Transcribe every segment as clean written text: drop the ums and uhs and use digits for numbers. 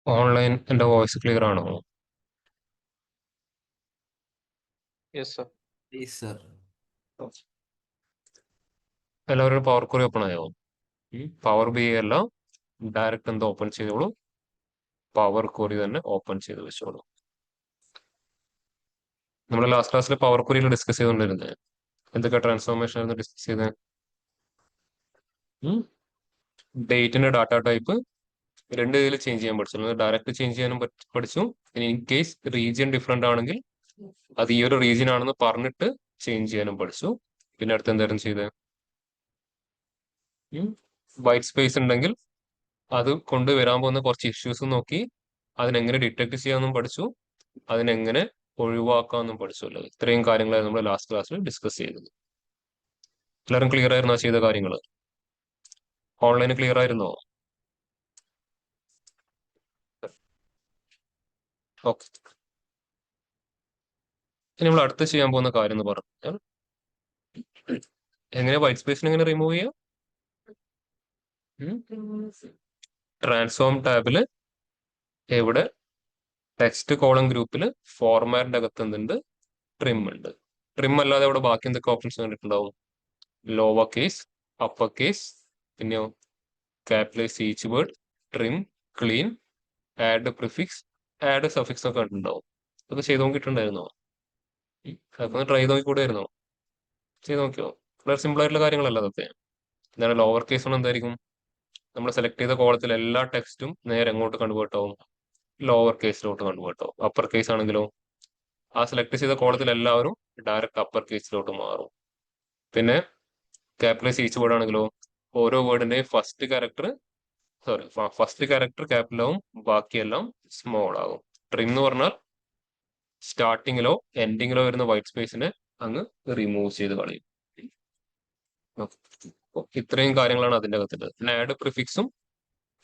Online എന്റെ voice clear ആണോ? Yes sir. Yes, sir. എല്ലാവരും പവർ ക്വറി ഓപ്പൺ ആയോ? പവർ ബി അല്ല, ഡയറക്റ്റ് എന്താ ഓപ്പൺ ചെയ്തോളൂ. പവർ ക്വറി തന്നെ ഓപ്പൺ ചെയ്ത് വെച്ചോളൂ. നമ്മൾ ലാസ്റ്റ് ക്ലാസ്സിൽ പവർ ക്വറിയിൽ ഡിസ്കസ് ചെയ്തുകൊണ്ടിരുന്നത് എന്തൊക്കെ ട്രാൻസ്ഫോർമേഷൻ ആയിരുന്നു ഡിസ്കസ് ചെയ്തത്? ഡേറ്റിന്റെ ഡാറ്റ ടൈപ്പ് രണ്ട് രീതിയിൽ ചേഞ്ച് ചെയ്യാൻ പഠിച്ചു. ഡയറക്റ്റ് ചേഞ്ച് ചെയ്യാനും പഠിച്ചു. ഇൻ കേസ് റീജിയൻ ഡിഫറെന്റ് ആണെങ്കിൽ അത് ഈ ഒരു റീജിയൻ ആണെന്ന് പറഞ്ഞിട്ട് ചേഞ്ച് ചെയ്യാനും പഠിച്ചു. പിന്നെ അടുത്ത് എന്തായിരുന്നു ചെയ്തത്? വൈറ്റ് സ്പേസ് ഉണ്ടെങ്കിൽ അത് കൊണ്ടുവരാൻ പോകുന്ന കുറച്ച് ഇഷ്യൂസ് നോക്കി അതിനെങ്ങനെ ഡിറ്റക്ട് ചെയ്യാമെന്നും പഠിച്ചു, അതിനെങ്ങനെ ഒഴിവാക്കാമെന്നും പഠിച്ചു. അല്ലേ, ഇത്രയും കാര്യങ്ങളാണ് നമ്മൾ ലാസ്റ്റ് ക്ലാസ്സിൽ ഡിസ്കസ് ചെയ്തത്. എല്ലാവരും ക്ലിയർ ആയിരുന്നോ ചെയ്ത കാര്യങ്ങൾ? ഓൺലൈന് ക്ലിയർ ആയിരുന്നോ? ഓക്കെ. ഇനി നമ്മൾ അടുത്ത് ചെയ്യാൻ പോകുന്ന കാര്യം എന്ന് പറഞ്ഞാൽ എങ്ങനെ വൈറ്റ് സ്പേസിനെ എങ്ങനെ റിമൂവ് ചെയ്യാം. ട്രാൻസ്ഫോം ടാബില് എവിടെ ടെക്സ്റ്റ് കോളം ഗ്രൂപ്പിൽ ഫോർമാറ്റിന്റെ അകത്ത് എന്തുണ്ട്? ട്രിം ഉണ്ട്. ട്രിം അല്ലാതെ അവിടെ ബാക്കി എന്തൊക്കെ ഓപ്ഷൻസ് കണ്ടിട്ടുണ്ടാവും? ലോവർ കേസ്, അപ്പർ കേസ്, പിന്നെയോ capitalise each word, trim, clean, add prefix, add suffix ഒക്കെ കണ്ടിട്ടുണ്ടാവും. അതൊക്കെ ചെയ്ത് നോക്കിയിട്ടുണ്ടായിരുന്നോ? അതൊക്കെ ട്രൈ ചെയ്ത് നോക്കിക്കൂടായിരുന്നോ? ചെയ്ത് നോക്കിയോ? വളരെ സിമ്പിൾ ആയിട്ടുള്ള കാര്യങ്ങളല്ല അതൊക്കെ. എന്താണ് ലോവർ കേസ് കൊണ്ട് എന്തായിരിക്കും? നമ്മൾ സെലക്ട് ചെയ്ത കോളത്തിൽ എല്ലാ ടെക്സ്റ്റും നേരെ എങ്ങോട്ട് കൺവേർട്ട് ആവും? ലോവർ കേസിലോട്ട് കൺവേർട്ട് ആവും. അപ്പർ കേസ് ആണെങ്കിലോ ആ സെലക്ട് ചെയ്ത കോളത്തിൽ എല്ലാവരും ഡയറക്റ്റ് അപ്പർ കേസിലോട്ട് മാറും. പിന്നെ ക്യാപിറ്റലൈസ് ഈച്ച് വേർഡ് ആണെങ്കിലോ ഓരോ വേർഡിന്റെയും ഫസ്റ്റ് ക്യാരക്ടർ ക്യാപിറ്റൽ ആവും, ബാക്കിയെല്ലാം സ്മോൾ ആകും. ട്രിം എന്ന് പറഞ്ഞാൽ സ്റ്റാർട്ടിങ്ങിലോ എൻഡിങ്ങിലോ വരുന്ന വൈറ്റ് സ്പേസിനെ അങ്ങ് റിമൂവ് ചെയ്ത് കളയും. ഇത്രയും കാര്യങ്ങളാണ് അതിന്റെ അകത്തുള്ളത്. പിന്നെ ആഡ് പ്രിഫിക്സും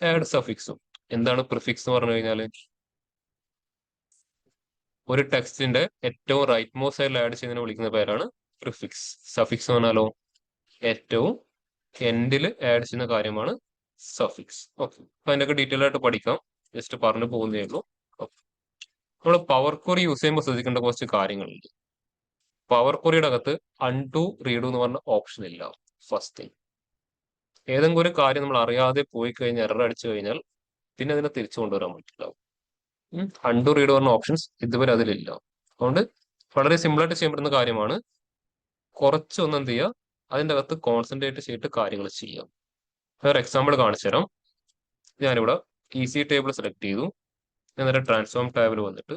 ആഡ് സഫിക്സും. എന്താണ് പ്രിഫിക്സ് എന്ന് പറഞ്ഞു കഴിഞ്ഞാൽ ഒരു ടെക്സ്റ്റിന്റെ ഏറ്റവും റൈറ്റ് മോസ്റ്റ് സൈഡിൽ ആഡ് ചെയ്യുന്നതിനെ വിളിക്കുന്ന പേരാണ് പ്രിഫിക്സ്. സഫിക്സ് എന്ന് പറഞ്ഞാലോ ഏറ്റവും എൻഡിൽ ആഡ് ചെയ്യുന്ന കാര്യമാണ് സഫിക്സ്. ഓക്കെ, അപ്പൊ അതിനൊക്കെ ഡീറ്റെയിൽ ആയിട്ട് പഠിക്കാം. ജസ്റ്റ് പറഞ്ഞു പോകുന്നേ ഉള്ളൂ. നമ്മൾ പവർ ക്വറി യൂസ് ചെയ്യുമ്പോൾ ശ്രദ്ധിക്കേണ്ട കുറച്ച് കാര്യങ്ങളുണ്ട്. പവർ ക്വറിയുടെ അകത്ത് അൺടു റീഡു എന്ന് പറഞ്ഞ ഓപ്ഷൻ ഇല്ല. ഫസ്റ്റ് തിങ്, ഏതെങ്കിലും ഒരു കാര്യം നമ്മൾ അറിയാതെ പോയി കഴിഞ്ഞാൽ എറർ അടിച്ചു കഴിഞ്ഞാൽ പിന്നെ അതിനെ തിരിച്ചു കൊണ്ടുവരാൻ പറ്റില്ല. അൺടു റീഡ് പറഞ്ഞ ഓപ്ഷൻസ് ഇതുവരെ അതിലില്ല. അതുകൊണ്ട് വളരെ സിമ്പിൾ ആയിട്ട് ചെയ്യാൻ പറ്റുന്ന കാര്യമാണ്. കുറച്ചൊന്നും എന്ത് ചെയ്യുക, അതിൻ്റെ അകത്ത് കോൺസെൻട്രേറ്റ് ചെയ്തിട്ട് കാര്യങ്ങൾ ചെയ്യാം. വേറെ എക്സാമ്പിൾ കാണിച്ചു തരാം. ഞാനിവിടെ ഈസി ടേബിൾ സെലക്ട് ചെയ്തു. ഞാൻ നേരെ ട്രാൻസ്ഫോം ടാബിൽ വന്നിട്ട്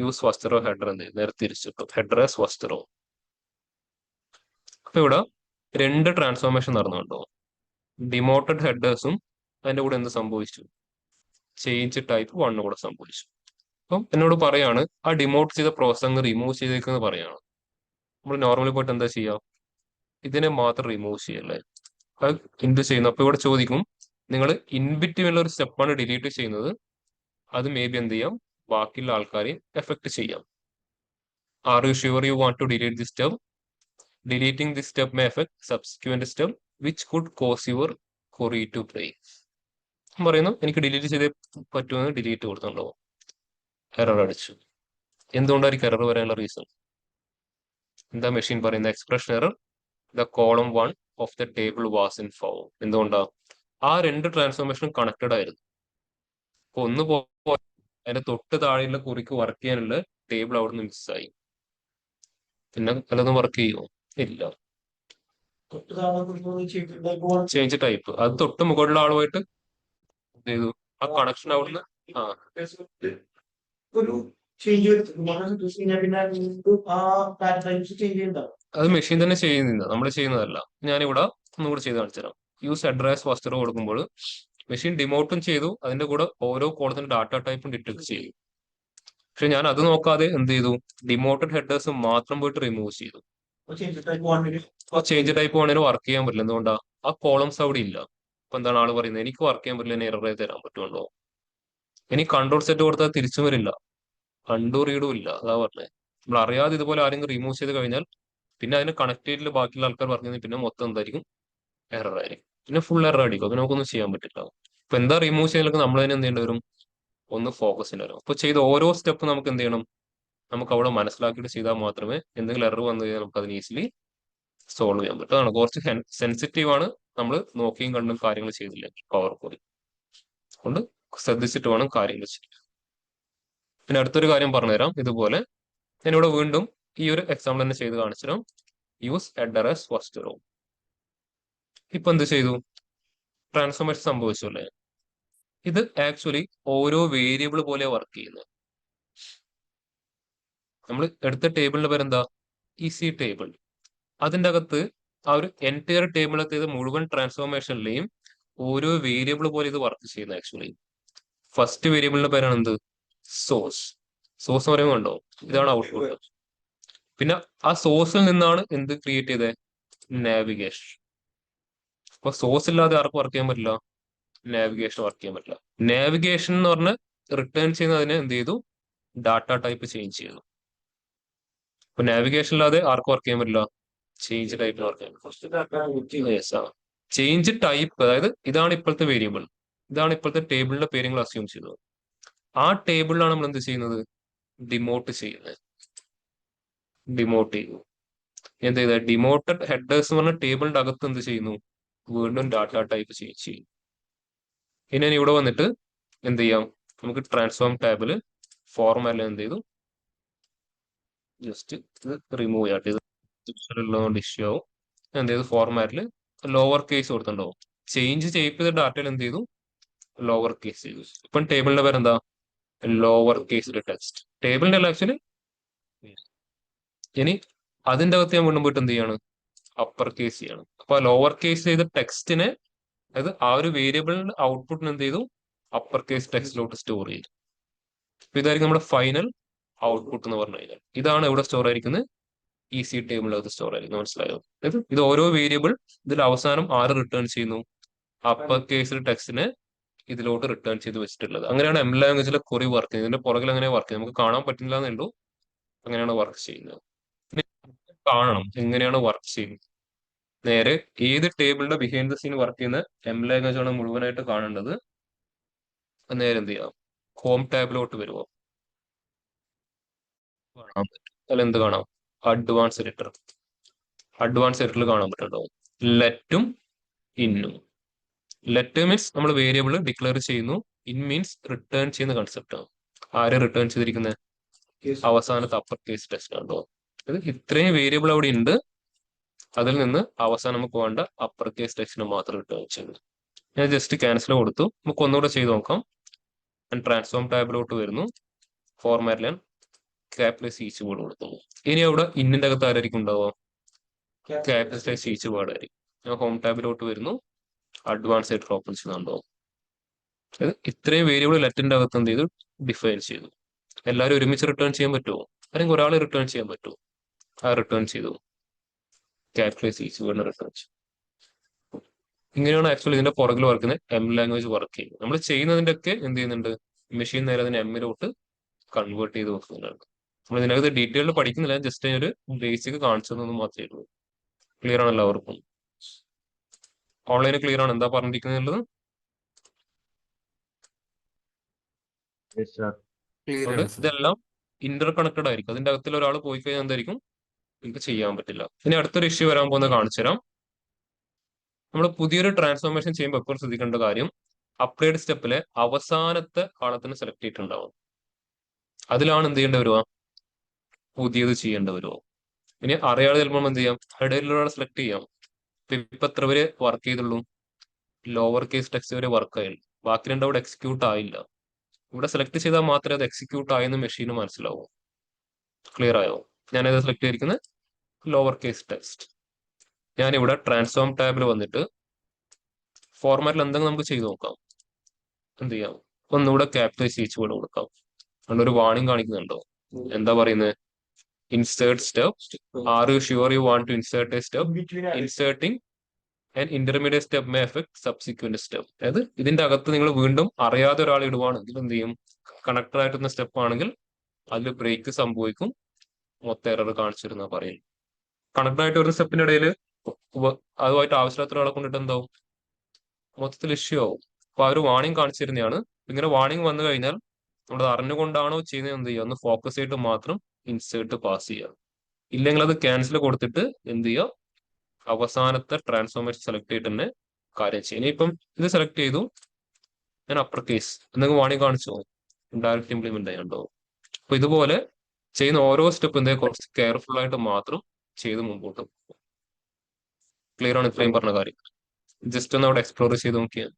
യൂസ് ഫസ്റ്റ് റോ ഹെഡർ എന്ത് ചെയ്യും, നേരെ തിരിച്ചിട്ടു. Header as first row. അപ്പൊ ഇവിടെ രണ്ട് ട്രാൻസ്ഫോർമേഷൻ നടന്നുണ്ടോ? ഡിമോട്ടഡ് ഹെഡേഴ്സും അതിന്റെ കൂടെ എന്ത് സംഭവിച്ചു? ചേഞ്ച് ടൈപ്പ് 1 കൂടെ സംഭവിച്ചു. അപ്പം എന്നോട് പറയാണ് ആ ഡിമോട്ട് ചെയ്ത പ്രോസസ് അങ്ങ് റിമൂവ് ചെയ്തേക്കെന്ന് പറയാണ്. നമ്മൾ നോർമലി പോയിട്ട് എന്താ ചെയ്യാം? ഇതിനെ മാത്രം റിമൂവ് ചെയ്യല്ലേ. അത് എന്ത് ചെയ്യുന്നു? അപ്പൊ ഇവിടെ ചോദിക്കും, നിങ്ങൾ ഇൻബിറ്റ്വീനുള്ള ഒരു സ്റ്റെപ്പാണ് ഡിലീറ്റ് ചെയ്യുന്നത്, അത് മേ ബി എന്ത് ചെയ്യാം, ബാക്കിയുള്ള ആൾക്കാരെയും എഫക്ട് ചെയ്യാം. Are you sure you want to delete this step? Deleting this step may affect subsequent step which could cause your query to break. പറയുന്നു എനിക്ക് ഡിലീറ്റ് ചെയ്തേ പറ്റുമെന്ന് ഡിലീറ്റ് കൊടുത്തുണ്ടോ, എറർ അടിച്ചു. എന്തുകൊണ്ടായിരിക്കും എറർ വരാനുള്ള റീസൺ? എന്താ മെഷീൻ പറയുന്ന expression error the column 1 of the table was in found. എന്തുകൊണ്ടാ? ആ രണ്ട് ട്രാൻസ്ഫോർമേഷനും കണക്റ്റഡ് ആയിരുന്നു. അപ്പൊ ഒന്ന് അതിന്റെ തൊട്ട് താഴെയുള്ള കുറിക്ക് വർക്ക് ചെയ്യാനുള്ള ടേബിൾ അവിടുന്ന് മിസ്സായി. പിന്നെ പലതും വർക്ക് ചെയ്യുമോ? ഇല്ല. ചേഞ്ച് ടൈപ്പ് അത് തൊട്ട് മുകളിലുള്ള ആളുമായിട്ട് എന്ത് ചെയ്തു, ആ കണക്ഷൻ അവിടുന്ന് ആ ഒരു ചേഞ്ച് അത് മെഷീൻ തന്നെ ചെയ്യുന്നില്ല, നമ്മൾ ചെയ്യുന്നതല്ല. ഞാനിവിടെ ഒന്നുകൂടി ചെയ്ത് കാണിച്ചു തരാം. യൂസ് അഡ്രസ് ഫസ്റ്റ് റോ കൊടുക്കുമ്പോൾ മെഷീൻ ഡിമോട്ടും ചെയ്തു, അതിന്റെ കൂടെ ഓരോ കോളത്തിന്റെ ഡാറ്റ ടൈപ്പും ഡിറ്റക്ട് ചെയ്തു. പക്ഷെ ഞാൻ അത് നോക്കാതെ എന്ത് ചെയ്തു, ഡിമോട്ടഡ് ഹെഡേഴ്സ് മാത്രം പോയിട്ട് റിമൂവ് ചെയ്തു. ആ ചേഞ്ച് ടൈപ്പ് വേണേലും വർക്ക് ചെയ്യാൻ പറ്റില്ല. എന്തുകൊണ്ടാ? ആ കോളംസ് അവിടെ ഇല്ല. അപ്പൊ എന്താണ് ആള് പറയുന്നത്, എനിക്ക് വർക്ക് ചെയ്യാൻ പറ്റില്ല, എന്നെ എറർ തരാൻ പറ്റുമല്ലോ. ഇനി കൺട്രോൾ സെറ്റ് കൊടുത്താൽ തിരിച്ചു വരില്ല, അൺഡു റീഡും ഇല്ല. അതാ പറഞ്ഞത്. നമ്മൾ അറിയാതെ ഇതുപോലെ ആരെങ്കിലും റിമൂവ് ചെയ്ത് കഴിഞ്ഞാൽ പിന്നെ അതിന് കണക്ട് ചെയ്തിട്ട് ബാക്കിയുള്ള ആൾക്കാർ പറഞ്ഞത് പിന്നെ മൊത്തം എന്തായിരിക്കും, എറർ ആയിരിക്കും. പിന്നെ ഫുൾ എറർ അടിക്കും. അത് നമുക്കൊന്നും ചെയ്യാൻ പറ്റില്ല. ഇപ്പൊ എന്താ റിമൂവ് ചെയ്യുന്നതൊക്കെ നമ്മൾ തന്നെ എന്ത് ചെയ്യേണ്ടി വരും, ഒന്ന് ഫോക്കസിന്റെ വരും. അപ്പൊ ചെയ്ത ഓരോ സ്റ്റെപ്പ് നമുക്ക് എന്ത് ചെയ്യണം, നമുക്ക് അവിടെ മനസ്സിലാക്കിയിട്ട് ചെയ്താൽ മാത്രമേ എന്തെങ്കിലും എറർ വന്നു കഴിഞ്ഞാൽ നമുക്ക് അതിന് ഈസിലി സോൾവ് ചെയ്യാൻ പറ്റും. അതാണ് കുറച്ച് സെൻസിറ്റീവ് ആണ്, നമ്മൾ നോക്കിയും കണ്ടും കാര്യങ്ങൾ ചെയ്തില്ല പവർ പോയിന്റ്. അതുകൊണ്ട് ശ്രദ്ധിച്ചിട്ട് വേണം കാര്യങ്ങൾ ചെയ്യാൻ. പിന്നെ അടുത്തൊരു കാര്യം പറഞ്ഞുതരാം. ഇതുപോലെ ഞാനിവിടെ വീണ്ടും ഈ ഒരു എക്സാമ്പിൾ തന്നെ ചെയ്ത് കാണിച്ചുതരാം. Use header as first raw. ഇപ്പൊ എന്ത് ചെയ്തു, ട്രാൻസ്ഫോർമേഷൻ സംഭവിച്ചു അല്ലേ. ഇത് ആക്ച്വലി ഓരോ വേരിയബിൾ പോലെ വർക്ക് ചെയ്യുന്നത്. നമ്മൾ എടുത്ത ടേബിളിന്റെ പേരെന്താ, ഈസി ടേബിൾ. അതിന്റെ അകത്ത് ആ ഒരു എൻറ്റയർ ടേബിളൊക്കെ ഇത് മുഴുവൻ ട്രാൻസ്ഫോർമേഷനിലെയും ഓരോ വേരിയബിൾ പോലെ ഇത് വർക്ക് ചെയ്യുന്നത്. ആക്ച്വലി ഫസ്റ്റ് വേരിയബിളിന്റെ പേരാണ് എന്ത്, സോഴ്സ്. സോഴ്സ് എന്ന് പറയുമ്പോൾ ഉണ്ടോ, ഇതാണ് ഔട്ട്പുട്ട്. പിന്നെ ആ സോഴ്സിൽ നിന്നാണ് എന്ത് ക്രിയേറ്റ് ചെയ്തത്, നാവിഗേഷൻ. അപ്പൊ സോഴ്സ് ഇല്ലാതെ ആർക്കും വർക്ക് ചെയ്യാൻ പറ്റില്ല, നാവിഗേഷൻ വർക്ക് ചെയ്യാൻ പറ്റില്ല. നാവിഗേഷൻ എന്ന് പറഞ്ഞ് റിട്ടേൺ ചെയ്യുന്നതിനെ എന്ത് ചെയ്തു, ഡാറ്റ ടൈപ്പ് ചേഞ്ച് ചെയ്തു. അപ്പൊ നാവിഗേഷൻ ഇല്ലാതെ ആർക്കും വർക്ക് ചെയ്യാൻ പറ്റില്ല, ചേഞ്ച് ടൈപ്പിന് വർക്ക് ചെയ്യാൻ. യെസ്, ചേഞ്ച് ടൈപ്പ്, അതായത് ഇതാണ് ഇപ്പോഴത്തെ വേരിയബിൾ, ഇതാണ് ഇപ്പോഴത്തെ ടേബിളിന്റെ പേരുകൾ അസ്യൂം ചെയ്തത്. ആ ടേബിളിലാണ് നമ്മൾ എന്ത് ചെയ്യുന്നത്, ഡിമോട്ട് ചെയ്യുന്നത്. ഡിമോട്ട് ചെയ്യുന്നു. എന്ത് ചെയ്ത, ഡിമോട്ടഡ് ഹെഡേഴ്സ് എന്ന് പറഞ്ഞ ടേബിളിന്റെ അകത്ത് എന്ത് ചെയ്യുന്നു, വീണ്ടും ഡാറ്റ ടൈപ്പ് ചേഞ്ച് ചെയ്യും. ഇനി ഞാൻ ഇവിടെ വന്നിട്ട് എന്ത് ചെയ്യാം, നമുക്ക് ട്രാൻസ്ഫോം ടാബില് ഫോർമാറ്റിൽ എന്ത് ചെയ്തു, ജസ്റ്റ് ഇത് റിമൂവ് ചെയ്യാട്ടെ, ഇത് ഉള്ളതുകൊണ്ട് ഇഷ്യൂ ആവും. എന്ത് ചെയ്തു, ഫോർമാറ്റിൽ ലോവർ കേസ് കൊടുത്തിട്ടുണ്ടാവും. ചേഞ്ച് ചെയ്യിപ്പിച്ച ഡാറ്റയിൽ എന്ത് ചെയ്തു, ലോവർ കേസ് ചെയ്തു. ഇപ്പം ടേബിളിന്റെ പേരെന്താ, ലോവർ കേസിൽ ടെക്സ്റ്റ്. ടേബിളിന്റെ അല്ല ആക്ച്വലി. ഇനി അതിന്റെ അകത്ത് ഞാൻ വീണ്ടും പോയിട്ട് എന്ത് ചെയ്യാണ്, അപ്പർ കേസ് ചെയ്യണം. അപ്പൊ ലോവർ കേസ് ചെയ്ത ടെക്സ്റ്റിനെ, അതായത് ആ ഒരു വേരിയബിളിന്റെ ഔട്ട്പുട്ടിന് എന്ത് ചെയ്തു, അപ്പർ കേസ് ടെക്സ്റ്റിലോട്ട് സ്റ്റോർ ചെയ്തു. അപ്പൊ ഇതായിരിക്കും നമ്മുടെ ഫൈനൽ ഔട്ട്പുട്ട് എന്ന് പറഞ്ഞു കഴിഞ്ഞാൽ. ഇതാണ് ഇവിടെ സ്റ്റോർ ആയിരിക്കുന്നത്, ഈസി ടേബിളിനകത്ത് സ്റ്റോർ ആയിരിക്കും. മനസ്സിലായോ, അതായത് ഇത് ഓരോ വേരിയബിൾ, ഇതിൽ അവസാനം ആര് റിട്ടേൺ ചെയ്യുന്നു, അപ്പർ കേസിൽ ടെക്സ്റ്റിനെ ഇതിലോട്ട് റിട്ടേൺ ചെയ്ത് വെച്ചിട്ടുള്ളത്. അങ്ങനെയാണ് എം ലാംഗ്വേജിലെ കുറി വർക്ക് ചെയ്യുന്നത്. ഇതിന്റെ പുറകിൽ അങ്ങനെ വർക്ക് ചെയ്യുന്നത് നമുക്ക് കാണാൻ പറ്റില്ല എന്നേ ഉള്ളൂ. അങ്ങനെയാണ് വർക്ക് ചെയ്യുന്നത്. കാണണം എങ്ങനെയാണ് വർക്ക് ചെയ്യുന്നത്. നേരെ ഏത് ടേബിളിന്റെ ബിഹൈൻഡ് ദ സീൻ വർക്ക് ചെയ്യുന്ന എം ലാംഗ്വേജ് ആണ് മുഴുവനായിട്ട് കാണേണ്ടത്. നേരെ എന്ത് ചെയ്യാം, ഹോം ടാബിലോട്ട് വരുമോ, കാണാൻ പറ്റും. അതിൽ എന്ത് കാണാം, അഡ്വാൻസ് എഡിറ്റർ. അഡ്വാൻസ് എഡിറ്ററിൽ കാണാൻ പറ്റുന്നുണ്ടോ, ലെറ്റും ഇന്നും. ലെറ്റ് മീൻസ് നമ്മൾ വേരിയബിൾ ഡിക്ലെയർ ചെയ്യുന്നു, ഇൻ മീൻസ് റിട്ടേൺ ചെയ്യുന്ന കൺസെപ്റ്റ് ആണ്. ആരെ റിട്ടേൺ ചെയ്തിരിക്കുന്നത്, അവസാനത്തെ അപ്പർ കേസ് ടെക്സ്റ്റ് ആണോ. ഇത് ഇത്രയും വേരിയബിൾ അവിടെ ഉണ്ട്, അതിൽ നിന്ന് അവസാനം നമുക്ക് വേണ്ട അപ്പർ കേസ് ടെക്സ്റ്റിന് മാത്രം റിട്ടേൺ ചെയ്യുന്നു. ഞാൻ ജസ്റ്റ് ക്യാൻസൽ കൊടുത്തു. നമുക്ക് ഒന്നുകൂടെ ചെയ്ത് നോക്കാം. ഞാൻ ട്രാൻസ്ഫോം ടാബിലോട്ട് വരുന്നു, ഫോർമാറ്റിൽ ഞാൻ ക്യാപിറ്റലൈസ് ഈച്ച് വേർഡ് കൊടുക്കുന്നു. ഇനി അവിടെ ഇന്നിന്റെ അകത്ത് ആരായിരിക്കും ഉണ്ടാവുക, ക്യാപിറ്റലൈസ് ഈച്ച് വേർഡ് ആയിരിക്കും. ഞാൻ ഹോം ടാബിലോട്ട് വരുന്നു, അഡ്വാൻസ് ആയിട്ട് ഓപ്പൺ ചെയ്യുന്നുണ്ടോ. ഇത്രയും വേരിയബിൾ ലെറ്റിന്റെ അകത്ത് എന്ത് ചെയ്തു, ഡിഫൈൻ ചെയ്തു. എല്ലാവരും ഒരുമിച്ച് റിട്ടേൺ ചെയ്യാൻ പറ്റുമോ, അല്ലെങ്കിൽ ഒരാൾ റിട്ടേൺ ചെയ്യാൻ പറ്റുമോ, ആ റിട്ടേൺ ചെയ്തു. ക്യാപിറ്റലൈസ് ഈച്ച് വേർഡ് റിട്ടേൺ ചെയ്തു. ഇങ്ങനെയാണ് ആക്ച്വലി ഇതിന്റെ പുറകിൽ വർക്ക് എം ലാംഗ്വേജ് വർക്ക് ചെയ്യുന്നത്. നമ്മൾ ചെയ്യുന്നതിന്റെ ഒക്കെ എന്ത് ചെയ്യുന്നുണ്ട്, മെഷീൻ നേരെ അതിനെ എമ്മിലോട്ട് കൺവേർട്ട് ചെയ്ത് വെക്കുന്നുണ്ട്. നമ്മൾ ഇതിനകത്ത് ഡീറ്റെയിൽഡ് പഠിക്കുന്നില്ല, ജസ്റ്റ് ഒരു ബേസിക് കാണിച്ചതെന്ന് മാത്രമേ ഉള്ളൂ. ക്ലിയർ ആണ് എല്ലാവർക്കും, ഓൺലൈനിൽ ക്ലിയർ ആണ് എന്താ പറഞ്ഞിരിക്കുന്നത്. ഇതെല്ലാം ഇന്റർ കണക്റ്റഡ് ആയിരിക്കും. അതിന്റെ അകത്തിൽ ഒരാൾ പോയി കഴിഞ്ഞാൽ എന്തായിരിക്കും, നിങ്ങൾക്ക് ചെയ്യാൻ പറ്റില്ല. ഇനി അടുത്തൊരു ഇഷ്യൂ വരാൻ പോകുന്ന കാണിച്ചു തരാം. നമ്മൾ പുതിയൊരു ട്രാൻസ്ഫോർമേഷൻ ചെയ്യുമ്പോൾ എപ്പോഴും ശ്രദ്ധിക്കേണ്ട കാര്യം, അപ്ഗ്രേഡ് സ്റ്റെപ്പിലെ അവസാനത്തെ കാലത്തിന് സെലക്ട് ചെയ്തിട്ടുണ്ടാവും. അതിലാണ് എന്ത് ചെയ്യേണ്ടി വരുക, പുതിയത് ചെയ്യേണ്ടി വരുമോ. ഇനി അറിയാതെ ചിലപ്പോൾ എന്ത് ചെയ്യാം, ഇടയിലുള്ള സെലക്ട് ചെയ്യാം. ഇപ്പൊ എത്ര പേര് വർക്ക് ചെയ്തുള്ളൂ, ലോവർ കേസ് ടെക്സ്റ്റ് വരെ വർക്ക് ആയില്ല, ബാക്കി രണ്ടും അവിടെ എക്സിക്യൂട്ട് ആയില്ല. ഇവിടെ സെലക്ട് ചെയ്താൽ മാത്രമേ അത് എക്സിക്യൂട്ട് ആയെന്ന് മെഷീന് മനസ്സിലാവും. ക്ലിയർ ആയോ, ഞാനത് സെലക്ട് ചെയ്തിരിക്കുന്നത് ലോവർ കേസ് ടെക്സ്റ്റ്. ഞാനിവിടെ ട്രാൻസ്ഫോം ടാബിൽ വന്നിട്ട് ഫോർമാറ്റിൽ എന്തെങ്കിലും നമുക്ക് ചെയ്ത് നോക്കാം. എന്ത് ചെയ്യാം, ഒന്നുകൂടെ ക്യാപിറ്റലൈസ് ഈച്ച് വേർഡ് കൊടുക്കാം. അതുകൊണ്ട് ഒരു വാണിംഗ് കാണിക്കുന്നുണ്ടോ, എന്താ പറയുന്നത്, insert step, are you sure you want to insert a step, inserting and intermediate step may affect subsequent step. അതായത് ഇതിന്റെ അകത്ത് നിങ്ങൾ വീണ്ടും അറിയാതെ ഒരാൾ ഇടുവാണെങ്കിൽ എന്ത് ചെയ്യും, കണക്ടർ ആയിട്ടുള്ള സ്റ്റെപ്പ് ആണെങ്കിൽ അതിൽ ബ്രേക്ക് സംഭവിക്കും, മൊത്തം എറർ കാണിച്ചിരുന്ന പറയും. കണക്ടർ ആയിട്ട് ഒരു സ്റ്റെപ്പിന്റെ ഇടയിൽ അതുമായിട്ട് ആവശ്യമില്ലാത്ത ഒരാളെ കൊണ്ടിട്ട് എന്താവും, മൊത്തത്തിൽ ഇഷ്യൂ ആവും. അപ്പൊ ആ ഒരു വാണിംഗ് കാണിച്ചിരുന്നതാണ്. ഇങ്ങനെ വാണിംഗ് വന്നു കഴിഞ്ഞാൽ നമ്മളത് അറിഞ്ഞുകൊണ്ടാണോ ചെയ്യുന്നത് എന്ത് ചെയ്യുക, ഒന്ന് ഫോക്കസ് ചെയ്തിട്ട് മാത്രം ഇൻസേർട്ട് പാസ് ചെയ്യുക. ഇല്ലെങ്കിൽ അത് ക്യാൻസൽ കൊടുത്തിട്ട് എന്ത് ചെയ്യുക, അവസാനത്തെ ട്രാൻസ്ഫോർമേഷൻ സെലക്ട് ചെയ്തിട്ട് തന്നെ കാര്യം ചെയ്യുക. ഇനിയിപ്പം ഇത് സെലക്ട് ചെയ്തു, ഞാൻ അപ്പർ കേസ് എന്തെങ്കിലും വാണി കാണിച്ചോ, ഡയറക്റ്റ് ഇംപ്ലിമെന്റ് ചെയ്യാണ്ടോ. അപ്പൊ ഇതുപോലെ ചെയ്യുന്ന ഓരോ സ്റ്റെപ്പ് എന്തെങ്കിലും കുറച്ച് കെയർഫുൾ ആയിട്ട് മാത്രം ചെയ്ത് മുമ്പോട്ട് പോകും. ക്ലിയർ ആണ് ഇത്രയും പറഞ്ഞ കാര്യം? ജസ്റ്റ് ഒന്ന് അവിടെ എക്സ്പ്ലോർ ചെയ്ത് നോക്കിയാൽ.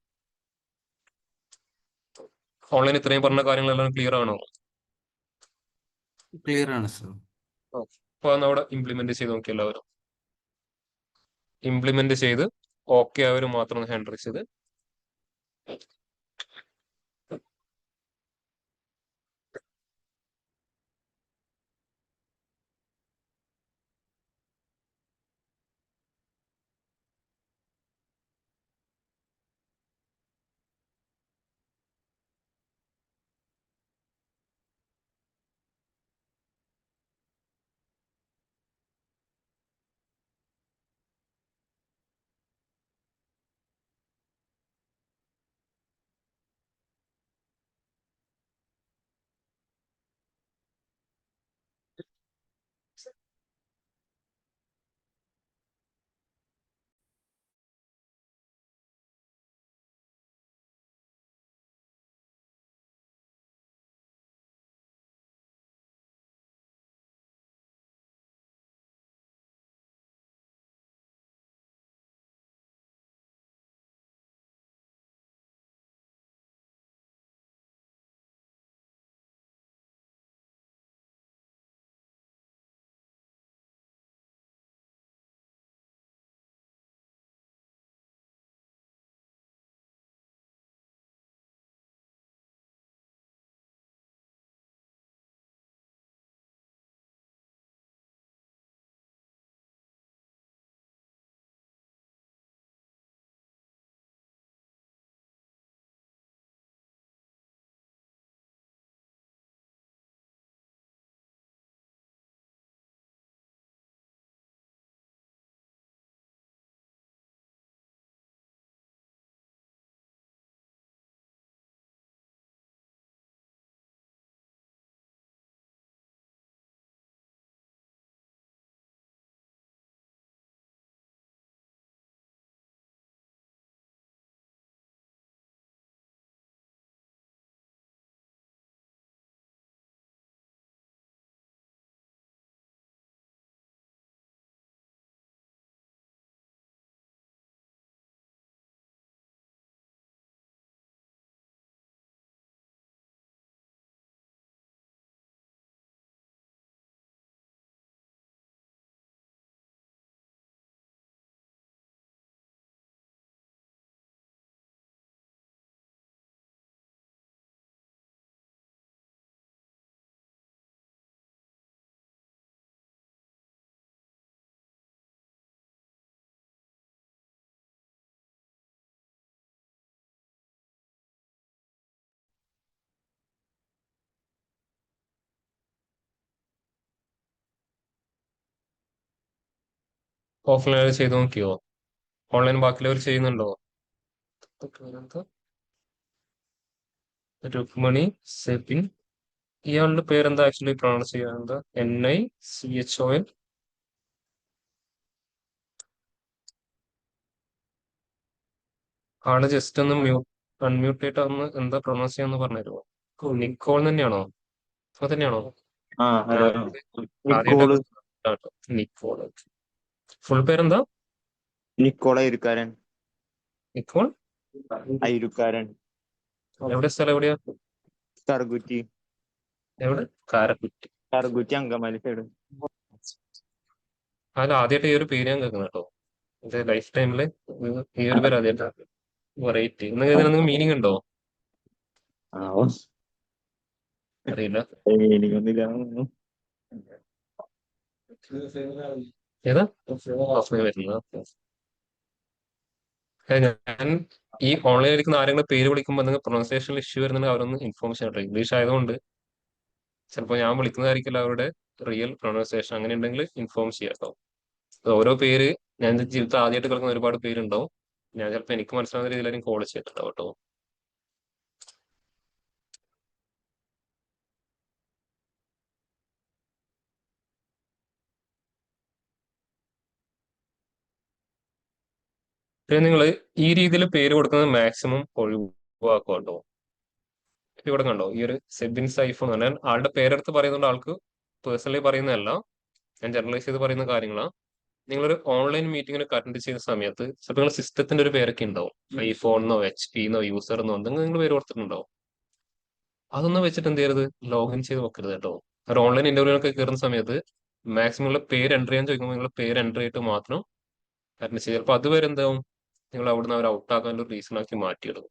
ഓൺലൈൻ ഇത്രയും പറഞ്ഞ കാര്യങ്ങളെല്ലാം ക്ലിയർ ആണോ? ക്ലിയർ ആണ് സർ. അപ്പൊ അതൊന്ന് അവിടെ ഇംപ്ലിമെന്റ് ചെയ്ത് നോക്കി എല്ലാവരും. ഇംപ്ലിമെന്റ് ചെയ്ത് ഓക്കെ അവർ മാത്രം ഒന്ന് ഹാൻഡിൽ ചെയ്ത്. ഓഫ്ലൈൻ ചെയ്ത് നോക്കിയോ? ഓൺലൈൻ ബാക്കിയുള്ളവർ ചെയ്യുന്നുണ്ടോ? രുക്മണി സെബിൻ. ഇയാളുടെ പേരെന്താ ആക്ച്വലി പ്രൊണൗൺസ് ചെയ്യാറുണ്ട്? NICHON. ആള് ജസ്റ്റ് ഒന്ന് അൺമ്യൂട്ട് ചെയ്തിട്ട് ഒന്ന് എന്താ പ്രൊണൗൺസ് ചെയ്യാന്ന് പറഞ്ഞുതരുമോ? നിക്കോൾ തന്നെയാണോ? അത് തന്നെയാണോ? ആ ഹലോ ആദ്യമായിട്ടാ നിക്കോള് കേട്ടോ. നിക്കോൾ. ഫുൾ പേരെന്താ? നിക്കോള ഇരുക്കാരൻ നിക്കോൾ. അയിരുക്കാരൻ എവിടെ സ്ഥലം എവിടെയാ? കറുകുറ്റി എവിടെ? കാരക്കുറ്റി. കറുകുറ്റി അങ്കമാലി സൈഡ്. അതിൽ ആദ്യമായിട്ട് ഈ ഒരു പേര് ഞാൻ കേൾക്കുന്നത് കേട്ടോ. എന്റെ ലൈഫ് ടൈമില് ഈ ഒരു പേര് ആദ്യമായിട്ടാ. വെറൈറ്റി. എന്തെങ്കിലും മീനിങ് ഉണ്ടോ? ആ അറിയില്ല. എനിക്കൊന്നുമില്ല. ഏതാ ഓഫ്ലൈൻ വരുന്നത്? ഞാൻ ഈ ഓൺലൈനിൽ ഇരിക്കുന്ന ആരെങ്കിലും പേര് വിളിക്കുമ്പോൾ എന്തെങ്കിലും പ്രൊണൗൺസിയേഷനിൽ ഇഷ്യൂ വരുന്നുണ്ടെങ്കിൽ അവരൊന്ന് ഇൻഫോം ചെയ്യട്ടെ. ഇംഗ്ലീഷ് ആയതുകൊണ്ട് ചിലപ്പോൾ ഞാൻ വിളിക്കുന്നതായിരിക്കില്ല അവരുടെ റിയൽ പ്രൊണൗൺസിയേഷൻ. അങ്ങനെ ഉണ്ടെങ്കിൽ ഇൻഫോം ചെയ്യാം കേട്ടോ. ഓരോ പേര് ഞാൻ എന്റെ ജീവിതത്തിൽ ആദ്യമായിട്ട് കേൾക്കുന്ന ഒരുപാട് പേരുണ്ടാവും. ഞാൻ ചിലപ്പോൾ എനിക്ക് മനസ്സിലാവുന്ന രീതിയിലായിരിക്കും കോൾ ചെയ്തിട്ടുണ്ടാവും കേട്ടോ. പിന്നെ നിങ്ങൾ ഈ രീതിയിൽ പേര് കൊടുക്കുന്നത് മാക്സിമം ഒഴിവാക്കുക കേട്ടോ. ഇവിടെ കണ്ടോ ഈ ഒരു സെബിൻ സൈഫ് എന്ന് പറഞ്ഞാൽ ആളുടെ പേരെടുത്ത് പറയുന്നുണ്ട്, ആൾക്ക് പേഴ്സണലി പറയുന്നതല്ല, ഞാൻ ജനറലൈസ് ചെയ്ത് പറയുന്ന കാര്യങ്ങളാണ്. നിങ്ങളൊരു ഓൺലൈൻ മീറ്റിങ്ങിനൊക്കെ അറ്റൻഡ് ചെയ്യുന്ന സമയത്ത് ചിലപ്പോൾ നിങ്ങൾ സിസ്റ്റത്തിന്റെ ഒരു പേരൊക്കെ ഉണ്ടാവും, ഐഫോണെന്നോ HP എന്നോ യൂസർ എന്നോ എന്തെങ്കിലും നിങ്ങൾ പേര് കൊടുത്തിട്ടുണ്ടാവും. അതൊന്നും വെച്ചിട്ട് എന്ത് ചെയ്യരുത്, ലോഗിൻ ചെയ്ത് വെക്കരുത് കേട്ടോ. ഒരു ഓൺലൈൻ ഇന്റർവ്യൂവിനൊക്കെ കയറുന്ന സമയത്ത് മാക്സിമം നിങ്ങളുടെ പേര് എൻ്റർ ചെയ്യാൻ ചോദിക്കുമ്പോൾ നിങ്ങളുടെ പേര് എൻ്റർ ചെയ്തിട്ട് മാത്രം അറ്റൻഡ് ചെയ്യുക. ചിലപ്പോൾ അതുവരെ എന്താവും, നിങ്ങൾ അവിടുന്ന് അവർ ഔട്ടാക്കാൻ ഒരു റീസൺ ആക്കി മാറ്റിയിടും.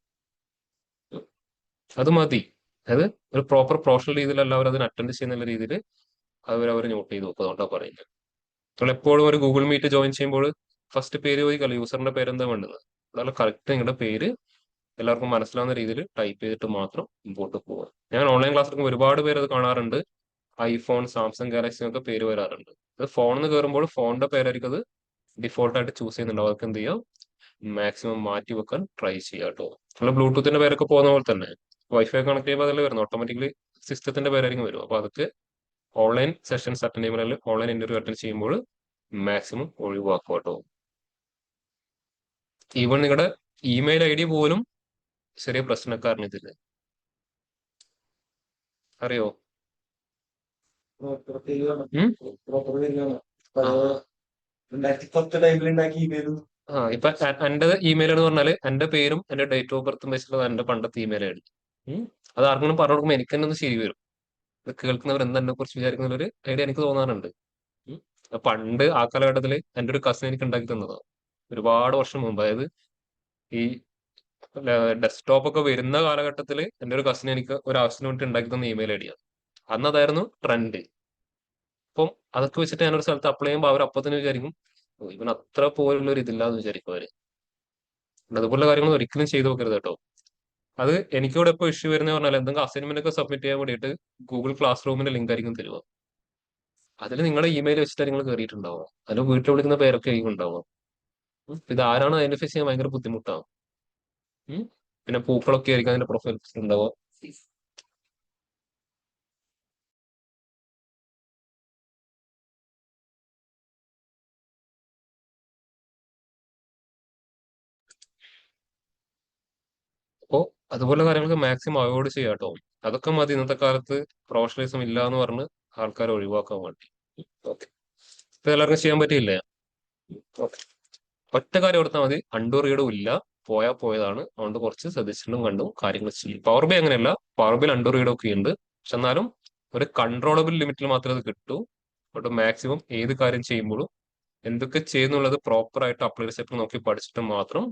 അത് മതി. അതായത് ഒരു പ്രോപ്പർ പ്രൊഫഷണൽ രീതിയിലല്ല അവർ അതിന് അറ്റൻഡ് ചെയ്യുന്ന രീതിയിൽ അവർ നോട്ട് ചെയ്ത് വെക്കുക. അതുകൊണ്ടാണ് പറയുന്നത്. നിങ്ങൾ എപ്പോഴും ഒരു ഗൂഗിൾ മീറ്റ് ജോയിൻ ചെയ്യുമ്പോൾ ഫസ്റ്റ് പേര് ചോദിക്കല്ല, യൂസറിന്റെ പേര് എന്താ വേണ്ടത്, അതല്ല കറക്റ്റ് നിങ്ങളുടെ പേര് എല്ലാവർക്കും മനസ്സിലാവുന്ന രീതിയിൽ ടൈപ്പ് ചെയ്തിട്ട് മാത്രം മുമ്പോട്ട് പോവുക. ഞാൻ ഓൺലൈൻ ക്ലാസ് എടുക്കുമ്പോൾ ഒരുപാട് പേര് അത് കാണാറുണ്ട്. ഐഫോൺ, സാംസങ് ഗാലക്സി ഒക്കെ പേര് വരാറുണ്ട്. അത് ഫോണിൽ നിന്ന് കയറുമ്പോൾ ഫോണിന്റെ പേരായിരിക്കും അത് ഡിഫോൾട്ട് ആയിട്ട് ചൂസ് ചെയ്യുന്നുണ്ട്. അവർക്ക് എന്ത് ചെയ്യാം, മാക്സിമം മാറ്റി വെക്കാൻ ട്രൈ ചെയ്യാം കേട്ടോ. നമ്മൾ ബ്ലൂടൂത്തിന്റെ പേരൊക്കെ പോകുന്ന പോലെ തന്നെ വൈഫൈ കണക്ട് ചെയ്യുമ്പോൾ അതല്ലേ വരുന്നത്, ഓട്ടോമാറ്റിക്കലി സിസ്റ്റത്തിന്റെ പേരായിരിക്കും വരും. അപ്പൊ അതൊക്കെ ഓൺലൈൻ സെഷൻസ് അറ്റൻഡ് ചെയ്യുമ്പോൾ അല്ലെങ്കിൽ ഓൺലൈൻ ഇന്റർവ്യൂ അറ്റൻഡ് ചെയ്യുമ്പോൾ മാക്സിമം ഒഴിവാക്കുക കേട്ടോ. ഈവൻ നിങ്ങളുടെ ഇമെയിൽ ID പോലും ചെറിയ പ്രശ്നക്കാരന് ഇതില് അറിയോ? ഉം? 2010 ടൈമിലുണ്ടാക്കി ഇമെയിൽ ഇപ്പൊ എന്റെ ഇമെയിൽ എന്ന് പറഞ്ഞാല് എന്റെ പേരും എന്റെ ഡേറ്റ് ഓഫ് ബർത്തും വെച്ചിട്ടുള്ളത് എന്റെ പണ്ടത്തെ ഇമെയിൽ ID. അത് ആർക്കെങ്കിലും പറഞ്ഞു കൊടുക്കുമ്പോൾ എനിക്ക് തന്നെ ഒന്ന് ശരി വരും. ഇത് കേൾക്കുന്നവർ എന്താ എന്നെ കുറിച്ച് വിചാരിക്കുന്ന ഒരു ഐഡിയ എനിക്ക് തോന്നാറുണ്ട്. പണ്ട് ആ കാലഘട്ടത്തിൽ എന്റെ ഒരു കസിൻ എനിക്ക് ഉണ്ടാക്കി തന്നതാണ്, ഒരുപാട് വർഷം മുമ്പ്. അതായത് ഈ ഡെസ്ക്ടോപ്പ് ഒക്കെ വരുന്ന കാലഘട്ടത്തിൽ എന്റെ ഒരു കസിൻ എനിക്ക് ഒരു ആവശ്യത്തിന് വേണ്ടി ഉണ്ടാക്കി തന്ന ഇമെയിൽ ID ആണ്. അന്ന് അതായിരുന്നു ട്രെൻഡ്. അപ്പം അതൊക്കെ വെച്ചിട്ട് ഞാനൊരു സ്ഥലത്ത് അപ്ലൈ ചെയ്യുമ്പോൾ അവർ അപ്പൊ തന്നെ വിചാരിക്കും, "ഓ, ഇവൻ അത്ര പോലുള്ള ഒരു ഇതില്ലാന്ന് വിചാരിക്കും അവര്." അതുപോലുള്ള കാര്യങ്ങൾ ഒരിക്കലും ചെയ്തു നോക്കരുത് കേട്ടോ. അത് എനിക്കിവിടെ ഇപ്പോൾ ഇഷ്യൂ വരുന്നത് പറഞ്ഞാൽ എന്തെങ്കിലും അസൈൻമെന്റ് ഒക്കെ സബ്മിറ്റ് ചെയ്യാൻ വേണ്ടിയിട്ട് ഗൂഗിൾ ക്ലാസ് റൂമിന്റെ ലിങ്ക് ആയിരിക്കും തരുക. അതിൽ നിങ്ങളുടെ ഇമെയിൽ വെച്ചിട്ട് നിങ്ങൾ കയറിയിട്ടുണ്ടാവുക, അതിൽ വീട്ടിൽ വിളിക്കുന്ന പേരൊക്കെ ആയിരിക്കും ഉണ്ടാവുക. ഇത് ആരാണ് ഐഡന്റിഫൈ ചെയ്യാൻ ഭയങ്കര ബുദ്ധിമുട്ടാണ്. പിന്നെ പൂക്കളൊക്കെ ആയിരിക്കും അതിന്റെ പ്രൊഫൈൽ ഉണ്ടാവുക. അപ്പോ അതുപോലെ കാര്യങ്ങൾക്ക് മാക്സിമം അവോയ്ഡ് ചെയ്യാം കേട്ടോ. അതൊക്കെ മതി ഇന്നത്തെ കാലത്ത് പ്രൊഫഷണലിസം ഇല്ല എന്ന് പറഞ്ഞ് ആൾക്കാരെ ഒഴിവാക്കാൻ വേണ്ടി. ഓക്കെ, ഇത് എല്ലാവർക്കും ചെയ്യാൻ പറ്റിയില്ലേ? ഓക്കെ, ഒറ്റ കാര്യം ഓർത്താൽ മതി, അണ്ടു റീഡും ഇല്ല, പോയാൽ പോയതാണ്. അതുകൊണ്ട് കുറച്ച് ശ്രദ്ധിച്ചിട്ടും കണ്ടും കാര്യങ്ങൾ ചെയ്യും. പവർ ബി അങ്ങനെയല്ല, പവർ ബിയിൽ അണ്ടു റീഡും ഒക്കെ ഉണ്ട്. പക്ഷെ എന്നാലും ഒരു കൺട്രോളബിൾ ലിമിറ്റിൽ മാത്രമേ അത് കിട്ടൂ. അതുകൊണ്ട് മാക്സിമം ഏത് കാര്യം ചെയ്യുമ്പോഴും എന്തൊക്കെ ചെയ്യുന്നുള്ളത് പ്രോപ്പർ ആയിട്ട് അപ്ലൈ സ്റ്റെപ്പ് നോക്കി പഠിച്ചിട്ട് മാത്രം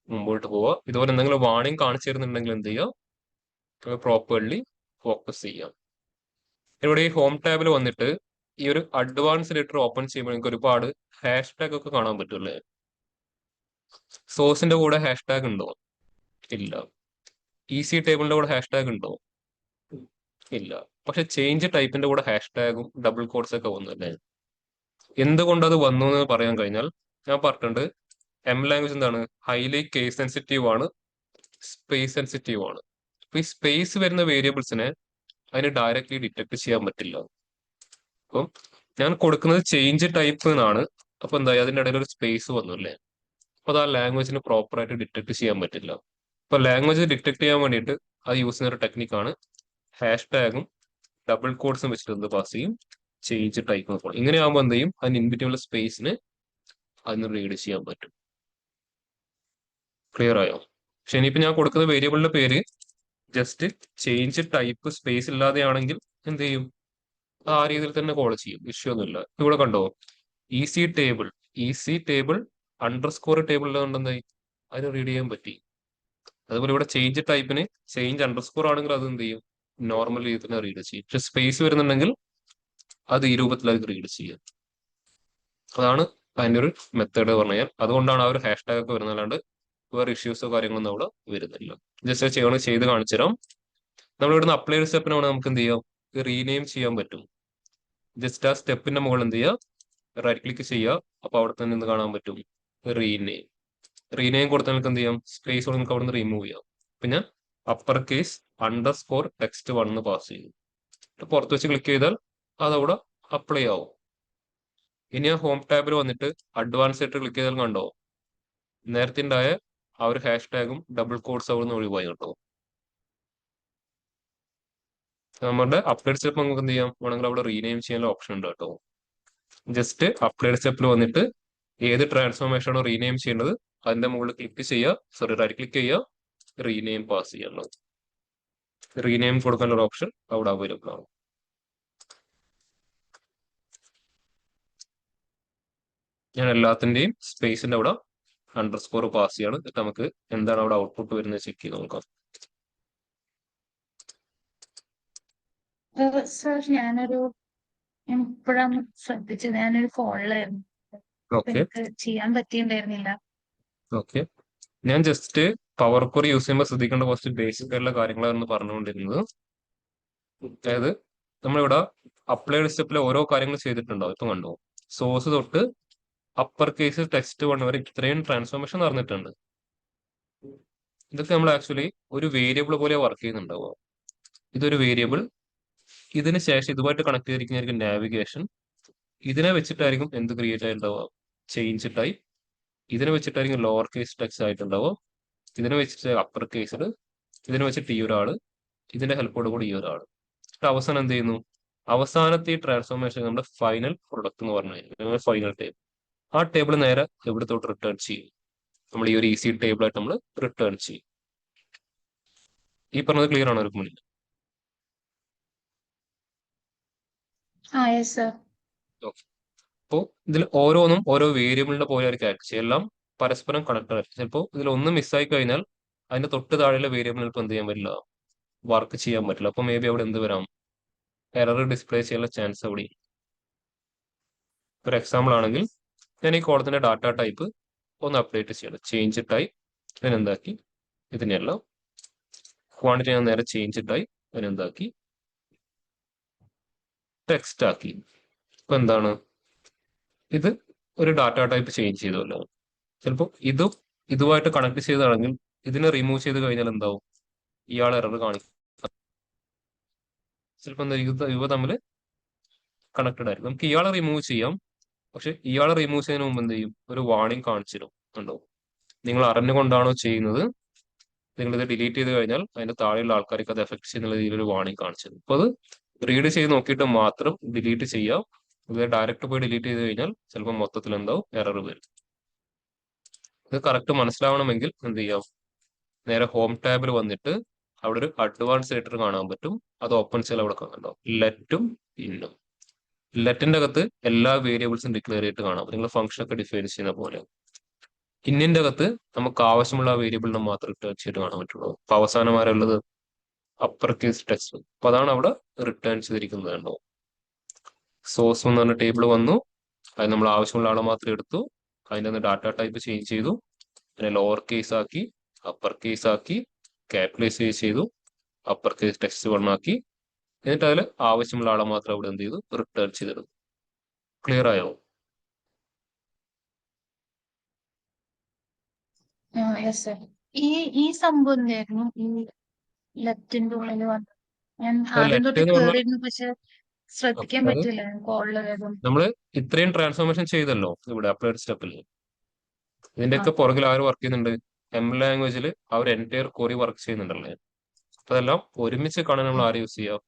മുമ്പോട്ട് പോവുക. ഇതുപോലെ എന്തെങ്കിലും വാണിംഗ് കാണിച്ചു തരുന്നുണ്ടെങ്കിൽ എന്ത് ചെയ്യുക, പ്രോപ്പർലി ഫോക്കസ് ചെയ്യാം. ഇവിടെ ഈ ഹോം ടാബിൽ വന്നിട്ട് ഈ ഒരു അഡ്വാൻസ് ലെറ്റർ ഓപ്പൺ ചെയ്യുമ്പോൾ നിങ്ങൾക്ക് ഒരുപാട് ഹാഷ് ടാഗ് ഒക്കെ കാണാൻ പറ്റുമല്ലേ? സോഴ്സിന്റെ കൂടെ ഹാഷ് ടാഗ് ഉണ്ടോ? ഇല്ല. ഈസി ടേബിളിന്റെ കൂടെ ഹാഷ് ടാഗ് ഉണ്ടോ? ഇല്ല. പക്ഷെ ചേഞ്ച് ടൈപ്പിന്റെ കൂടെ ഹാഷ് ടാഗും ഡബിൾ കോഡ്സ് ഒക്കെ വന്നു അല്ലേ? എന്തുകൊണ്ട് അത് വന്നു എന്ന് പറയാൻ കഴിഞ്ഞാൽ ഞാൻ പറഞ്ഞിട്ടുണ്ട്, ലാംഗ്വേജ് എന്താണ്, ഹൈലി കേസ് സെൻസിറ്റീവ് ആണ്, സ്പേസ് സെൻസിറ്റീവ് ആണ്. അപ്പൊ ഈ സ്പേസ് വരുന്ന വേരിയബിൾസിനെ അതിന് ഡയറക്ട്ലി ഡിറ്റക്ട് ചെയ്യാൻ പറ്റില്ല. അപ്പം ഞാൻ കൊടുക്കുന്നത് ചേഞ്ച് ടൈപ്പ് എന്നാണ്. അപ്പൊ എന്താ, അതിന്റെ ഇടയിൽ ഒരു സ്പേസ് വന്നു അല്ലേ? അപ്പൊ അത് ആ ലാംഗ്വേജിന് പ്രോപ്പർ ആയിട്ട് ഡിറ്റക്ട് ചെയ്യാൻ പറ്റില്ല. അപ്പൊ ലാംഗ്വേജ് ഡിറ്റക്ട് ചെയ്യാൻ വേണ്ടിയിട്ട് അത് യൂസ് ചെയ്യുന്ന ഒരു ടെക്നിക്കാണ് ഹാഷ് ടാഗും ഡബിൾ കോഡ്സും വെച്ചിട്ട് എന്ത് പാസ് ചെയ്യും, ചേഞ്ച് ടൈപ്പ് എന്ന് പറയും. ഇങ്ങനെ ആകുമ്പോൾ എന്ത് ചെയ്യും, അതിന് ഇൻബിറ്റ്വീനുള്ള സ്പേസിന് അതിന് റീഡ് ചെയ്യാൻ പറ്റും. ക്ലിയർ ആയോ? പക്ഷെ ഇനിയിപ്പോ ഞാൻ കൊടുക്കുന്ന വേരിയബിളിന്റെ പേര് ജസ്റ്റ് ചേഞ്ച് ടൈപ്പ് സ്പേസ് ഇല്ലാതെയാണെങ്കിൽ എന്ത് ചെയ്യും, ആ രീതിയിൽ തന്നെ കോൾ ചെയ്യും, ഇഷ്യൂ ഒന്നുമില്ല. ഇവിടെ കണ്ടോ, ഈസി ടേബിൾ അണ്ടർസ്കോർ ടേബിൾ ഉള്ളതുകൊണ്ട് എന്തായി, അതിന് റീഡ് ചെയ്യാൻ പറ്റി. അതുപോലെ ഇവിടെ ചേഞ്ച് ടൈപ്പിന് ചേഞ്ച് അണ്ടർസ്കോർ ആണെങ്കിൽ അത് എന്ത് ചെയ്യും, നോർമൽ രീതിയിൽ തന്നെ റീഡ് ചെയ്യും. പക്ഷെ സ്പേസ് വരുന്നുണ്ടെങ്കിൽ അത് ഈ രൂപത്തിലായിരിക്കും റീഡ് ചെയ്യുക. അതാണ് അതിന്റെ ഒരു മെത്തേഡ് പറഞ്ഞു കഴിഞ്ഞാൽ. അതുകൊണ്ടാണ് ആ ഒരു ഹാഷ് ടാഗ് ഒക്കെ വരുന്നത്, അല്ലാണ്ട് വേറെ ഇഷ്യൂസോ കാര്യങ്ങളൊന്നും അവിടെ വരുന്നില്ല. ജസ്റ്റ് ചെയ്ത് കാണിച്ചു തരാം. നമ്മൾ ഇവിടുന്ന് അപ്ലൈ സ്റ്റെപ്പിന് വേണം നമുക്ക് എന്ത് ചെയ്യാം, റീനെയിം ചെയ്യാൻ പറ്റും. ജസ്റ്റ് ആ സ്റ്റെപ്പിന്റെ മുകളിൽ എന്ത് ചെയ്യുക, റൈറ്റ് ക്ലിക്ക് ചെയ്യുക. അപ്പൊ അവിടെ തന്നെ എന്ത് കാണാൻ പറ്റും, റീനെയിം കൊടുത്താൽ നമുക്ക് എന്ത് ചെയ്യാം, സ്പേസ് നമുക്ക് അവിടെ നിന്ന് റിമൂവ് ചെയ്യാം. പിന്നെ upper case underscore text 1 pass ചെയ്യും. പുറത്ത് വെച്ച് ക്ലിക്ക് ചെയ്താൽ അതവിടെ അപ്ലൈ ആവും. ഇനി ആ ഹോം ടാബിൽ വന്നിട്ട് അഡ്വാൻസ് ആയിട്ട് ക്ലിക്ക് ചെയ്താൽ കണ്ടോ, നേരത്തെ ഉണ്ടായ ആ ഒരു ഹാഷ് ടാഗും ഡബിൾ കോഡ്സ് അവിടെ നിന്ന് ഒഴിവായി കേട്ടോ. നമ്മുടെ അപ്ഡേറ്റ് സ്റ്റെപ്പ് നമുക്ക് എന്ത് ചെയ്യാം, വേണമെങ്കിൽ അവിടെ റീനെയിം ചെയ്യാനുള്ള ഓപ്ഷൻ ഉണ്ട് കേട്ടോ. ജസ്റ്റ് അപ്ഡേറ്റ് സ്റ്റെപ്പിൽ വന്നിട്ട് ഏത് ട്രാൻസ്ഫോർമേഷൻ ആണോ റീനെയിം ചെയ്യേണ്ടത് അതിന്റെ മുകളിൽ ക്ലിക്ക് ചെയ്യുക, സോറി റൈറ്റ് ക്ലിക്ക് ചെയ്യുക, റീനെയിം പാസ് ചെയ്യാനുള്ളത്, റീനെയിം കൊടുക്കാനുള്ള ഓപ്ഷൻ അവിടെ അവൈലബിൾ ആണ്. ഞാൻ എല്ലാത്തിന്റെയും സ്പേസിന്റെ അവിടെ അണ്ടർസ്കോർ പാസ് ചെയ്യാണ്. എന്നിട്ട് നമുക്ക് എന്താണ് അവിടെ ഔട്ട്പുട്ട് വരുന്നത് ചെക്ക് ചെയ്ത് നോക്കാം. സർ ഇപ്പോഴാണ് ശ്രദ്ധിച്ചത്, ഞാനൊരു ഫോണിലായിരുന്നു. ഓക്കെ എനിക്ക് ചെയ്യാൻ പറ്റിയിട്ടുണ്ടായിരുന്നില്ല. ഓക്കെ, ഞാൻ ജസ്റ്റ് പവർ ക്വറി യൂസ് ചെയ്യുമ്പോൾ ശ്രദ്ധിക്കേണ്ട കുറച്ച് ബേസിക് ആയിട്ടുള്ള കാര്യങ്ങളാണ് പറഞ്ഞുകൊണ്ടിരുന്നത്. അതായത് നമ്മളിവിടെ അപ്ലൈഡ് സ്റ്റെപ്പിലെ ഓരോ കാര്യങ്ങൾ ചെയ്തിട്ടുണ്ടാവും. ഇപ്പൊ കണ്ടോ, സോഴ്സ് തൊട്ട് അപ്പർ കേസ് ടെക്സ്റ്റ് വൺ വരെ ഇത്രയും ട്രാൻസ്ഫോർമേഷൻ നടന്നിട്ടുണ്ട്. ഇതൊക്കെ നമ്മൾ ആക്ച്വലി ഒരു വേരിയബിൾ പോലെ വർക്ക് ചെയ്യുന്നുണ്ടാവുക. ഇതൊരു വേരിയബിൾ, ഇതിന് ശേഷം ഇതുമായിട്ട് കണക്ട് ചെയ്തിരിക്കുന്നതായിരിക്കും നാവിഗേഷൻ. ഇതിനെ വെച്ചിട്ടായിരിക്കും എന്ത് ക്രിയേറ്റ് ആയിട്ടുണ്ടാവുക, ചേഞ്ച് ടൈപ്പ്. ഇതിനെ വെച്ചിട്ടായിരിക്കും ലോവർ കേസ് ടെക്സ്റ്റ് ആയിട്ടുണ്ടാവുക. ഇതിനെ വെച്ചിട്ട് അപ്പർ കേസിൽ, ഇതിനെ വെച്ചിട്ട് ഈ ഒരാള്, ഇതിന്റെ ഹെൽപ്പോട് കൂടി ഈ ഒരാള്. അവസാനം എന്ത് ചെയ്യുന്നു, അവസാനത്തെ ഈ ട്രാൻസ്ഫോർമേഷൻ നമ്മുടെ ഫൈനൽ പ്രൊഡക്റ്റ് എന്ന് പറഞ്ഞു കഴിഞ്ഞാൽ ഫൈനൽ ടേബിൾ. ആ ടേബിൾ നേരെ എവിടത്തോട്ട് റിട്ടേൺ ചെയ്യും, നമ്മൾ ഈ ഒരു ഈസി ടേബിൾ ആയിട്ട് നമ്മൾ റിട്ടേൺ ചെയ്യും. ഈ പറഞ്ഞത് ക്ലിയർ ആണോ ഒരു മുന്നിൽ? Yes sir. അപ്പോൾ ഇതിൽ ഓരോന്നും ഓരോ വേരിയബിളിന്റെ പോലെ ആയിരിക്കും ആക്ട് ചെയ്യുക. എല്ലാം പരസ്പരം കണക്റ്റഡ് ആയിരിക്കും. ചിലപ്പോൾ ഇതിൽ ഒന്ന് മിസ്സായി കഴിഞ്ഞാൽ അതിന്റെ തൊട്ട് താഴെയുള്ള വേരിയബിളിൽ ഇപ്പോൾ എന്ത് ചെയ്യാൻ പറ്റില്ല, വർക്ക് ചെയ്യാൻ പറ്റില്ല. അപ്പോൾ മേ ബി അവിടെ എന്ത് വരാം, എറർ ഡിസ്പ്ലേ ചെയ്യാനുള്ള ചാൻസ് അവിടെ. ഒരു എക്സാമ്പിൾ ആണെങ്കിൽ ഞാൻ ഈ കോളത്തിന്റെ ഡാറ്റ ടൈപ്പ് ഒന്ന് അപ്ഡേറ്റ് ചെയ്യണം. ചേഞ്ച് ടൈപ്പ് അതിനെന്താക്കി, ഇതിനെല്ലാം ക്വാണ്ടിറ്റി ഞാൻ നേരെ ചേഞ്ച് ടൈപ്പ് അതിനെന്താക്കി ടെക്സ്റ്റ് ആക്കി. ഇപ്പൊ എന്താണ്, ഇത് ഒരു ഡാറ്റ ടൈപ്പ് ചേഞ്ച് ചെയ്തല്ലോ. ചിലപ്പോൾ ഇതുമായിട്ട് കണക്ട് ചെയ്താണെങ്കിൽ ഇതിനെ റിമൂവ് ചെയ്ത് കഴിഞ്ഞാൽ എന്താവും, ഇയാൾ എറർ കാണിക്കും. ചിലപ്പോൾ എന്താ, ഇവ തമ്മിൽ കണക്റ്റഡ് ആയിരിക്കും. നമുക്ക് ഇയാളെ റിമൂവ് ചെയ്യാം, പക്ഷെ ഇയാളെ റിമൂവ് ചെയ്യുന്നതിന് മുമ്പ് എന്ത് ചെയ്യും, ഒരു വാർണിംഗ് കാണിച്ചിരും. ഉണ്ടോ, നിങ്ങൾ അറിഞ്ഞുകൊണ്ടാണോ ചെയ്യുന്നത്, നിങ്ങൾ ഇത് ഡിലീറ്റ് ചെയ്ത് കഴിഞ്ഞാൽ അതിന്റെ താഴെയുള്ള ആൾക്കാർക്ക് അത് എഫക്ട് ചെയ്യുന്ന രീതിയിൽ ഒരു വാർണിംഗ് കാണിച്ചത്. അപ്പൊ അത് റീഡ് ചെയ്ത് നോക്കിയിട്ട് മാത്രം ഡിലീറ്റ് ചെയ്യാം. ഇത് ഡയറക്റ്റ് പോയി ഡിലീറ്റ് ചെയ്ത് കഴിഞ്ഞാൽ ചിലപ്പോൾ മൊത്തത്തിൽ എന്താവും, എറർ വരും. ഇത് കറക്റ്റ് മനസ്സിലാവണമെങ്കിൽ എന്ത് ചെയ്യാം, നേരെ ഹോം ടാബിൽ വന്നിട്ട് അവിടെ ഒരു അഡ്വാൻസ് എഡിറ്റർ കാണാൻ പറ്റും. അത് ഓപ്പൺ ചെയ്താൽ അവിടെ കാണുന്നുണ്ടോ, ലെറ്റും ഇന്നും. ലെറ്റിന്റെ അകത്ത് എല്ലാ വേരിയബിൾസും ഡിക്ലെയർ ചെയ്തിട്ട് കാണാം, നിങ്ങൾ ഫംഗ്ഷൻ ഒക്കെ ഡിഫൈൻ ചെയ്യുന്ന പോലെ. ഇന്നിന്റെ അകത്ത് നമുക്ക് ആവശ്യമുള്ള വേരിയബിളിനെ മാത്രം റിട്ടേൺ ചെയ്തിട്ട് കാണാൻ പറ്റുള്ളൂ. അപ്പൊ അവസാനം ആരുള്ളത്, അപ്പർ കേസ് ടെക്സ്റ്റ്. അപ്പൊ അതാണ് അവിടെ റിട്ടേൺ ചെയ്തിരിക്കുന്നത്. കണ്ടോ, സോഴ്സ് എന്ന് പറഞ്ഞ ടേബിൾ വന്നു, അത് നമ്മൾ ആവശ്യമുള്ള ആളെ മാത്രം എടുത്തു, അതിൻ്റെ ഡാറ്റ ടൈപ്പ് ചേഞ്ച് ചെയ്തു, അതിനെ ലോവർ കേസ് ആക്കി, അപ്പർ കേസ് ആക്കി, ക്യാപിറ്റലൈസ് ചെയ്തു, അപ്പർ കേസ് ടെക്സ്റ്റ് വൺ ആക്കി, എന്നിട്ട് അതിൽ ആവശ്യമുള്ള ആളെ മാത്രം അവിടെ എന്ത് ചെയ്തു, റിട്ടേൺ ചെയ്തെടുത്തു. ക്ലിയർ ആയോ? Yes sir. ഈ സംഭവം എന്തായിരുന്നു, ഈ ലെഫ്റ്റിന്റെ ഉള്ളിൽ വന്നത്? ഞാൻ ആദ്യം ലെഫ്റ്റ് തൊട്ട് എന്ന് പറഞ്ഞാൽ കേറിയിരുന്നു, പക്ഷെ ശ്രദ്ധിക്കാൻ പറ്റില്ല കോളിലായതുകൊണ്ട്. നമ്മൾ ഇത്രയും ട്രാൻസ്ഫോർമേഷൻ ചെയ്തല്ലോ ഇവിടെ അപ്ലോഡ് സ്റ്റെപ്പിൽ. ഇതിന്റെയൊക്കെ പുറകിൽ ആര് വർക്ക് ചെയ്യുന്നുണ്ട്, എം ലാംഗ്വേജിൽ അവർ എൻറ്റയർ കോറി വർക്ക് ചെയ്യുന്നുണ്ടല്ലേ. അപ്പൊ അതെല്ലാം ഒരുമിച്ച് കാണാൻ നമ്മൾ ആര് യൂസ് ചെയ്യുക,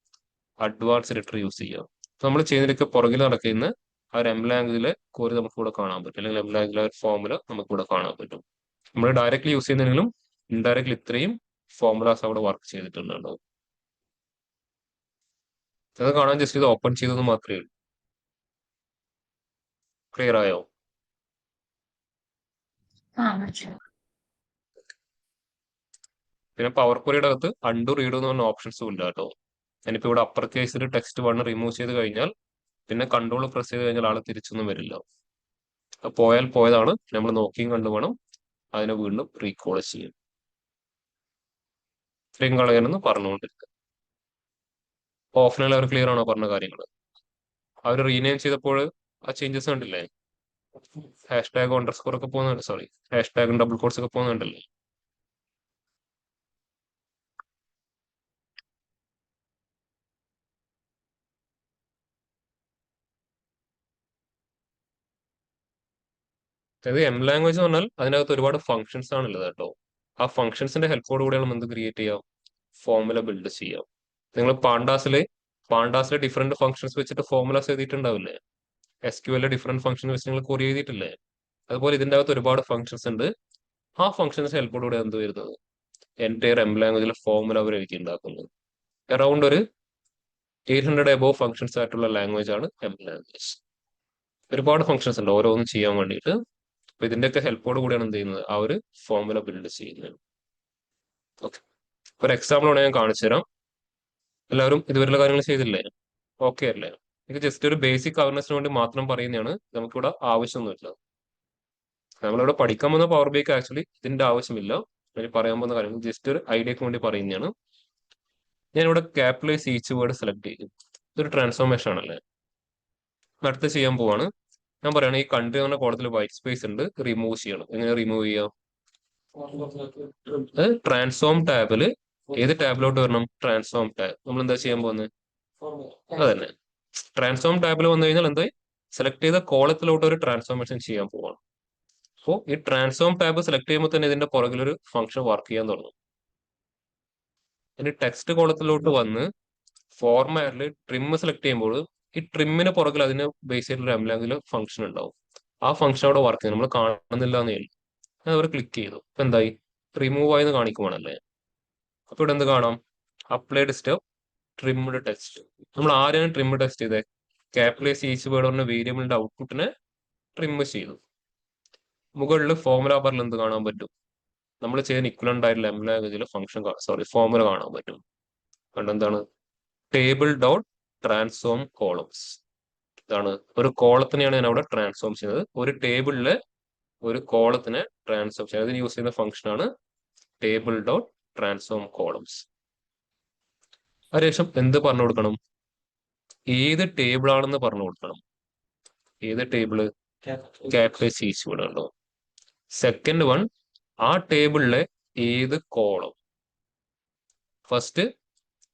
അഡ്വാൻസ് എഡിറ്റർ യൂസ് ചെയ്യുക. അപ്പൊ നമ്മൾ ചെയ്യുന്നതിനൊക്കെ പുറകിൽ നടക്കുന്ന ആ ഒരു എം ലാംഗ്വേജിലെ കോറി നമുക്ക് ഇവിടെ കാണാൻ പറ്റും, അല്ലെങ്കിൽ എം ലാംഗ്വേജിലെ ഫോമുല നമുക്ക് ഇവിടെ കാണാൻ പറ്റും. നമ്മൾ ഡയറക്റ്റ്ലി യൂസ് ചെയ്യുന്നതിനും ഇൻഡയറക്ട്ലി ഇത്രയും ഫോമുലാസ് അവിടെ വർക്ക് ചെയ്തിട്ടുണ്ടാവും. അത് കാണാൻ ജസ്റ്റ് ഇത് ഓപ്പൺ ചെയ്തത് മാത്രമേ ഉള്ളൂ. ക്ലിയർ ആയോ? പിന്നെ പവർ ക്വറിയുടെ അകത്ത് അണ്ടു റീഡ് എന്ന് പറഞ്ഞ ഓപ്ഷൻസും ഉണ്ട് കേട്ടോ. ഞാനിപ്പോ ഇവിടെ അപ്പർ കേസിൽ ടെക്സ്റ്റ് വൺ റിമൂവ് ചെയ്ത് കഴിഞ്ഞാൽ പിന്നെ കൺട്രോൾ പ്രസ് ചെയ്ത് കഴിഞ്ഞാൽ ആള് തിരിച്ചൊന്നും വരില്ല. പോയാൽ പോയതാണ്, നമ്മൾ നോക്കിയും കണ്ടു വേണം അതിനെ വീണ്ടും റീകോൾ ചെയ്യും. ഇത്രയും കളയാനെന്ന് പറഞ്ഞുകൊണ്ടിരിക്കുക. ഓഫ്ലൈനിൽ അവർ ക്ലിയർ ആണോ പറഞ്ഞ കാര്യങ്ങൾ? അവർ റീനെയിം ചെയ്തപ്പോൾ ആ ചേഞ്ചസ് കണ്ടില്ലേ, ഹാഷ് ടാഗ് അണ്ടർസ്കോർ ഒക്കെ പോകുന്നുണ്ട്, സോറി ഹാഷ് ടാഗും ഡബിൾ കോഡ്സ് ഒക്കെ പോകുന്നുണ്ടല്ലേ. അതായത് എം ലാംഗ്വേജ് എന്ന് പറഞ്ഞാൽ അതിനകത്ത് ഒരുപാട് ഫങ്ഷൻസ് ആണുള്ളത് കേട്ടോ. ആ ഫങ്ഷൻസിന്റെ ഹെൽപ്പോട് കൂടിയാണ് നമ്മൾ എന്ത് ക്രിയേറ്റ് ചെയ്യാം, ഫോർമുല ബിൽഡ് ചെയ്യാം. നിങ്ങൾ പാണ്ടാസിലെ ഡിഫറെന്റ് ഫങ്ഷൻസ് വെച്ചിട്ട് ഫോർമുലാസ് എഴുതിയിട്ടുണ്ടാവില്ലേ? SQL ഡിഫറെന്റ് ഫങ്ഷൻ വെച്ച് നിങ്ങൾ കൊറി എഴുതിയിട്ടില്ലേ? അതുപോലെ ഇതിന്റെ അകത്ത് ഒരുപാട് ഫങ്ഷൻസ് ഉണ്ട്. ആ ഫങ്ഷൻസ് ഹെൽപ്പോട് കൂടെ എന്ത് വരുന്നത്, എൻറ്റയർ എം ലാംഗ്വേജിലെ ഫോർമുല അവർ എഴുതി ഉണ്ടാക്കുന്നത്. അറൌണ്ട് ഒരു 800 എബോവ് ഫങ്ഷൻസ് ആയിട്ടുള്ള ലാംഗ്വേജ് ആണ് എം ലാംഗ്വേജ്. ഒരുപാട് ഫങ്ഷൻസ് ഉണ്ട് ഓരോന്നും ചെയ്യാൻ വേണ്ടിയിട്ട്. അപ്പൊ ഇതിന്റെയൊക്കെ ഹെൽപ്പോട് കൂടിയാണ് എന്ത് ചെയ്യുന്നത്, ആ ഒരു ഫോർമുല ബിൽഡ് ചെയ്യുന്നത്. ഓക്കെ, ഒരു എക്സാമ്പിൾ ഞാൻ കാണിച്ചു തരാം. എല്ലാവരും ഇതുവരെയുള്ള കാര്യങ്ങൾ ചെയ്തില്ലേ? ഓക്കെ അല്ലേ? ഇത് ജസ്റ്റ് ഒരു ബേസിക് അവയർനെസ്സിന് വേണ്ടി മാത്രം പറയുന്നതാണ്, നമുക്കിവിടെ ആവശ്യമൊന്നുമില്ല. നമ്മളിവിടെ പഠിക്കാൻ പോകുന്ന പവർ ബി ഐക്ക് ആക്ച്വലി ഇതിന്റെ ആവശ്യമില്ല. ഞാൻ പറയാൻ പോകുന്ന കാര്യങ്ങൾ ജസ്റ്റ് ഒരു ഐഡിയക്ക് വേണ്ടി പറയുന്നതാണ്. ഞാനിവിടെ ക്യാപിറ്റലൈസ് ഈച്ച് വേർഡ് സെലക്ട് ചെയ്യും. ഇതൊരു ട്രാൻസ്ഫോർമേഷൻ ആണല്ലേ. അടുത്ത് ചെയ്യാൻ പോവാണ്. ഞാൻ പറയുകയാണ് ഈ കൺട്രി എന്ന കോളത്തിൽ വൈറ്റ് സ്പേസ് ഉണ്ട്, റിമൂവ് ചെയ്യണം. എങ്ങനെ റിമൂവ് ചെയ്യാം? ട്രാൻസ്ഫോം ടാബില് ഏത് ടാബിലോട്ട് വരണം? Transform tab. നമ്മൾ എന്താ ചെയ്യാൻ പോകുന്നത്? അതന്നെ, ട്രാൻസ്ഫോം ടാബിൽ വന്നു കഴിഞ്ഞാൽ എന്തായി, സെലക്ട് ചെയ്ത കോളത്തിലോട്ട് ഒരു ട്രാൻസ്ഫോർമേഷൻ ചെയ്യാൻ പോവാണ്. അപ്പോൾ ഈ ട്രാൻസ്ഫോം ടാബ് സെലക്ട് ചെയ്യുമ്പോൾ തന്നെ ഇതിന്റെ പുറകിലൊരു ഫംഗ്ഷൻ വർക്ക് ചെയ്യാൻ തുടങ്ങും. ഇനി ടെക്സ്റ്റ് കോളത്തിലോട്ട് വന്ന് ഫോർമാറ്റിൽ ട്രിം സെലക്ട് ചെയ്യുമ്പോൾ ഈ ട്രിമ്മിന് പുറകിൽ അതിന് ബേസ് ചെയ്തിട്ടുള്ള എം ലാംഗ്വേജിൽ ഫംഗ്ഷൻ ഉണ്ടാവും. ആ ഫംഗ്ഷൻ അവിടെ വർക്ക് ചെയ്യും, നമ്മൾ കാണുന്നില്ല എന്നേ ഉള്ളൂ. ഞാൻ അവർ ക്ലിക്ക് ചെയ്തു, ഇപ്പൊ എന്തായി, റിമൂവ് ആയെന്ന് കാണിക്കുവാണല്ലേ. അപ്പൊ ഇവിടെ എന്ത് കാണാം? Applied step trimmed text. നമ്മൾ ആരെയാണ് ട്രിം ടെക്സ്റ്റ് ചെയ്തത്? ക്യാപിറ്റലൈസ് ഈച്ച് വേർഡ് പറഞ്ഞ വേരിയബിളിന്റെ ഔട്ട്പുട്ടിനെ ട്രിം ചെയ്തു. മുകളിൽ ഫോർമുല ബാറിൽ എന്ത് കാണാൻ പറ്റും? നമ്മൾ ചെയ്യുന്ന ഇക്വലന്റ് ആയിട്ടുള്ള എം ലാംഗ്വേജിൽ ഫോർമുല കാണാൻ പറ്റും. എന്താണ്? Table dot transform columns. ഇതാണ് ഒരു കോളത്തിനെയാണ് ഞാൻ അവിടെ ട്രാൻസ്ഫോം ചെയ്യുന്നത്. ഒരു ടേബിളിലെ ഒരു കോളത്തിനെ ട്രാൻസ്ഫോം ചെയ്യുന്നത്. അതിന് യൂസ് ചെയ്യുന്ന ഫംഗ്ഷൻ ആണ് ടേബിൾ ഡോട്ട് ട്രാൻസ്ഫോം കോളംസ്. അതിനുശേഷം എന്ത് പറഞ്ഞു കൊടുക്കണം? ഏത് ടേബിൾ ആണെന്ന് പറഞ്ഞു കൊടുക്കണം. ഏത് ടേബിള്? ക്യാപിറ്റലൈസ് ഈച്ച് വേർഡ് ഉണ്ടോ. സെക്കൻഡ് വൺ, ആ ടേബിളിലെ ഏത് കോളം. ഫസ്റ്റ്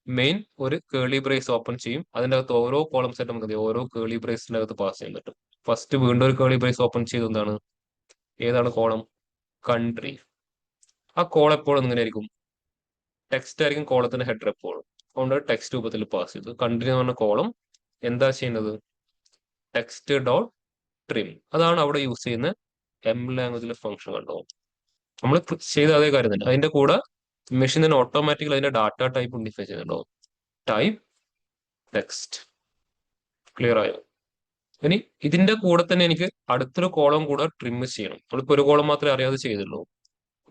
മെയിൻ ഒരു കേളി ബ്രേസ് ഓപ്പൺ ചെയ്യും. അതിൻ്റെ അകത്ത് ഓരോ കോളംസ് ആയിട്ട് നമുക്ക് ഓരോ കേളി ബ്രേസിന്റെ അകത്ത് പാസ് ചെയ്യാൻ പറ്റും. ഫസ്റ്റ് വീണ്ടും ഒരു കേളി ബ്രേസ് ഓപ്പൺ ചെയ്ത് എന്താണ്, ഏതാണ് കോളം? കൺട്രി. ആ കോളം എപ്പോഴും എങ്ങനെ ആയിരിക്കും? ടെക്സ്റ്റ് ആയിരിക്കും കോളത്തിന്റെ ഹെഡർ എപ്പോഴും. അതുകൊണ്ട് ടെക്സ്റ്റ് രൂപത്തിൽ പാസ് ചെയ്തു. കൺട്രി എന്ന് പറഞ്ഞ കോളം എന്താ ചെയ്യുന്നത്? Text dot trim. അതാണ് അവിടെ യൂസ് ചെയ്യുന്ന എം ലാംഗ്വേജിലെ ഫംഗ്ഷൻ. കണ്ടോ, നമ്മൾ ചെയ്ത അതേ കാര്യം തന്നെ. അതിന്റെ കൂടെ മെഷീൻ തന്നെ ഓട്ടോമാറ്റിക്കലി അതിന്റെ ഡാറ്റ ടൈപ്പ് ഡിഫൈൻ ചെയ്യുന്നുണ്ടോ, ടൈപ്പ് ടെക്സ്റ്റ്. ക്ലിയർ ആയോ? ഇനി ഇതിന്റെ കൂടെ തന്നെ എനിക്ക് അടുത്തൊരു കോളം കൂടെ ട്രിം ചെയ്യണം. നമ്മളിപ്പോ ഒരു കോളം മാത്രമേ അറിയാതെ ചെയ്തുള്ളൂ.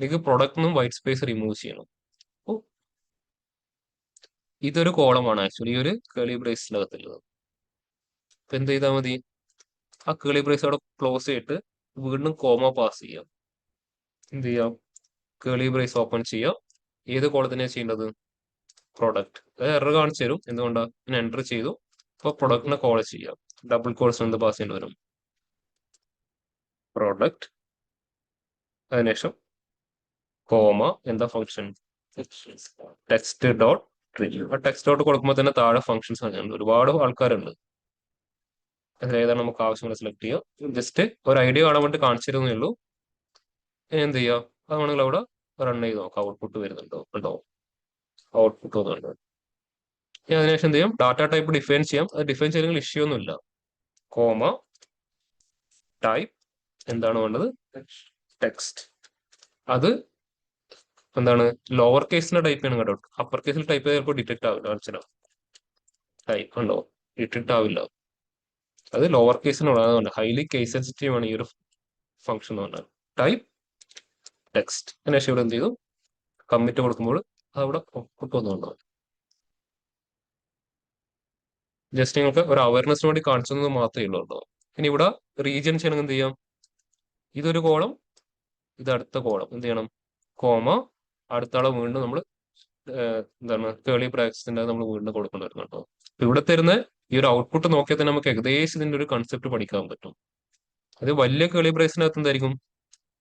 എനിക്ക് പ്രൊഡക്റ്റ് നിന്നും വൈറ്റ് സ്പേസ് റിമൂവ് ചെയ്യണം. അപ്പോ ഇതൊരു കോളമാണ് ആക്ച്വലി ഒരു കേളി ബ്രേസിന്റെ അകത്തുള്ളത്. അപ്പൊ എന്ത് ചെയ്താൽ മതി, ആ കേളി ബ്രേസ് അവിടെ ക്ലോസ് ചെയ്തിട്ട് വീണ്ടും കോമ പാസ് ചെയ്യാം. എന്ത് ചെയ്യാം? കേളി ബ്രേസ് ഓപ്പൺ ചെയ്യാം. ഏത് കോളത്തിനെയാണ് ചെയ്യേണ്ടത്? പ്രൊഡക്റ്റ്. അത് എറർ കാണിച്ചു തരും, എന്തുകൊണ്ടാണ്? ഞാൻ എൻ്റർ ചെയ്തു. അപ്പോൾ പ്രൊഡക്റ്റിനെ കോൾ ചെയ്യാം. ഡബിൾ കോൾസ് എന്ത് പാസ് ചെയ്യേണ്ടി വരും? പ്രൊഡക്റ്റ്. അതിനുശേഷം കോമ, എന്താ ഫംഗ്ഷൻ? Text dot trim. ആ ടെക്സ്റ്റ് ഡോട്ട് കൊടുക്കുമ്പോൾ തന്നെ താഴെ ഫംഗ്ഷൻസ് ആണ്. ഒരുപാട് ആൾക്കാരുണ്ട്. അതിലേതാണ് നമുക്ക് ആവശ്യമുള്ള സെലക്ട് ചെയ്യുക. ജസ്റ്റ് ഒരു ഐഡിയ കാണാൻ വേണ്ടി കാണിച്ചു തരുന്നേ ഉള്ളൂ. എന്ത് ചെയ്യുക, അത് വേണമെങ്കിൽ അവിടെ റൺ ചെയ്ത് നോക്കാം. ഔട്ട്പുട്ട് വരുന്നുണ്ടോ? ഉണ്ടോ? ഔട്ട്പുട്ട് വന്നുണ്ട്. ഇനി അതിനുശേഷം എന്ത് ചെയ്യും? ഡാറ്റ ടൈപ്പ് ഡിഫൈൻ ചെയ്യാം. അത് ഡിഫൈൻ ചെയ്തെങ്കിൽ ഇഷ്യൂ ഒന്നുമില്ല. കോമ ടൈപ്പ് എന്താണ് വേണ്ടത്? ടെക്സ്റ്റ്. അത് എന്താണ്? ലോവർ കേസിന്റെ ടൈപ്പ് ചെയ്യണം കേട്ടോ. അപ്പർ കേസിൽ ടൈപ്പ് ചെയ്ത് ചിലപ്പോൾ ഡിറ്റക്ട് ആവില്ല. കാണിച്ചാൽ ടൈപ്പ് ഉണ്ടോ, ഡിറ്റക്ട് ആവില്ല. അത് ലോവർ കേസിനുള്ളതാണ്. ഹൈലി കേസ് സെൻസിറ്റീവ് ആണ് ഈ ഒരു ഫംഗ്ഷൻ എന്ന് പറഞ്ഞാൽ. Type text. അതിനുശേഷം ഇവിടെ എന്ത് ചെയ്തു? കമ്മിറ്റ് കൊടുക്കുമ്പോൾ അതവിടെ ഔട്ട്പുട്ട് വന്നുകൊണ്ടോ. ജസ്റ്റ് നിങ്ങൾക്ക് ഒരു അവയർനെസ്സിന് വേണ്ടി കാണിച്ചത് മാത്രമേ ഉള്ളൂ കേട്ടോ. ഇനി ഇവിടെ റീജിയൻ ചെയ്യണമെങ്കിൽ എന്ത് ചെയ്യാം? ഇതൊരു കോളം, ഇത് അടുത്ത കോളം. എന്ത് ചെയ്യണം? കോമ അടുത്ത ആളെ വീണ്ടും നമ്മൾ എന്താണ് കേളി ബ്രാക്കറ്റ്സിന്റെ നമ്മൾ വീണ്ടും കൊടുക്കേണ്ടി വരും കേട്ടോ. ഇവിടെ തരുന്ന ഈ ഒരു ഔട്ട്പുട്ട് നോക്കിയാൽ തന്നെ നമുക്ക് ഏകദേശം ഇതിന്റെ ഒരു കൺസെപ്റ്റ് പഠിക്കാൻ പറ്റും. അത് വലിയ കേളി ബ്രേസിനകത്ത് എന്തായിരിക്കും?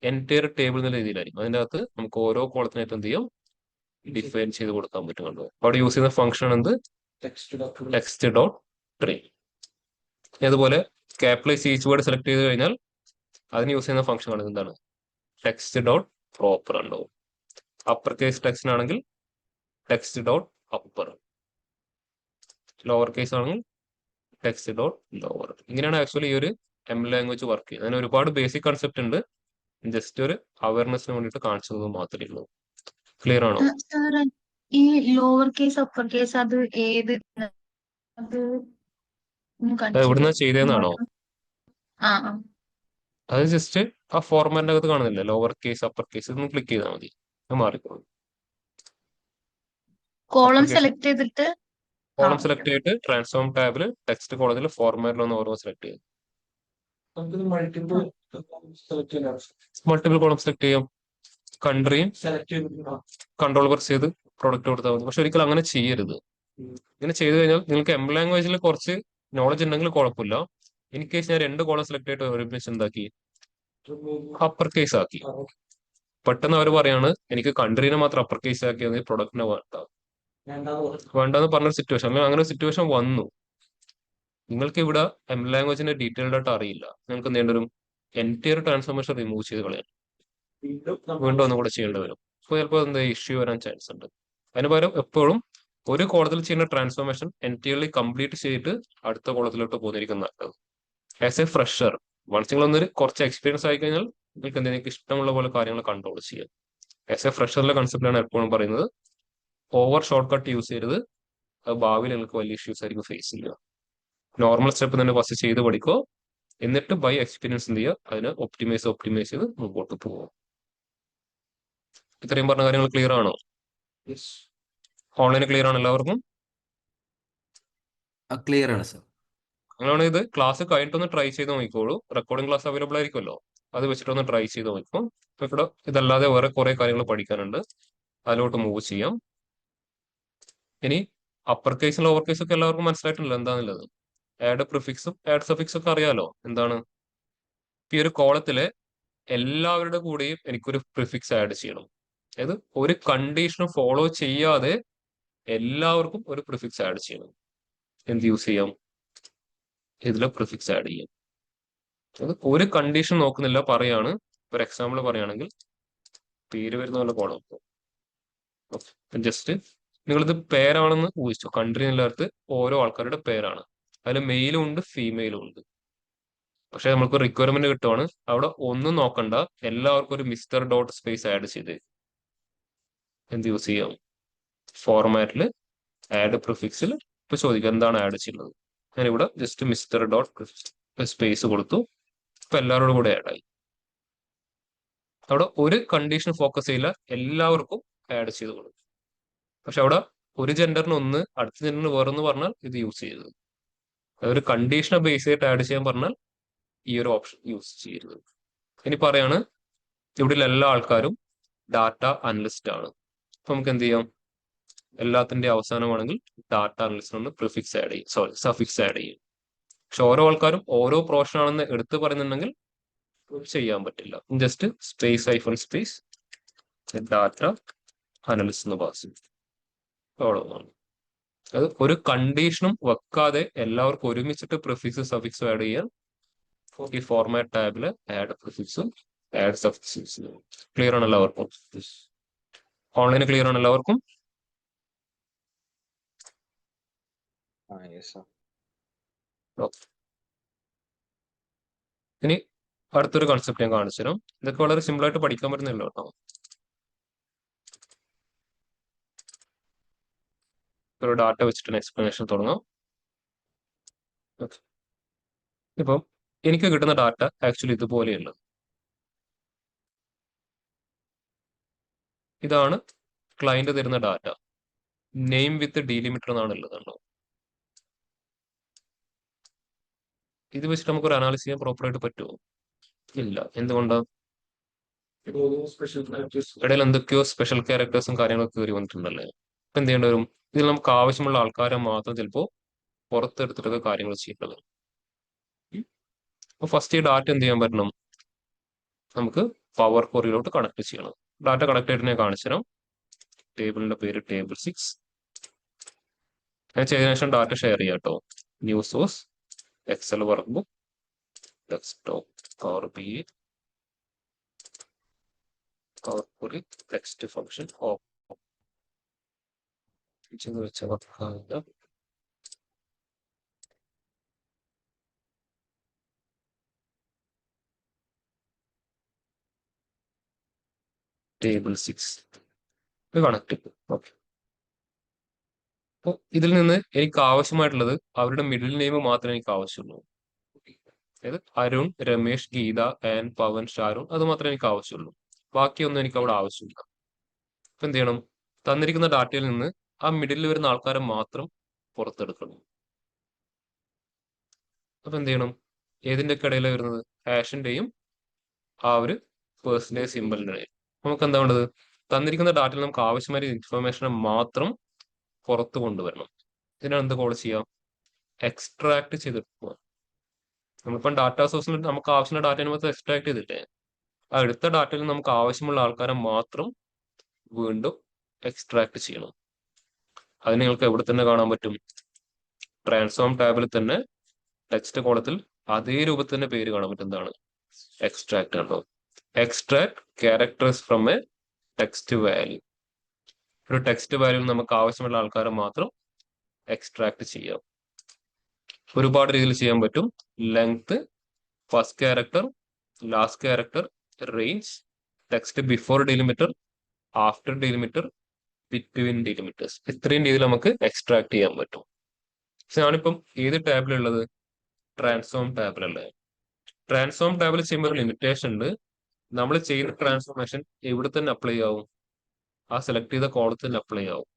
എൻറ്റയർ ടേബിൾ എന്ന രീതിയിലായിരിക്കും. അതിൻ്റെ അകത്ത് നമുക്ക് ഓരോ കോളത്തിനായിട്ട് എന്ത് ചെയ്യും? ഡിഫൈൻ ചെയ്ത് കൊടുക്കാൻ പറ്റും കണ്ടോ. അവിടെ യൂസ് ചെയ്യുന്ന ഫംഗ്ഷൻ എന്ത്? Text dot trim. അതുപോലെ ക്യാപിറ്റലൈസ് ഈച്ച് വേർഡ് സെലക്ട് ചെയ്ത് കഴിഞ്ഞാൽ അതിന് യൂസ് ചെയ്യുന്ന ഫംഗ്ഷൻ ആണ് എന്താണ് ടെക്സ്റ്റ് ഡോട്ട് പ്രോപ്പർ ഉണ്ടാവും. അപ്പർ കേസ് ടെക്സ്റ്റിനാണെങ്കിൽ text dot upper, lower case ആണെങ്കിൽ ടെക്സ്റ്റ് ഡോട്ട് ലോവർ. ഇങ്ങനെയാണ് ആക്ച്വലി ഈ ഒരു എം ലാംഗ്വേജ് വർക്ക് ചെയ്യുന്നത്. അതിന് ഒരുപാട് ബേസിക് കൺസെപ്റ്റ് ഉണ്ട്. ജസ്റ്റ് ഒരു അവയർനെസ്സിന് വേണ്ടിയിട്ട് കാണിച്ചത് മാത്രമേ ഉള്ളൂ. ക്ലിയർ ആണോ? സാറ് ഈ ലോവർ കേസ് അപ്പർ കേസ് അത് ഏത് അത് ഒന്ന് അത് കാണിച്ചു എവിടുന്ന തരുമോ? ചെയ്തതെന്നാണോ? ആ ആ അത് ജസ്റ്റ് ആ ഫോർമാറ്റിന്റെ അകത്ത് കാണുന്നില്ല, ലോവർ കേസ് അപ്പർ കേസ്, ഇതൊന്ന് ക്ലിക്ക് ചെയ്താൽ മതി, അത് മാറിക്കോളും. Column Application. സെലക്ട് ചെയ്തിട്ട് കോളം സെലക്ട് ചെയ്തിട്ട് ട്രാൻസ്ഫോം ടാബിൽ ടെക്സ്റ്റ് കോളത്തിൽ ഫോർമാറ്റിലൊന്ന് ഓരോ സെലക്ട് ചെയ്യും. നമുക്കിത് മൾട്ടിപ്പിൾ സെലക്ട് ചെയ്യാൻ ആവശ്യം. മൾട്ടിപ്പിൾ കോളം സെലക്ട് ചെയ്യാം. കൺട്രിയും സെലക്ട് ചെയ്തിട്ടുണ്ടോ? കൺട്രോൾ പ്രസ് ചെയ്ത് പ്രൊഡക്റ്റ് കൊടുത്താൽ മതി. പക്ഷെ ഒരിക്കലും അങ്ങനെ ചെയ്യരുത്. ഇങ്ങനെ ചെയ്തു കഴിഞ്ഞാൽ നിങ്ങൾക്ക് എം ലാംഗ്വേജിൽ കുറച്ച് നോളജ് ഉണ്ടെങ്കിൽ കുഴപ്പമില്ല. ഇൻ കേസ് ഞാൻ 2 കോളം സെലക്ട് ചെയ്തിട്ട് ഒരുമിച്ച് എന്താക്കി അപ്പർ കേസ് ആക്കി, പെട്ടെന്ന് അവർ പറയാണ് എനിക്ക് കൺട്രീനെ മാത്രം അപ്പർ കേസ് ആക്കിയത് പ്രൊഡക്റ്റിനെ വേണ്ടെന്ന് പറഞ്ഞൊരു സിറ്റുവേഷൻ, അല്ലെങ്കിൽ അങ്ങനെ ഒരു സിറ്റുവേഷൻ വന്നു. നിങ്ങൾക്ക് ഇവിടെ എം ലാംഗ്വേജിന്റെ ഡീറ്റെയിൽഡ് ആയിട്ട് അറിയില്ല, നിങ്ങൾക്ക് എന്ത് ചെയ്യേണ്ടി വരും, എൻറ്റയർ ട്രാൻസ്ഫോർമേഷൻ റിമൂവ് ചെയ്ത് കളയാൻ വീണ്ടും ഒന്നുകൂടെ ചെയ്യേണ്ടി വരും. അപ്പോൾ ചിലപ്പോൾ എന്താ ഇഷ്യൂ വരാൻ ചാൻസ് ഉണ്ട്. അതിന് പകരം എപ്പോഴും ഒരു കോളത്തിൽ ചെയ്യുന്ന ട്രാൻസ്ഫോർമേഷൻ എൻറ്റയർലി കംപ്ലീറ്റ് ചെയ്തിട്ട് അടുത്ത കോളത്തിലോട്ട് പോകുന്നതായിരിക്കും നല്ലത്. ആസ് എ ഫ്രഷർ, വൺസ് നിങ്ങൾ ഒന്നൊരു കുറച്ച് എക്സ്പീരിയൻസ് ആയി കഴിഞ്ഞാൽ നിങ്ങൾക്ക് എന്തെങ്കിലും ഇഷ്ടമുള്ള പോലെ കാര്യങ്ങൾ കൺട്രോൾ ചെയ്യാം. ആസ് എ ഫ്രഷറിലെ കൺസെപ്റ്റാണ് എപ്പോഴും പറയുന്നത്, ഓവർ ഷോർട്ട് കട്ട് യൂസ് ചെയ്യരുത്. അത് ഭാവിയിൽ നിങ്ങൾക്ക് വലിയ ഇഷ്യൂസ് ആയിരിക്കും ഫേസ് ചെയ്യുക. നോർമൽ സ്റ്റെപ്പ് തന്നെ ഫസ്റ്റ് ചെയ്ത് പഠിക്കോ, എന്നിട്ട് ബൈ എക്സ്പീരിയൻസ് എന്ത് ചെയ്യുക, അതിനെ ഒപ്റ്റിമൈസ് ചെയ്ത് മുമ്പോട്ട് പോകുക. ഇത്രയും പറഞ്ഞ കാര്യങ്ങൾ ക്ലിയർ ആണോ? ഓൺലൈൻ ക്ലിയർ ആണ് എല്ലാവർക്കും? ക്ലിയർ ആണ് സർ. അങ്ങനെയാണ് ഇത് ക്ലാസ് കഴിഞ്ഞിട്ടൊന്ന് ട്രൈ ചെയ്ത് നോക്കിക്കോളൂ. റെക്കോർഡിംഗ് ക്ലാസ് അവൈലബിൾ ആയിരിക്കുമല്ലോ, അത് വെച്ചിട്ടൊന്ന് ട്രൈ ചെയ്ത് നോക്കും. ഇവിടെ ഇതല്ലാതെ വേറെ കുറെ കാര്യങ്ങൾ പഠിക്കാനുണ്ട്, അതിലോട്ട് മൂവ് ചെയ്യാം. ഇനി അപ്പർ കേസും ലോവർ കേസും ഒക്കെ എല്ലാവർക്കും മനസ്സിലായിട്ടുണ്ടല്ലോ എന്താണുള്ളത്. ആഡ് പ്രിഫിക്സും ആഡ് സഫിക്സും ഒക്കെ അറിയാലോ എന്താണ്. ഈ ഒരു കോളത്തിലെ എല്ലാവരുടെ കൂടെയും എനിക്കൊരു പ്രിഫിക്സ് ആഡ് ചെയ്യണം. അതായത് ഒരു കണ്ടീഷനും ഫോളോ ചെയ്യാതെ എല്ലാവർക്കും ഒരു പ്രിഫിക്സ് ആഡ് ചെയ്യണം. എന്ത് യൂസ് ചെയ്യാം, ഇതിലെ പ്രിഫിക്സ് ആഡ് ചെയ്യാം. അത് ഒരു കണ്ടീഷൻ നോക്കുന്നില്ല, പറയാണ്. ഒരു എക്സാമ്പിൾ പറയുകയാണെങ്കിൽ പേര് വരുന്ന പോലെ കോളം ജസ്റ്റ് നിങ്ങളിത് പേരാണെന്ന് ഊഹിച്ചു. കൺട്രി എന്നുള്ളടത്ത് ഓരോ ആൾക്കാരുടെ പേരാണ്, അതിൽ മെയിലും ഉണ്ട് ഫീമെയിലും ഉണ്ട്. പക്ഷെ നമുക്ക് റിക്വയർമെന്റ് കിട്ടുവാണ്, അവിടെ ഒന്നും നോക്കണ്ട, എല്ലാവർക്കും ഒരു മിസ്റ്റർ ഡോട്ട് സ്പേസ് ആഡ് ചെയ്ത് എന്ത് യൂസ് ചെയ്യാം, ഫോർമാറ്റിൽ ആഡ് പ്രിഫിക്സിൽ ഇപ്പൊ ചോദിക്കുക എന്താണ് ആഡ് ചെയ്യുന്നത്. ഞാനിവിടെ ജസ്റ്റ് മിസ്റ്റർ ഡോട്ട് സ്പേസ് കൊടുത്തു, ഇപ്പൊ എല്ലാവരോടും കൂടെ ആഡ് ആയി. അവിടെ ഒരു കണ്ടീഷൻ ഫോക്കസ് ചെയ്യില്ല, എല്ലാവർക്കും ആഡ് ചെയ്ത് കൊടുക്കും. പക്ഷെ അവിടെ ഒരു ജെൻഡറിന് ഒന്ന്, അടുത്ത ജെൻഡറിന് വേറെന്ന് പറഞ്ഞാൽ ഇത് യൂസ് ചെയ്തത്. അതൊരു കണ്ടീഷനെ ബേസ് ചെയ്തിട്ട് ആഡ് ചെയ്യാൻ പറഞ്ഞാൽ ഈ ഒരു ഓപ്ഷൻ യൂസ് ചെയ്യരുത്. ഇനി പറയാണ് ഇവിടെ എല്ലാ ആൾക്കാരും ഡാറ്റ അനലിസ്റ്റ് ആണ്. അപ്പൊ നമുക്ക് എന്ത് ചെയ്യാം, എല്ലാത്തിന്റെ അവസാനമാണെങ്കിൽ ഡാറ്റ അനലിസ്റ്റ് പ്രിഫിക്സ് ആഡ് ചെയ്യും, സോറി സഫിക്സ് ആഡ് ചെയ്യും. പക്ഷെ ഓരോ ആൾക്കാരും ഓരോ പ്രൊഫഷൻ ആണെന്ന് എടുത്തു പറയുന്നുണ്ടെങ്കിൽ ചെയ്യാൻ പറ്റില്ല. Just space ഐഫൺ space data analyst എന്ന് പാസ് ചെയ്യും. അவ்வளவுதான். അത് ഒരു കണ്ടീഷനും വെക്കാതെ എല്ലാവർക്കും ഒരുമിച്ചിട്ട് പ്രിഫിക്സ് സഫിക്സും ആഡ് ചെയ്യാൻ ഈ ഫോർമാറ്റ് ടാബില് ആഡ് പ്രിഫിക്സും ആഡ് സഫിക്സും. ക്ലിയർ ആണ് എല്ലാവർക്കും? ഓൺലൈൻ ക്ലിയർ ആണ് എല്ലാവർക്കും? Okay. ഇനി അടുത്തൊരു കൺസെപ്റ്റ് ഞാൻ കാണിച്ചു തരാം. ഇതൊക്കെ വളരെ സിമ്പിൾ ആയിട്ട് പഠിക്കാൻ പറ്റുന്നില്ല കേട്ടോ. ഒരു ഡാറ്റ വെച്ചിട്ട് എക്സ്പ്ലനേഷൻ തുടങ്ങാം. ഇപ്പം എനിക്ക് കിട്ടുന്ന ഡാറ്റ ആക്ച്വലി ഇതുപോലെയുള്ളത്. ഇതാണ് ക്ലയന്റ് തരുന്ന ഡാറ്റ. നെയിം വിത്ത് ഡീലിമിറ്റർ എന്നാണ് ഉള്ളതുണ്ടോ. ഇത് വെച്ചിട്ട് നമുക്കൊരു അനാലിസിസ് ചെയ്യാൻ പ്രോപ്പർ ആയിട്ട് പറ്റുമോ? ഇല്ല. എന്തുകൊണ്ടാണ്? ഇടയിൽ എന്തൊക്കെയോ സ്പെഷ്യൽ ക്യാരക്ടേഴ്സും കാര്യങ്ങളൊക്കെ കയറി വന്നിട്ടുണ്ടല്ലേ. ഇപ്പൊ എന്ത് ചെയ്യേണ്ടി വരും, ഇതിൽ നമുക്ക് ആവശ്യമുള്ള ആൾക്കാരെ മാത്രം ചിലപ്പോൾ പുറത്തെടുത്തിട്ടൊക്കെ കാര്യങ്ങൾ ചെയ്യേണ്ടത്. അപ്പൊ ഫസ്റ്റ് ഈ ഡാറ്റ എന്ത് ചെയ്യാൻ പറ്റണം, നമുക്ക് പവർ ക്വറിയിലോട്ട് കണക്ട് ചെയ്യണം. ഡാറ്റ കണക്ട് ആയിട്ട് ഞാൻ കാണിച്ചു തരാം. ടേബിളിന്റെ പേര് ടേബിൾ 6. ഞാൻ ചെയ്തതിനു ശേഷം ഡാറ്റ ഷെയർ ചെയ്യാം കേട്ടോ. New source Excel workbook desktop power B power query text function ചെയ്ത് വെച്ച വർക്കാവില്ല. ടേബിൾ 6 ഇത് കണക്ട്. ഓക്കെ, അപ്പോൾ ഇതിൽ നിന്ന് എനിക്ക് ആവശ്യമായിട്ടുള്ളത് അവരുടെ മിഡിൽ നെയിം മാത്രമേ എനിക്ക് ആവശ്യമുള്ളൂ. അതായത് അരുൺ, രമേശ്, ഗീത ആൻഡ് പവൻ, ഷാരുൺ, അത് മാത്രമേ എനിക്ക് ആവശ്യമുള്ളൂ. ബാക്കിയൊന്നും എനിക്ക് അവിടെ ആവശ്യമില്ല. അപ്പൊ എന്ത് ചെയ്യണം? തന്നിരിക്കുന്ന ഡാറ്റയിൽ നിന്ന് ആ മിഡിലിൽ വരുന്ന ആൾക്കാരെ മാത്രം പുറത്തെടുക്കണം. അപ്പൊ എന്ത് ചെയ്യണം? ഏതിൻ്റെയൊക്കെ ഇടയിലാണ് വരുന്നത്? ഹാഷിന്റെയും ആ ഒരു പേഴ്സൻറ്റേജ് സിമ്പലിന്റെയും. നമുക്ക് എന്താ വേണ്ടത്? തന്നിരിക്കുന്ന ഡാറ്റയിൽ നമുക്ക് ആവശ്യമായ ഇൻഫർമേഷനെ മാത്രം പുറത്ത് കൊണ്ടുവരണം. ഇതിനാണ് എന്ത് കോൾ ചെയ്യാം? എക്സ്ട്രാക്ട് ചെയ്തെടുക്കുക. നമ്മളിപ്പം ഡാറ്റാ സോഴ്സിൽ നമുക്ക് ആവശ്യമുള്ള ഡാറ്റ നമുക്ക് എക്സ്ട്രാക്ട് ചെയ്തിട്ടേ ആ എടുത്ത ഡാറ്റയിൽ നമുക്ക് ആവശ്യമുള്ള ആൾക്കാരെ മാത്രം വീണ്ടും എക്സ്ട്രാക്ട് ചെയ്യണം. അത് നിങ്ങൾക്ക് എവിടെ തന്നെ കാണാൻ പറ്റും? ട്രാൻസ്ഫോം ടാബിൽ തന്നെ ടെക്സ്റ്റ് കോളത്തിൽ അതേ രൂപത്തിൽ തന്നെ പേര് കാണാൻ പറ്റും. എന്താണ്? എക്സ്ട്രാക്ട് കണ്ടോ? Extract characters from A text value. ഒരു ടെക്സ്റ്റ് വാല്യൂ നമുക്ക് ആവശ്യമുള്ള ആൾക്കാരെ മാത്രം എക്സ്ട്രാക്ട് ചെയ്യാം. ഒരുപാട് രീതിയിൽ ചെയ്യാൻ പറ്റും. Length, first character, last character, range, text before delimiter, after delimiter, between delimiters. ഇത്രയും രീതിയിൽ നമുക്ക് എക്സ്ട്രാക്ട് ചെയ്യാൻ പറ്റും. പക്ഷെ ഞാനിപ്പം ഏത് ടാബിലുള്ളത്? ട്രാൻസ്ഫോം ടാബിലല്ലേ. ട്രാൻസ്ഫോം ടാബിൽ ചെയ്യുമ്പോൾ ഒരു ലിമിറ്റേഷൻ ഉണ്ട്. നമ്മൾ ചെയ്യുന്ന ട്രാൻസ്ഫോർമേഷൻ എവിടെ തന്നെ അപ്ലൈ ആവും? ആ സെലക്ട് ചെയ്ത കോളത്തിൽ അപ്ലൈ ആവും.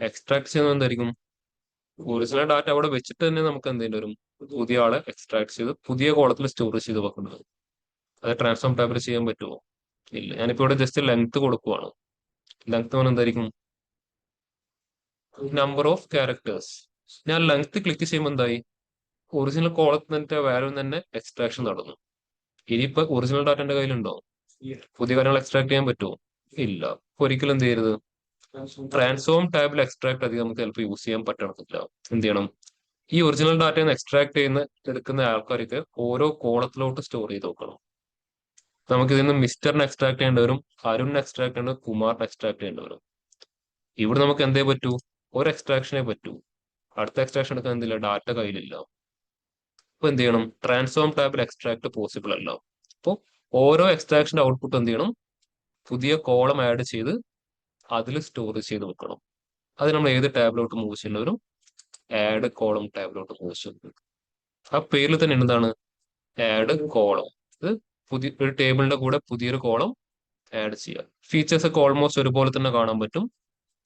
എക്സ്ട്രാക്ട് ചെയ്യുന്നത് എന്തായിരിക്കും? ഒറിജിനൽ ഡാറ്റ അവിടെ വെച്ചിട്ട് തന്നെ നമുക്ക് എന്തെങ്കിലും വരും? പുതിയ ആളെ എക്സ്ട്രാക്ട് ചെയ്ത് പുതിയ കോളത്തിൽ സ്റ്റോർ ചെയ്ത് വെക്കുന്നത്. അത് ട്രാൻസ്ഫോം ടാബിൽ ചെയ്യാൻ പറ്റുമോ? ഇല്ല. ഞാനിപ്പോ ഇവിടെ ജസ്റ്റ് ലെങ്ത് കൊടുക്കുവാണ്. ലെങ്ത് പറഞ്ഞാൽ എന്തായിരിക്കും? Number of characters. ഞാൻ ലെങ്ത് ക്ലിക്ക് ചെയ്യുമ്പോൾ എന്തായി? ഒറിജിനൽ കോളത്തിന്റെ വാല്യൂ തന്നെ എക്സ്ട്രാക്ഷൻ നടന്നു. ഇനിയിപ്പോ ഒറിജിനൽ ഡാറ്റ എന്റെ കയ്യിലുണ്ടോ? പുതിയ കാര്യങ്ങൾ എക്സ്ട്രാക്ട് ചെയ്യാൻ പറ്റുമോ? ഇല്ല. ഒരിക്കലും എന്ത് ചെയ്യരുത്? ട്രാൻസ്ഫോം ടാബിൽ എക്സ്ട്രാക്ട് അധികം നമുക്ക് ചിലപ്പോൾ യൂസ് ചെയ്യാൻ പറ്റണമെന്നില്ല. എന്ത് ചെയ്യണം? ഈ ഒറിജിനൽ ഡാറ്റയിൽ നിന്ന് എക്സ്ട്രാക്ട് ചെയ്യുന്ന എടുക്കുന്ന ആൾക്കാർക്ക് ഓരോ കോളത്തിലോട്ട് സ്റ്റോർ ചെയ്ത് നോക്കണം. നമുക്ക് ഇതിൽ നിന്ന് മിസ്റ്ററിനെ എക്സ്ട്രാക്ട് ചെയ്യേണ്ടി വരും, അരുണിനെ എക്സ്ട്രാക്ട് ചെയ്യേണ്ടി വരും, കുമാറിനെ എക്സ്ട്രാക്ട് ചെയ്യേണ്ടി വരും. ഇവിടെ നമുക്ക് എന്തേ പറ്റൂ? ഒരു എക്സ്ട്രാക്ഷനെ പറ്റൂ. അടുത്ത എക്സ്ട്രാക്ഷൻ എടുക്കാൻ എന്തില്ല? ഡാറ്റ കയ്യിലില്ല. അപ്പൊ എന്ത് ചെയ്യണം? ട്രാൻസ്ഫോം ടാബിൽ എക്സ്ട്രാക്ട് പോസിബിൾ അല്ല. അപ്പോൾ ഓരോ എക്സ്ട്രാക്ഷന്റെ ഔട്ട്പുട്ട് എന്ത് ചെയ്യണം? പുതിയ കോളം ആഡ് ചെയ്ത് അതിൽ സ്റ്റോർ ചെയ്ത് വെക്കണം. അത് നമ്മൾ ഏത് ടാബിലോട്ട് മൂവ് ചെയ്യേണ്ടി വരും? ആഡ് കോളം ടാബിലോട്ട് മൂവ് ചെയ്യേണ്ടി വരും. ആ പേരിൽ തന്നെ എന്താണ്? Add column. ഇത് പുതിയ ഒരു ടേബിളിന്റെ കൂടെ പുതിയൊരു കോളം ആഡ് ചെയ്യുക. ഫീച്ചേഴ്സ് ഒക്കെ ഓൾമോസ്റ്റ് ഒരുപോലെ തന്നെ കാണാൻ പറ്റും.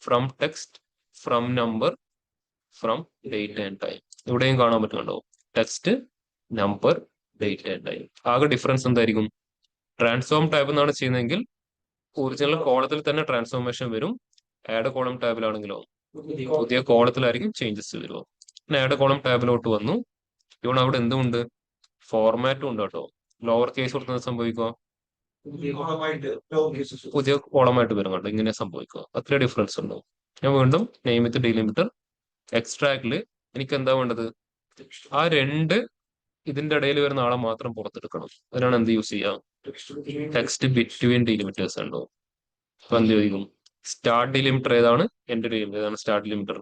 From text, from number, from date and time. ഇവിടെയും കാണാൻ പറ്റുന്നുണ്ടോ? Text, number, date and time. ആകെ ഡിഫറൻസ് എന്തായിരിക്കും? ട്രാൻസ്ഫോം ടാബ് എന്നാണ് ചെയ്യുന്നതെങ്കിൽ ഒറിജിനൽ കോളത്തിൽ തന്നെ ട്രാൻസ്ഫോർമേഷൻ വരും. ആഡ് കോളം ടാബിലാണെങ്കിലോ പുതിയ കോളത്തിലായിരിക്കും ചേഞ്ചസ് വരുമോ. ആഡ് കോളം ടാബിലോട്ട് വന്നു. ഇവിടെ അവിടെ എന്തുണ്ട്? ഫോർമാറ്റും ഉണ്ട് കേട്ടോ. ലോവർ കേസ് കൊടുക്കുന്നത് സംഭവിക്കുക പുതിയ കോളമായിട്ട് വരും കേട്ടോ. ഇങ്ങനെ സംഭവിക്കുക. അത്ര ഡിഫറൻസ് ഉണ്ടോ? ഞാൻ വീണ്ടും നെയിം വിത്ത് ഡെലിമിറ്റർ എക്സ്ട്രാക്റ്റില് എനിക്ക് എന്താ വേണ്ടത്? ആ രണ്ട് ഇതിന്റെ ഇടയിൽ വരുന്ന ആളെ മാത്രം പുറത്തെടുക്കണം. അതിനാണ് എന്ത് യൂസ് ചെയ്യാം? ടെക്സ്റ്റ് ബിറ്റ്വീൻ ഡെലിമിറ്റേഴ്സ് ഉണ്ടോ. അപ്പൊ എന്ത് ചോദിക്കും? സ്റ്റാർട്ട് ഡെലിമിറ്റർ ഏതാണ്? എന്റെ ഡെലിമിറ്റർ ഏതാണ്? സ്റ്റാർട്ട് ഡെലിമിറ്റർ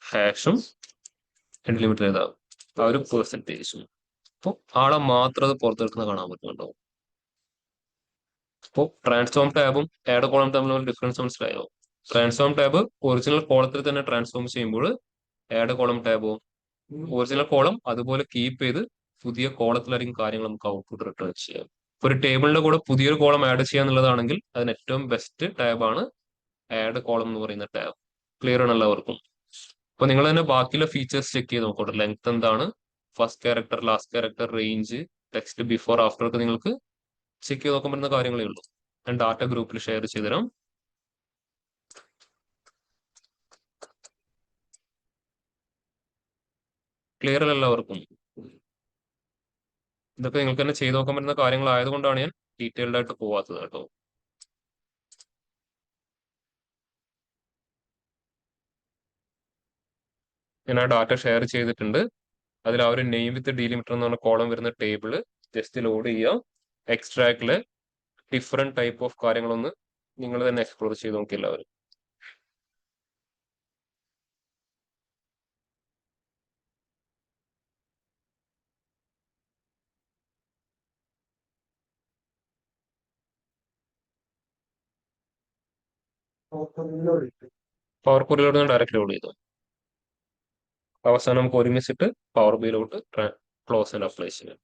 ഹാഷും എന്റെ ഡെലിമിറ്റർ ഏതാ? ആ ഒരു പെർസെന്റേജും. അപ്പോൾ ആളെ മാത്രം അത് പുറത്തെടുക്കുന്ന കാണാൻ പറ്റുന്നുണ്ടോ? അപ്പോൾ ട്രാൻസ്ഫോം ടാബും ആഡ് കോളം തമ്മിലുള്ള ഡിഫറൻസ് മനസ്സിലായോ? ട്രാൻസ്ഫോം ടാബ് ഒറിജിനൽ കോളത്തിൽ തന്നെ ട്രാൻസ്ഫോം ചെയ്യുമ്പോൾ ആഡ് കോളം ടാബോ ഒറിജിനൽ കോളം അതുപോലെ കീപ്പ് ചെയ്ത് പുതിയ കോളത്തിലായിരിക്കും കാര്യങ്ങൾ നമുക്ക് ഔട്ട്പുട്ട് റിട്ടേൺ ചെയ്യാം. ഒരു ടേബിളിന്റെ കൂടെ പുതിയൊരു കോളം ആഡ് ചെയ്യുക എന്നുള്ളതാണെങ്കിൽ അതിന് ഏറ്റവും ബെസ്റ്റ് ടാബാണ് ആഡ് കോളം എന്ന് പറയുന്ന ടാബ്. ക്ലിയർ ആണ് എല്ലാവർക്കും? അപ്പൊ നിങ്ങൾ തന്നെ ബാക്കിയുള്ള ഫീച്ചേഴ്സ് ചെക്ക് ചെയ്ത് നോക്കട്ടെ. ലെങ്ത് എന്താണ്, first character, last character, range, text before after ഒക്കെ നിങ്ങൾക്ക് ചെക്ക് ചെയ്ത് നോക്കാൻ പറ്റുന്ന കാര്യങ്ങളേ ഉള്ളൂ. ഞാൻ ഡാറ്റ ഗ്രൂപ്പിൽ ഷെയർ ചെയ്തുതരാം. ക്ലിയർ അല്ല എല്ലാവർക്കും? ഇതൊക്കെ നിങ്ങൾക്ക് തന്നെ ചെയ്ത് നോക്കാൻ പറ്റുന്ന കാര്യങ്ങളായതുകൊണ്ടാണ് ഞാൻ ഡീറ്റെയിൽഡ് ആയിട്ട് പോവാത്തത് കേട്ടോ. ഞാൻ ആ ഡാറ്റ ഷെയർ ചെയ്തിട്ടുണ്ട്. അതിൽ ആ ഒരു നെയിം വിത്ത് ഡീലിമിറ്റർ എന്ന് പറഞ്ഞ കോളം വരുന്ന ടേബിള് ജസ്റ്റ് ലോഡ് ചെയ്യുക. എക്സ്ട്രാക്റ്റിലെ ഡിഫറെന്റ് ടൈപ്പ് ഓഫ് കാര്യങ്ങളൊന്ന് നിങ്ങൾ തന്നെ എക്സ്പ്ലോർ ചെയ്ത് നോക്കി എല്ലാവരും. പവർ ക്വറിയിലോട്ട് ഡയറക്റ്റ് ലോഡ് ചെയ്തു. അവസാനം നമുക്ക് ഒരുമിച്ചിട്ട് പവർ ബിയിലോട്ട് ക്ലോസ് ആൻഡ് അപ്ലൈ ചെയ്യാം.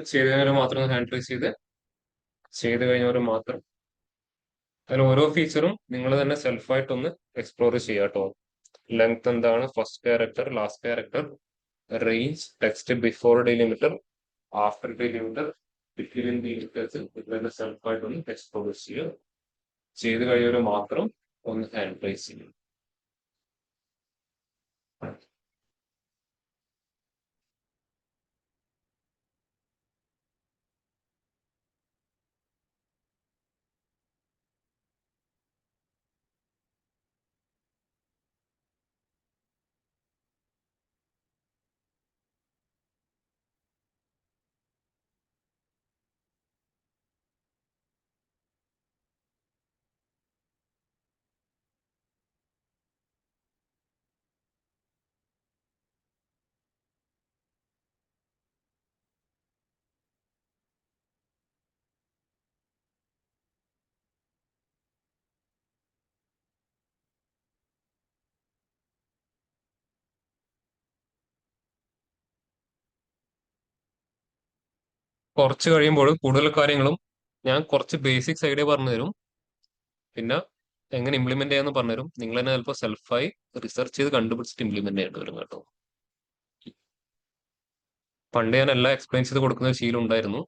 ചെയ്തവരെ മാത്രം ഹാൻഡ് റൈസ് ചെയ്ത് കഴിഞ്ഞവർ മാത്രം. അതിൽ ഓരോ ഫീച്ചറും നിങ്ങൾ തന്നെ സെൽഫായിട്ടൊന്ന് എക്സ്പ്ലോർ ചെയ്യാം കേട്ടോ. ലെങ്ത് എന്താണ്, first character, last character, range, text before delimiter, after delimiter, between delimiters, ഇതെല്ലാം സെൽഫായിട്ടൊന്ന് എക്സ്പ്ലോർ ചെയ്യുക. ചെയ്ത് കഴിഞ്ഞവർ മാത്രം ഒന്ന് ഹാൻഡ് റൈസ് ചെയ്യും. കുറച്ച് കഴിയുമ്പോൾ കൂടുതൽ കാര്യങ്ങളും ഞാൻ കുറച്ച് ബേസിക്സ് ഐഡിയ പറഞ്ഞു തരും. പിന്നെ എങ്ങനെ ഇംപ്ലിമെന്റ് ചെയ്യാന്ന് പറഞ്ഞുതരും. നിങ്ങൾ തന്നെ ചിലപ്പോൾ സെൽഫായി റിസർച്ച് ചെയ്ത് കണ്ടുപിടിച്ചിട്ട് ഇംപ്ലിമെന്റ് ചെയ്യേണ്ടി വരും കേട്ടോ. പണ്ട് ഞാൻ എല്ലാം എക്സ്പ്ലെയിൻ ചെയ്ത് കൊടുക്കുന്ന ഒരു ശീലം ഉണ്ടായിരുന്നു.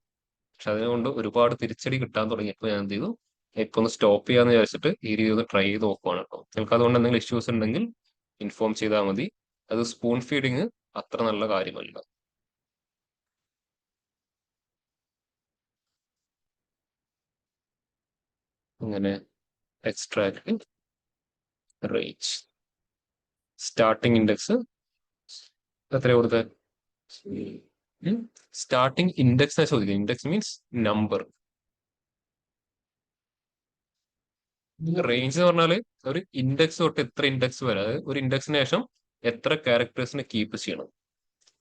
പക്ഷെ അതിനുകൊണ്ട് ഒരുപാട് തിരിച്ചടി കിട്ടാൻ തുടങ്ങിയപ്പോൾ ഞാൻ എന്ത് ചെയ്തു, ഇപ്പൊ ഒന്ന് സ്റ്റോപ്പ് ചെയ്യാന്ന് വിചാരിച്ചിട്ട് ഈ രീതി ഒന്ന് ട്രൈ ചെയ്ത് നോക്കുവാണ് കേട്ടോ. നിങ്ങൾക്ക് അതുകൊണ്ട് എന്തെങ്കിലും ഇഷ്യൂസ് ഉണ്ടെങ്കിൽ ഇൻഫോം ചെയ്താൽ മതി. അത് സ്പൂൺ ഫീഡിങ് അത്ര നല്ല കാര്യമല്ല. അങ്ങനെ എക്സ്ട്രാക്ട് റേഞ്ച് സ്റ്റാർട്ടിംഗ് ഇൻഡെക്സ് എത്ര കൊടുത്തത്? സ്റ്റാർട്ടിംഗ് ഇൻഡെക്സ് ചോദിക്കുന്നത്. Index means number. റേഞ്ച് എന്ന് പറഞ്ഞാല് ഒരു ഇൻഡെക്സ് തൊട്ട് എത്ര ഇൻഡെക്സ് വരെ, അതായത് ഒരു ഇൻഡെക്സിന് ശേഷം എത്ര ക്യാരക്ടേഴ്സിനെ കീപ്പ് ചെയ്യണം.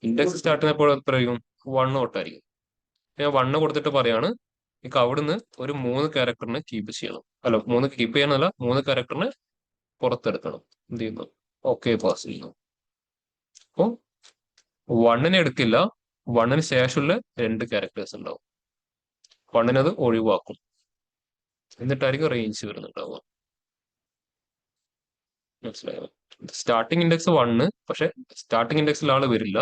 ഇൻഡെക്സ് സ്റ്റാർട്ട് ചെയ്യുന്നപ്പോൾ എത്ര ആയിരിക്കും? 1 തൊട്ടായിരിക്കും. ഞാൻ 1 കൊടുത്തിട്ട് പറയാണ് എനിക്ക് അവിടുന്ന് ഒരു 3 ക്യാരക്ടറിനെ കീപ്പ് ചെയ്യണം. അല്ല, 3 കീപ്പ് ചെയ്യാനല്ല, 3 ക്യാരക്ടറിനെ പുറത്തെടുക്കണം. എന്ത് ചെയ്യുന്നു? ഓക്കെ പാസ് ചെയ്യുന്നു. അപ്പോ 1നെ എടുക്കില്ല, 1ന് ശേഷമുള്ള 2 ക്യാരക്ടേഴ്സ് ഉണ്ടാവും. 1നെ അത് ഒഴിവാക്കും. എന്നിട്ടായിരിക്കും റേഞ്ച് വരുന്നുണ്ടാവുക. മനസ്സിലായോ? സ്റ്റാർട്ടിംഗ് ഇൻഡെക്സ് 1, പക്ഷെ സ്റ്റാർട്ടിംഗ് ഇൻഡെക്സിൽ ആള് വരില്ല.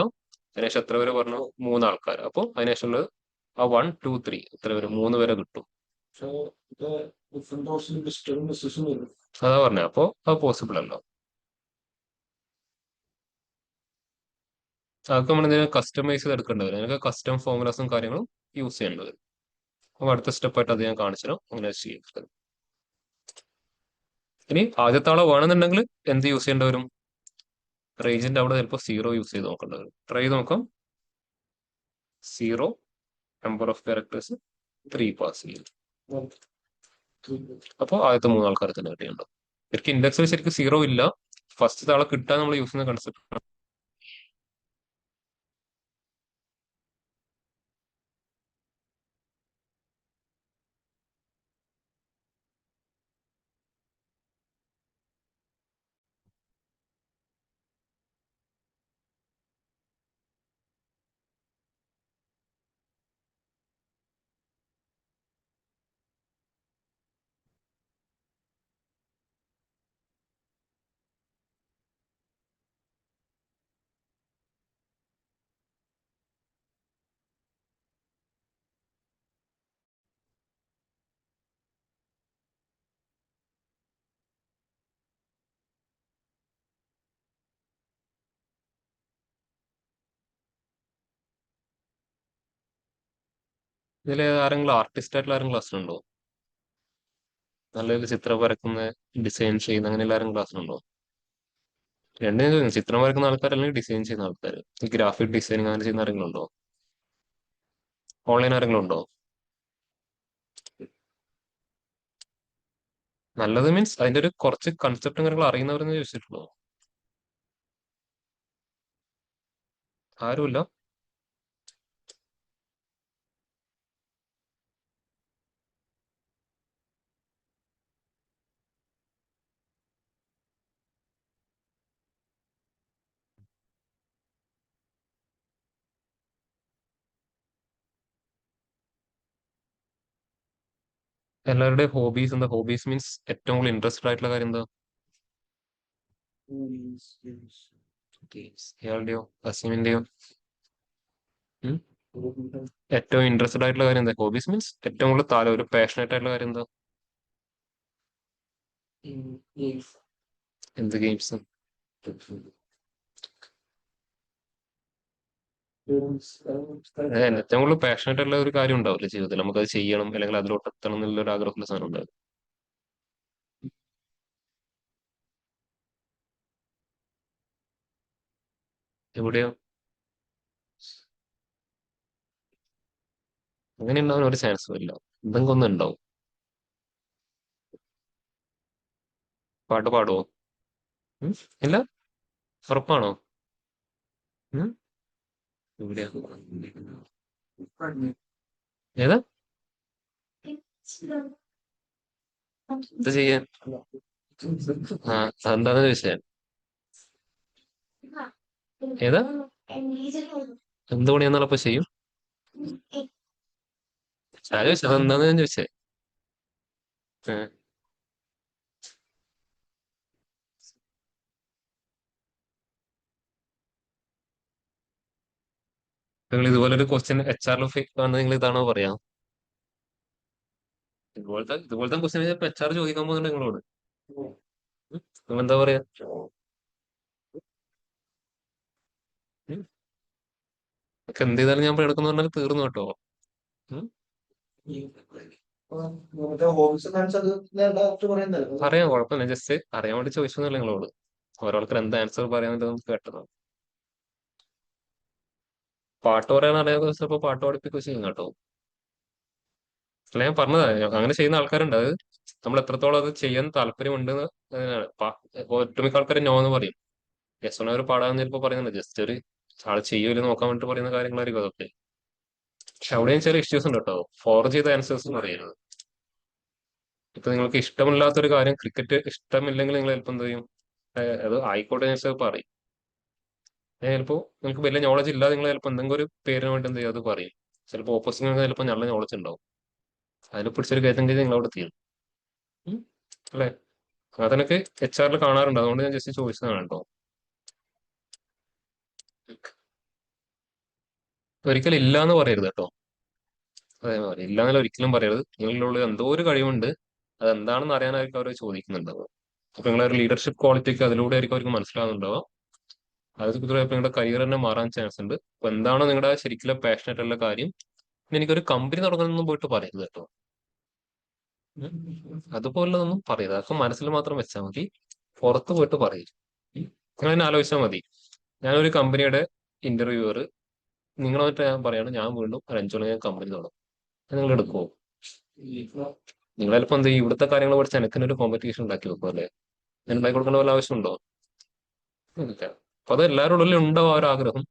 അതിനുശേഷം എത്ര പേര് പറഞ്ഞു? 3 ആൾക്കാർ. അപ്പോൾ അതിനുശേഷമുള്ളത് ആ 1, 2, 3 എത്ര പേര്? 3 പേരെ കിട്ടും. അതാ പറഞ്ഞത്. അപ്പോ അത് പോസിബിൾ അല്ല. അതൊക്കെ നമ്മൾ എന്തെങ്കിലും കസ്റ്റമൈസ് ചെയ്ത് എടുക്കേണ്ടി വരും. അതിനൊക്കെ കസ്റ്റം ഫോർമുലാസും കാര്യങ്ങളും യൂസ് ചെയ്യേണ്ടി വരും. അപ്പൊ അടുത്ത സ്റ്റെപ്പായിട്ട് അത് ഞാൻ കാണിച്ചു തരാം അങ്ങനെ ചെയ്യുന്നത്. ഇനി ആദ്യത്തെ ആളെ വേണമെന്നുണ്ടെങ്കിൽ എന്ത് യൂസ് ചെയ്യേണ്ടി വരും? റേഞ്ചിന്റെ അവിടെ ചിലപ്പോൾ 0 യൂസ് ചെയ്ത് നോക്കേണ്ടി വരും. ട്രൈ ചെയ്ത് നോക്കാം. 0 നമ്പർ ഓഫ് ക്യാരക്ടേഴ്സ് 3 പാസ് ചെയ്യും. അപ്പോൾ ആദ്യത്തെ 3 ആൾക്കാർ തന്നെ കിട്ടിയിട്ടുണ്ടാവും. ശരിക്കും ഇൻഡെക്സിൽ ശരിക്കും 0 ഇല്ല. ഫസ്റ്റ് ആളെ കിട്ടാൻ നമ്മൾ യൂസ് ചെയ്യുന്ന കൺസെപ്റ്റ്. ഇതിൽ ആരെങ്കിലും ആർട്ടിസ്റ്റ് ആയിട്ടുള്ള ആരെങ്കിലും ക്ലാസ്സിലുണ്ടോ? നല്ല ചിത്രം വരക്കുന്ന, ഡിസൈൻ ചെയ്യുന്ന അങ്ങനെയുള്ള ആരെങ്കിലും ക്ലാസ്സിലുണ്ടോ? രണ്ടിനും ചോദിക്കും. ചിത്രം വരക്കുന്ന ആൾക്കാർ അല്ലെങ്കിൽ ഡിസൈൻ ചെയ്യുന്ന ആൾക്കാർ, ഈ ഗ്രാഫിക് ഡിസൈനിങ് അങ്ങനെ ചെയ്യുന്ന ആരെങ്കിലും ഉണ്ടോ? ഓൺലൈൻ ആരെങ്കിലും ഉണ്ടോ? നല്ലത് മീൻസ് അതിന്റെ ഒരു കുറച്ച് കൺസെപ്റ്റും കാര്യങ്ങൾ അറിയുന്നവരെന്ന് ചോദിച്ചിട്ടുള്ളൂ. ആരുമില്ല. എല്ലാവരുടെയും ഹോബീസ് എന്താ? ഹോബീസ് മീൻസ് ഏറ്റവും കൂടുതൽ ഇൻട്രസ്റ്റഡ് ആയിട്ടുള്ള കാര്യം എന്താ? ഇയാളുടെയോ അസീമിന്റെയോ? ഏറ്റവും ഇൻട്രസ്റ്റഡ് ആയിട്ടുള്ള കാര്യം എന്താ? ഹോബീസ് മീൻസ് ഏറ്റവും കൂടുതൽ താല്പര്യം, ഒരു പാഷനേറ്റ് ആയിട്ടുള്ള കാര്യം എന്താ? എന്ത് ഗെയിംസ്? ഏറ്റവും കൂടുതൽ പാഷനേറ്റ് ആയിട്ടുള്ള ഒരു കാര്യം ഉണ്ടാവില്ല ജീവിതത്തിൽ, നമുക്കത് ചെയ്യണം അല്ലെങ്കിൽ അതിലോട്ട് എത്തണം എന്നുള്ള ഒരു ആഗ്രഹമുള്ള സാധനം ഉണ്ടാവും. എവിടെയോ അങ്ങനെ ഉണ്ടാവാൻ ഒരു ചാൻസും ഇല്ല. എന്തെങ്കിലും ഒന്നും ഉണ്ടാവും. പാട്ട് പാടുവോ? ഉം? ഇല്ല. ഉറപ്പാണോ? ഉം? എവിടെയാ? ഏതാ? ഇത് ചെയ്യാൻ അതെന്താന്ന് ചോദിച്ചാൽ ഏതാ? എന്ത് പണിയാന്നുള്ളപ്പോ ചെയ്യും. ഞാൻ ചോദിച്ചത് അതെന്താന്ന് ഞാൻ ചോദിച്ചേ. നിങ്ങൾ ഇതുപോലെ ഒരു ക്വസ്റ്റ്യൻ HR വന്ന് നിങ്ങൾ ഇതാണോ പറയാ? ഇതുപോലത്തെ ക്വസ്റ്റ്യൻ ചിലപ്പോ HR ചോദിക്കാൻ പോകുന്നുണ്ട് നിങ്ങളോട്. നിങ്ങൾ എന്താ പറയാ? എന്ത് ചെയ്താലും ഞാൻ എടുക്കുന്ന പറഞ്ഞാൽ തീർന്നു കേട്ടോ. അറിയാം, കുഴപ്പമില്ല. ജസ്റ്റ് അറിയാൻ വേണ്ടി ചോദിച്ചതല്ല നിങ്ങളോട്. ഓരോരുത്തർ എന്ത് ആൻസർ പറയാന്നുള്ളത് നമുക്ക് കേട്ടതാണ്. പാട്ട് പറയാൻ അറിയാതെ ചിലപ്പോ പാട്ട് പഠിപ്പിക്കുകയോ ചെയ്യും കേട്ടോ. അല്ല, ഞാൻ പറഞ്ഞതാ, അങ്ങനെ ചെയ്യുന്ന ആൾക്കാരുണ്ട്. അത് നമ്മൾ എത്രത്തോളം അത് ചെയ്യാൻ താല്പര്യമുണ്ട് ഒട്ടുമിക്ക ആൾക്കാർ നോ എന്ന് പറയും. യെസ് അവർ പാടാന്ന് ചിലപ്പോൾ പറയുന്നുണ്ട്. ജസ്റ്റ് ഒരു ആള് ചെയ്യൂല നോക്കാൻ വേണ്ടി പറയുന്ന കാര്യങ്ങളായിരിക്കും അതൊക്കെ. പക്ഷെ അവിടെയും ചില ഇഷ്യൂസ് ഉണ്ട് കേട്ടോ. ഫോർജ് ചെയ്ത ആൻസേഴ്സ് പറയരുത്. ഇപ്പൊ നിങ്ങൾക്ക് ഇഷ്ടമില്ലാത്തൊരു കാര്യം, ക്രിക്കറ്റ് ഇഷ്ടമില്ലെങ്കിൽ നിങ്ങൾ ചിലപ്പോൾ എന്ത് ചെയ്യും? അത് ആയിക്കോട്ടെ എന്ന് വെച്ചാൽ പറയും. ചിലപ്പോൾ നിങ്ങൾക്ക് വലിയ നോളജ് ഇല്ലാതെ നിങ്ങൾ ചിലപ്പോൾ എന്തെങ്കിലും ഒരു പേരിന് വേണ്ടി എന്ത് ചെയ്യും അത് പറയും. ചിലപ്പോൾ ഓപ്പോസിറ്റ് ചിലപ്പോൾ നല്ല നോളജ് ഉണ്ടാവും. അതിൽ പിടിച്ചൊരു കയറ്റം കഴിഞ്ഞ് നിങ്ങൾ അവിടെ തീരും. അല്ലെ? അതെനിക്ക് HR കാണാറുണ്ട്. അതുകൊണ്ട് ഞാൻ ജസ്റ്റ് ചോദിച്ചതാണ് കേട്ടോ. ഒരിക്കലും ഇല്ല എന്ന് പറയരുത് കേട്ടോ. അതേമാതിരി ഇല്ല എന്നല്ല ഒരിക്കലും പറയരുത്. നിങ്ങളിലുള്ള എന്തോ ഒരു കഴിവുണ്ട്, അതെന്താണെന്ന് അറിയാനായിരിക്കും അവർ ചോദിക്കുന്നുണ്ടാവുക. അപ്പൊ നിങ്ങളൊരു ലീഡർഷിപ്പ് ക്വാളിറ്റിക്ക് അതിലൂടെ ആയിരിക്കും അവർക്ക് മനസ്സിലാവുന്നുണ്ടാവുക. അത് ചിലപ്പോൾ നിങ്ങളുടെ കരിയർ തന്നെ മാറാൻ ചാൻസ് ഉണ്ട്. അപ്പൊ എന്താണോ നിങ്ങളുടെ ശരിക്കും പാഷനറ്റ് ഉള്ള കാര്യം, പിന്നെ എനിക്കൊരു കമ്പനി തുടങ്ങണമെന്നും പോയിട്ട് പറയരുത് കേട്ടോ. അതുപോലൊന്നും പറയരുത്. അതൊക്കെ മനസ്സിൽ മാത്രം വെച്ചാൽ മതി, പുറത്ത് പോയിട്ട് പറയരുത്. നിങ്ങൾ തന്നെ ആലോചിച്ചാൽ മതി. ഞാനൊരു കമ്പനിയുടെ ഇന്റർവ്യൂവർ നിങ്ങൾ വന്നിട്ട് ഞാൻ പറയാണ് ഞാൻ വീണ്ടും ഒരു 5 കൊല്ലം ഞാൻ കമ്പനി തുടങ്ങും. നിങ്ങൾ എടുക്കുമോ? നിങ്ങൾ ചിലപ്പോൾ എന്ത് ചെയ്യും, ഇവിടുത്തെ കാര്യങ്ങൾ പഠിച്ച് എനിക്ക് ഒരു കോമ്പറ്റീഷൻ ഉണ്ടാക്കി വെക്കും അല്ലേ? ഞാൻ ഉണ്ടാക്കി കൊടുക്കേണ്ട വല്ല ആവശ്യമുണ്ടോ? ഇല്ല. അപ്പൊ അത് എല്ലാവരുടെ ഉള്ളിൽ ഉണ്ടാവും ആ ഒരു ആഗ്രഹം.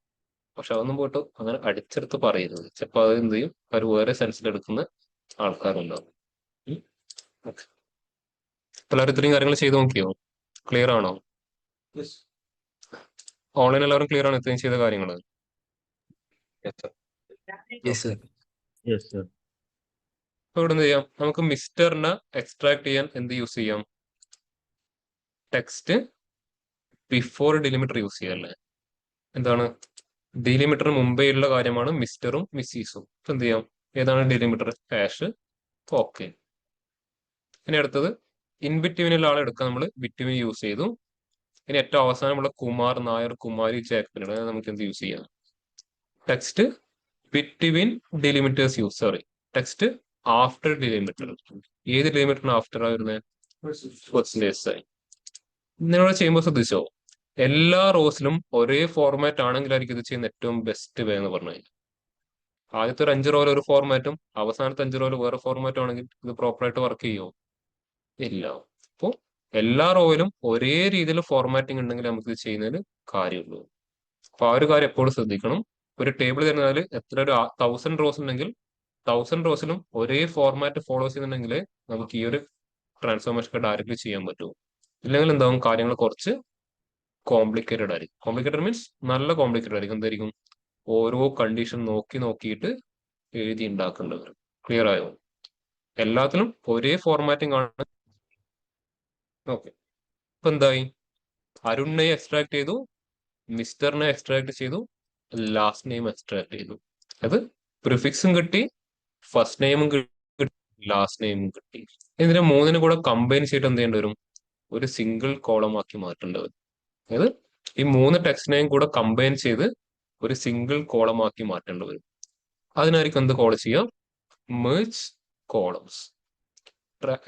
പക്ഷെ അതൊന്നും പോയിട്ട് അങ്ങനെ അടിച്ചെടുത്ത് പറയരുത്. ചിലപ്പോൾ അത് എന്ത് ചെയ്യും, അവർ വേറെ സെൻസിൽ എടുക്കുന്ന ആൾക്കാരുണ്ടാവും. ഓക്കെ. എല്ലാവരും ഇത്രയും കാര്യങ്ങൾ ചെയ്ത് നോക്കിയോ? ക്ലിയർ ആണോ? Yes. ഓൺലൈൻ എല്ലാവരും ക്ലിയർ ആണ് ഇത്രയും ചെയ്ത കാര്യങ്ങൾ? Yes, sir. Yes sir. അപ്പൊ ഇവിടെ എന്ത് ചെയ്യാം, നമുക്ക് മിസ്റ്ററിനെ എക്സ്ട്രാക്ട് ചെയ്യാൻ എന്ത് യൂസ് ചെയ്യാം? ടെക്സ്റ്റ് ബിഫോർ ഡിലിമിറ്റർ യൂസ് ചെയ്യാം അല്ലേ? എന്താണ് ഡിലിമിറ്ററിന് മുമ്പേ ഉള്ള കാര്യമാണ് മിസ്റ്ററും മിസ്സീസും. ഇപ്പൊ എന്ത് ചെയ്യാം, ഏതാണ് ഡിലിമിറ്റർ? ഹാഷ്. ഓക്കെ. ഇനി അടുത്തത് ഇൻ ബിറ്റ്വീനുള്ള ആളെ എടുക്കാൻ നമ്മൾ ബിറ്റ്വീൻ യൂസ് ചെയ്തു. ഇനി ഏറ്റവും അവസാനമുള്ള കുമാർ, നായർ, കുമാരി, ജാക്പിനീട് നമുക്ക് എന്ത് യൂസ് ചെയ്യാം? Text between delimiters use. Sorry, text after delimiter. ഏത് ഡിലിമിറ്ററിന് ആഫ്റ്റർ വരുന്നത്? Percentage sign. നിങ്ങൾ ചെയ്യുമ്പോൾ ശ്രദ്ധിച്ചോ, എല്ലാ റോസിലും ഒരേ ഫോർമാറ്റ് ആണെങ്കിലായിരിക്കും ഇത് ചെയ്യുന്ന ഏറ്റവും ബെസ്റ്റ് വേ എന്ന് പറഞ്ഞു കഴിഞ്ഞാൽ. ആദ്യത്തെ ഒരു 5 റോയിൽ ഒരു ഫോർമാറ്റും അവസാനത്തെ 5 റോയിൽ വേറെ ഫോർമാറ്റും ആണെങ്കിൽ ഇത് പ്രോപ്പറായിട്ട് വർക്ക് ചെയ്യുമോ? ഇല്ല. അപ്പോൾ എല്ലാ റോയിലും ഒരേ രീതിയിൽ ഫോർമാറ്റിംഗ് ഉണ്ടെങ്കിൽ നമുക്ക് ഇത് ചെയ്യുന്നതിന് കാര്യമുള്ളൂ. അപ്പൊ ആ ഒരു കാര്യം എപ്പോഴും ശ്രദ്ധിക്കണം. ഒരു ടേബിൾ തരുന്നതിൽ എത്ര ഒരു 1000 റോസ് ഉണ്ടെങ്കിൽ 1000 റോസിലും ഒരേ ഫോർമാറ്റ് ഫോളോ ചെയ്യുന്നുണ്ടെങ്കിൽ നമുക്ക് ഈ ഒരു ട്രാൻസ്ഫോർമേഷൻ ഡയറക്റ്റ്ലി ചെയ്യാൻ പറ്റുമോ? ഇല്ലെങ്കിൽ എന്താവും, കാര്യങ്ങൾ കുറച്ച് കോംപ്ലിക്കേറ്റഡ് ആയിരിക്കും. കോംപ്ലിക്കേറ്റഡ് മീൻസ് നല്ല കോംപ്ലിക്കേറ്റഡ് ആയിരിക്കും. എന്തായിരിക്കും, ഓരോ കണ്ടീഷൻ നോക്കിയിട്ട് എഴുതി ഉണ്ടാക്കേണ്ടി വരും. ക്ലിയർ ആയോ? എല്ലാത്തിലും ഒരേ ഫോർമാറ്റിംഗ് ആണ്. ഓക്കെ. ഇപ്പൊ എന്തായി, അരുണിനെ എക്സ്ട്രാക്ട് ചെയ്തു, മിസ്റ്ററിനെ എക്സ്ട്രാക്ട് ചെയ്തു, ലാസ്റ്റ് നെയിം എക്സ്ട്രാക്ട് ചെയ്തു. അത് പ്രിഫിക്സും കിട്ടി, ഫസ്റ്റ് നെയിമും കിട്ടി, ലാസ്റ്റ് നെയിമും കിട്ടി. ഇതിനെ മൂന്നിനും കൂടെ കമ്പൈൻ ചെയ്തിട്ട് എന്ത് ചെയ്യേണ്ടി വരും? ഒരു സിംഗിൾ കോളം ആക്കി മാറ്റേണ്ടി വരും. അതായത് ഈ 3 ടെക്സ്റ്റിനെയും കൂടെ കമ്പൈൻ ചെയ്ത് ഒരു സിംഗിൾ കോളം ആക്കി മാറ്റേണ്ടി വരും. അതിനായിരിക്കും എന്ത് കോൾ ചെയ്യാം? Merge columns.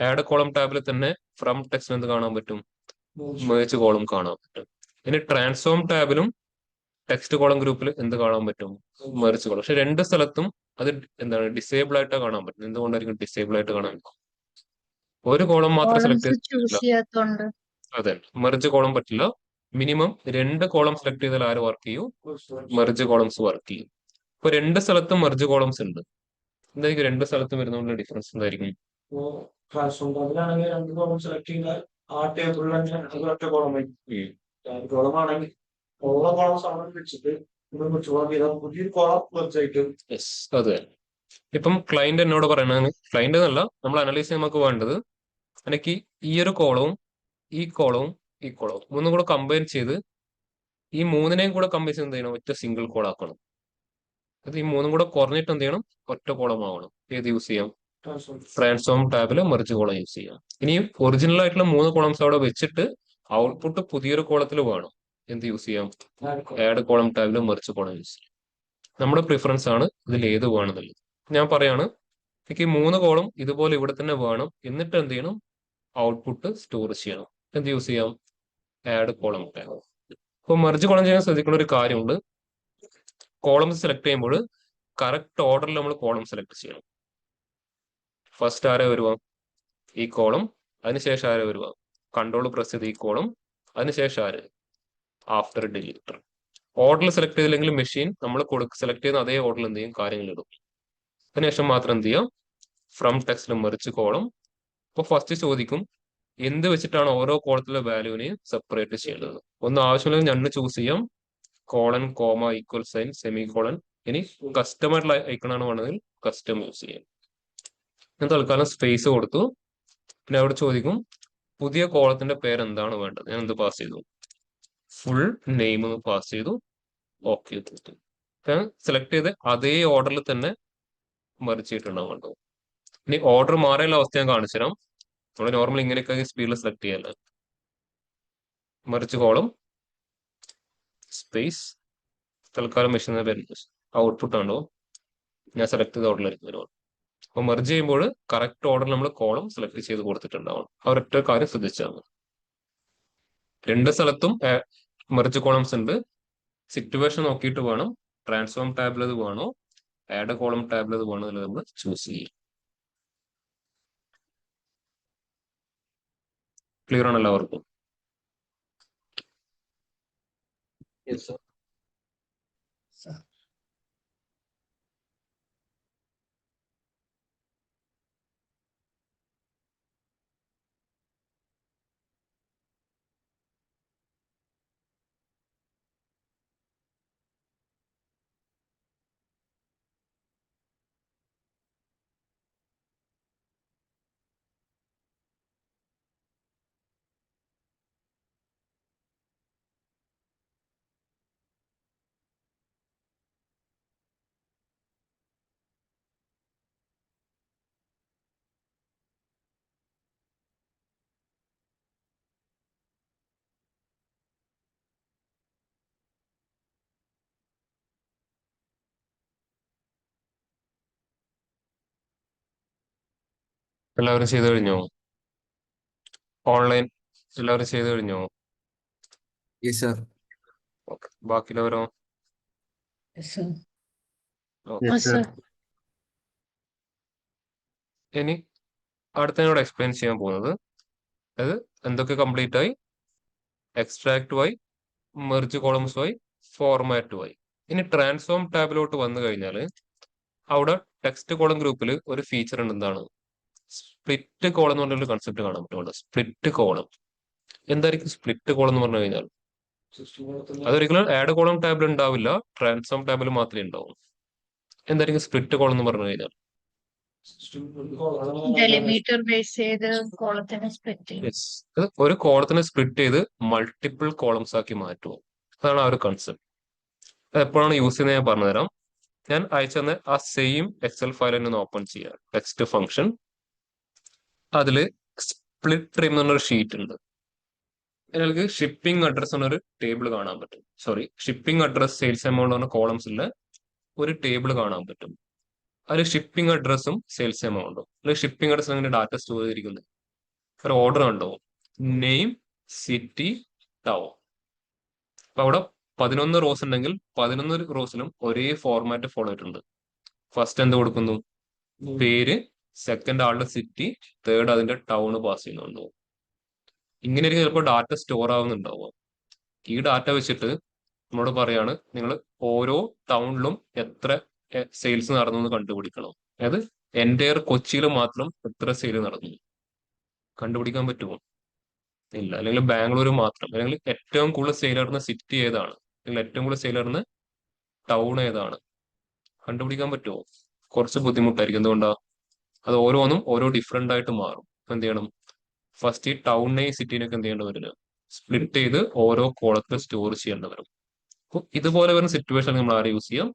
ആഡ് കോളം ടാബിൽ തന്നെ ഫ്രം ടെക്സ്റ്റ് എന്ത് കാണാൻ പറ്റും? മെർജ് കോളം കാണാൻ പറ്റും. ഇനി ട്രാൻസ്ഫോം ടാബിലും ടെക്സ്റ്റ് കോളം ഗ്രൂപ്പിൽ എന്ത് കാണാൻ പറ്റും? Merge column. പക്ഷെ രണ്ട് സ്ഥലത്തും അത് എന്താണ്, ഡിസേബിൾ ആയിട്ട് കാണാൻ പറ്റും. എന്തുകൊണ്ടായിരിക്കും ഡിസേബിൾ ആയിട്ട് കാണാൻ പറ്റും? ഒരു കോളം മാത്രം സെലക്ട് കോളംസ് ചൂസ് ചെയ്തില്ല. ചെയ്യാത്തോണ്ട്. അതെ, മെർജ് കോളം പറ്റില്ല. മിനിമം 2 കോളം സെലക്ട് ചെയ്താൽ ആര് വർക്ക് ചെയ്യും? മെർജ് കോളംസ് വർക്ക് ചെയ്യും. ഇപ്പൊ 2 സ്ഥലത്തും മെർജ് കോളംസ് ഉണ്ട്. എന്തായിരിക്കും 2 സ്ഥലത്തും വരുന്നതുകൊണ്ട് ഡിഫറൻസ് എന്തായിരിക്കും? ട്രാൻസ്ഫോം ടാബിലാണെങ്കിൽ 2 കോളം സെലക്ട് ചെയ്താൽ ആ ടേബിളിൽ തന്നെ അത് ഒറ്റ കോളം വരും. കോളം ആണെങ്കിൽ ഉള്ള കോളംസ് അവിടെ വെച്ചിട്ട് പുതിയൊരു കോളം വെബ്സൈറ്റ്. യെസ്, അതെ. ഇപ്പം ക്ലയന്റ് എന്നോട് പറയണത്, ക്ലയന്റ് എന്നല്ല, നമ്മൾ അനലൈസ് ചെയ്യാൻ നമുക്ക് വേണ്ടത്, എനിക്ക് ഈ ഒരു കോളവും ഈ കോളവും ഈ കോളവും മൂന്നും കൂടെ കമ്പൈൻ ചെയ്ത് ഈ മൂന്നിനെയും കൂടെ കമ്പൈൻ ചെയ്ത് എന്ത് ചെയ്യണം? ഒറ്റ സിംഗിൾ കോൾ ആക്കണം. അത് ഈ മൂന്നും കൂടെ കുറഞ്ഞിട്ട് എന്ത് ചെയ്യണം? ഒറ്റ കോളം ആവണം. ഏത് യൂസ് ചെയ്യാം? ട്രാൻസ്ഫോം ടാബിൽ മെർജ് കോളം യൂസ് ചെയ്യാം. ഇനി ഒറിജിനൽ ആയിട്ടുള്ള 3 കോളംസ് അവിടെ വെച്ചിട്ട് ഔട്ട്പുട്ട് പുതിയൊരു കോളത്തിൽ വേണം, എന്ത് യൂസ് ചെയ്യാം? ആഡ് കോളം ടാബിൽ മെർജ് കോളം യൂസ് ചെയ്യാം. നമ്മുടെ പ്രിഫറൻസ് ആണ് ഇതിൽ ഏത് വേണമെന്നുള്ളത്. ഞാൻ പറയാണ്, എനിക്ക് 3 കോളം ഇതുപോലെ ഇവിടെ തന്നെ വേണം. എന്നിട്ട് എന്ത് ചെയ്യണം? ഔട്ട്പുട്ട് സ്റ്റോർ ചെയ്യണം. എന്ത് യൂസ് ചെയ്യാം? Add column tab. അപ്പൊ മെർജ് കോളം ചെയ്യാൻ ശ്രദ്ധിക്കുന്ന ഒരു കാര്യമുണ്ട്. കോളംസ് സെലക്ട് ചെയ്യുമ്പോൾ കറക്റ്റ് ഓർഡറിൽ നമ്മൾ കോളം സെലക്ട് ചെയ്യണം. ഫസ്റ്റ് ആരെ വരുക? ഈ കോളം. അതിനുശേഷം ആരെ വരുക? കൺട്രോൾ പ്രസ് ചെയ്ത് ഈ കോളം. അതിനുശേഷം ആര്? ആഫ്റ്റർ ഡിലീറ്റർ. ഓർഡറിൽ സെലക്ട് ചെയ്തില്ലെങ്കിൽ മെഷീൻ നമ്മൾ സെലക്ട് ചെയ്യുന്ന അതേ ഓർഡറിൽ എന്ത് ചെയ്യും? കാര്യങ്ങൾ ഇടും. അതിനുശേഷം മാത്രം എന്ത് ചെയ്യാം? ഫ്രം ടെക്സ്റ്റിൽ മെർജ് കോളം. അപ്പോൾ ഫസ്റ്റ് ചോദിക്കും, എന്ത് വെച്ചിട്ടാണ് ഓരോ കോളത്തിലെ വാല്യൂവിനെയും സെപ്പറേറ്റ് ചെയ്യേണ്ടത്? ഒന്നും ആവശ്യമില്ലെങ്കിൽ ഞണ്ണ് ചൂസ് ചെയ്യാം. Colon, comma, equal sign, semicolon. ഇനി കസ്റ്റമർ ഐക്കണാണ് വേണമെങ്കിൽ കസ്റ്റം യൂസ് ചെയ്യാം. ഞാൻ തൽക്കാലം സ്പേസ് കൊടുത്തു. പിന്നെ അവിടെ ചോദിക്കും പുതിയ കോളത്തിന്റെ പേര് എന്താണ് വേണ്ടത്. ഞാൻ എന്ത് പാസ് ചെയ്തു? ഫുൾ നെയിം പാസ് ചെയ്തു. ഓക്കെ കൊടുത്തു. ഞാൻ സെലക്ട് ചെയ്ത് അതേ ഓർഡറിൽ തന്നെ മെർജ് ചെയ്തിട്ടുണ്ടാവും കണ്ടോ. ഇനി ഓർഡർ മാറിയുള്ള അവസ്ഥ ഞാൻ കാണിച്ചു തരാം. നമ്മൾ നോർമൽ ഇങ്ങനെയൊക്കെ സ്പീഡിൽ സെലക്ട് ചെയ്യാല്ലേ. മെർജ് കോളം സ്പേസ് തൽക്കാലം മെഷീൻ ഔട്ട്പുട്ട് ആണോ ഞാൻ സെലക്ട് ചെയ്ത ഓർഡറിലായിരിക്കും വരുവാണ്. അപ്പൊ മെർജ് ചെയ്യുമ്പോൾ കറക്റ്റ് ഓർഡറിൽ നമ്മൾ കോളം സെലക്ട് ചെയ്ത് കൊടുത്തിട്ടുണ്ടാവണം. ആ ഒരൊറ്റ കാര്യം ശ്രദ്ധിച്ചാൽ മതി. 2 സ്ഥലത്തും മെർജ് കോളംസ് ഉണ്ട്. സിറ്റുവേഷൻ നോക്കിയിട്ട് വേണം ട്രാൻസ്ഫോം ടാബിൽ അത് വേണോ ആഡ് കോളം ടാബിൽ അത് വേണോ എന്നുള്ളത് നമ്മൾ ചൂസ് ചെയ്യും. ക്ലിയർ ആണ് എല്ലാവർക്കും? Yes, sir. എല്ലാവരും ചെയ്തു കഴിഞ്ഞോ? ഓൺലൈൻ എല്ലാവരും ചെയ്തു കഴിഞ്ഞോ? Yes, sir. ഓക്കെ, ബാക്കിയുള്ളവരോ? Yes, sir. Okay. Yes, sir. ഇനി അടുത്തതിനോട് എക്സ്പ്ലെയിൻ ചെയ്യാൻ പോകുന്നത് അത് എന്തൊക്കെ കംപ്ലീറ്റ് ആയി, എക്സ്ട്രാക്ട് ആയി, മെർജ് കോളംസ് ആയി, ഫോർമാറ്റ് ആയി. ഇനി ട്രാൻസ്ഫോം ടാബിലോട്ട് വന്നു കഴിഞ്ഞാൽ അവിടെ ടെക്സ്റ്റ് കോളം ഗ്രൂപ്പിൽ ഒരു ഫീച്ചർ ഉണ്ട്. എന്താണ്? സ്പ്ലിറ്റ് കോളം എന്ന് പറഞ്ഞൊരു കൺസെപ്റ്റ് കാണാൻ പറ്റും. സ്പ്ലിറ്റ് കോളം എന്തായിരിക്കും? സ്പ്ലിറ്റ് കോളം എന്ന് പറഞ്ഞു കഴിഞ്ഞാൽ അതൊരിക്കലും ആഡ് കോളം ടാബിൽ ഉണ്ടാവില്ല, ട്രാൻസ്ഫോം ടാബിൽ മാത്രമേ ഉണ്ടാവൂ. എന്തായിരിക്കും സ്പ്ലിറ്റ് കോളം എന്ന് പറഞ്ഞു കഴിഞ്ഞാൽ? ഡെലിമീറ്റർ ബേസ് ചെയ്ത് കോളത്തിനെ സ്പ്ലിറ്റ് ചെയ്യും. Yes. അത് ഒരു കോളത്തിനെ സ്പ്ലിറ്റ് ചെയ്ത് മൾട്ടിപ്പിൾ കോളംസ് ആക്കി മാറ്റുമോ, അതാണ് ആ ഒരു കൺസെപ്റ്റ്. അത് എപ്പോഴാണ് യൂസ് ചെയ്യുന്നത് ഞാൻ പറഞ്ഞുതരാം. ഞാൻ അയച്ചു തന്നെ ആ സെയിം എക്സൽ ഫയൽ തന്നെ ഒന്ന് ഓപ്പൺ ചെയ്യുക. ടെക്സ്റ്റ് ഫംഗ്ഷൻ, അതില് സ്പ്ലിറ്റ് ട്രിം എന്നൊരു ഷീറ്റ് ഉണ്ട്. നിങ്ങൾക്ക് ഷിപ്പിംഗ് അഡ്രസ് എന്നൊരു ടേബിൾ കാണാൻ പറ്റും. Sorry, shipping address, sales amount എന്ന കോളംസിലെ ഒരു ടേബിൾ കാണാൻ പറ്റും. അതിൽ ഷിപ്പിംഗ് അഡ്രസ്സും സെയിൽസ് എമൗണ്ടും, അല്ലെങ്കിൽ ഷിപ്പിംഗ് അഡ്രസ് അങ്ങനെ ഡാറ്റ സ്റ്റോർ ചെയ്തിരിക്കുന്നത് ഒരു ഓർഡർ ഉണ്ടാവും. Name, city, town. അപ്പൊ അവിടെ 11 റോസ് ഉണ്ടെങ്കിൽ 11 റോസിലും ഒരേ ഫോർമാറ്റ് ഫോളോ ചെയ്തിട്ടുണ്ട്. ഫസ്റ്റ് എന്ത് കൊടുക്കുന്നു? പേര്, സെക്കൻഡ് ആളുടെ സിറ്റി, തേർഡ് അതിന്റെ ടൗൺ പാസ് ചെയ്യുന്നുണ്ടാവും. ഇങ്ങനെയായിരിക്കും ചിലപ്പോൾ ഡാറ്റ സ്റ്റോർ ആവുന്നുണ്ടാവുക. ഈ ഡാറ്റ വെച്ചിട്ട് നമ്മളോട് പറയാണ് നിങ്ങൾ ഓരോ ടൗണിലും എത്ര സെയിൽസ് നടന്നു എന്ന് കണ്ടുപിടിക്കണം. അതായത് എൻ്റെയർ കൊച്ചിയിൽ മാത്രം എത്ര സെയിൽ നടന്നു കണ്ടുപിടിക്കാൻ പറ്റുമോ? ഇല്ല. അല്ലെങ്കിൽ ബാംഗ്ലൂർ മാത്രം, അല്ലെങ്കിൽ ഏറ്റവും കൂടുതൽ സെയിൽ നടന്ന സിറ്റി ഏതാണ്, അല്ലെങ്കിൽ ഏറ്റവും കൂടുതൽ സെയിൽ നടന്ന ടൗൺ ഏതാണ് കണ്ടുപിടിക്കാൻ പറ്റുമോ? കുറച്ച് ബുദ്ധിമുട്ടായിരിക്കും. എന്തുകൊണ്ടാ? അത് ഓരോന്നും ഓരോ ഡിഫറെന്റ് ആയിട്ട് മാറും. എന്ത് ചെയ്യണം? ഫസ്റ്റ് ഈ ടൗണിനെയും സിറ്റീനെയൊക്കെ എന്ത് ചെയ്യേണ്ടി വരും? സ്പ്ലിറ്റ് ചെയ്ത് ഓരോ കോളത്തിൽ സ്റ്റോർ ചെയ്യേണ്ടി വരും. അപ്പോൾ ഇതുപോലെ വരുന്ന സിറ്റുവേഷൻ നമ്മൾ ആരെ യൂസ് ചെയ്യാം?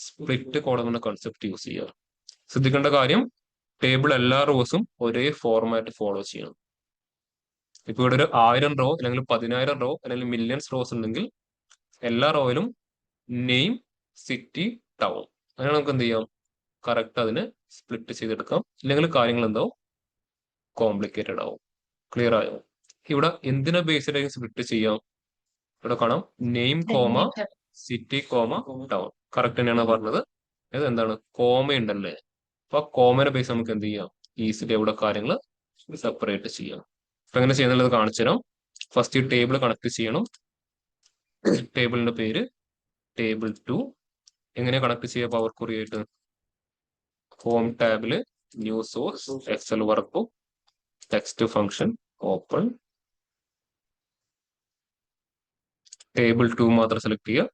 സ്പ്ലിറ്റ് കോളം എന്ന കൺസെപ്റ്റ് യൂസ് ചെയ്യുക. ശ്രദ്ധിക്കേണ്ട കാര്യം, ടേബിൾ എല്ലാ റോസും ഒരേ ഫോർമാറ്റ് ഫോളോ ചെയ്യണം. ഇപ്പൊ ഇവിടെ ഒരു 1000 റോ അല്ലെങ്കിൽ 10000 റോ അല്ലെങ്കിൽ മില്യൺസ് റോസ് ഉണ്ടെങ്കിൽ എല്ലാ റോയിലും നെയിം, സിറ്റി, ടൗൺ, അങ്ങനെ നമുക്ക് എന്ത് ചെയ്യാം? കറക്റ്റ് അതിന് സ്പ്ലിറ്റ് ചെയ്തെടുക്കാം. ഇല്ലെങ്കിൽ കാര്യങ്ങൾ എന്താവും? കോംപ്ലിക്കേറ്റഡ് ആവും. ക്ലിയർ ആയോ? ഇവിടെ എന്തിനെ ബേസ്ഡ് ആയി സ്പ്ലിറ്റ് ചെയ്യാം? ഇവിടെ കാണാം name comma delimiter. City comma town. Correct തന്നെയാണ് പറഞ്ഞത്. ഇത് എന്താണ്? കോമ ഉണ്ടല്ലേ? അപ്പൊ ആ കോമനെ ബേസ് നമുക്ക് എന്ത് ചെയ്യാം? ഈസിലി ഇവിടെ കാര്യങ്ങൾ സെപ്പറേറ്റ് ചെയ്യാം. അപ്പൊ എങ്ങനെ ചെയ്യുന്നുള്ളത് കാണിച്ചു തരാം. ഫസ്റ്റ് ഈ ടേബിൾ കണക്ട് ചെയ്യണം. ടേബിളിന്റെ പേര് ടേബിൾ 2. എങ്ങനെ കണക്ട് ചെയ്യുക പവർ ക്വറി ആയിട്ട്? ഹോം ടാബില് new source, Excel workbook, text function, open. Table 2 മാത്രം സെലക്ട് ചെയ്യുക.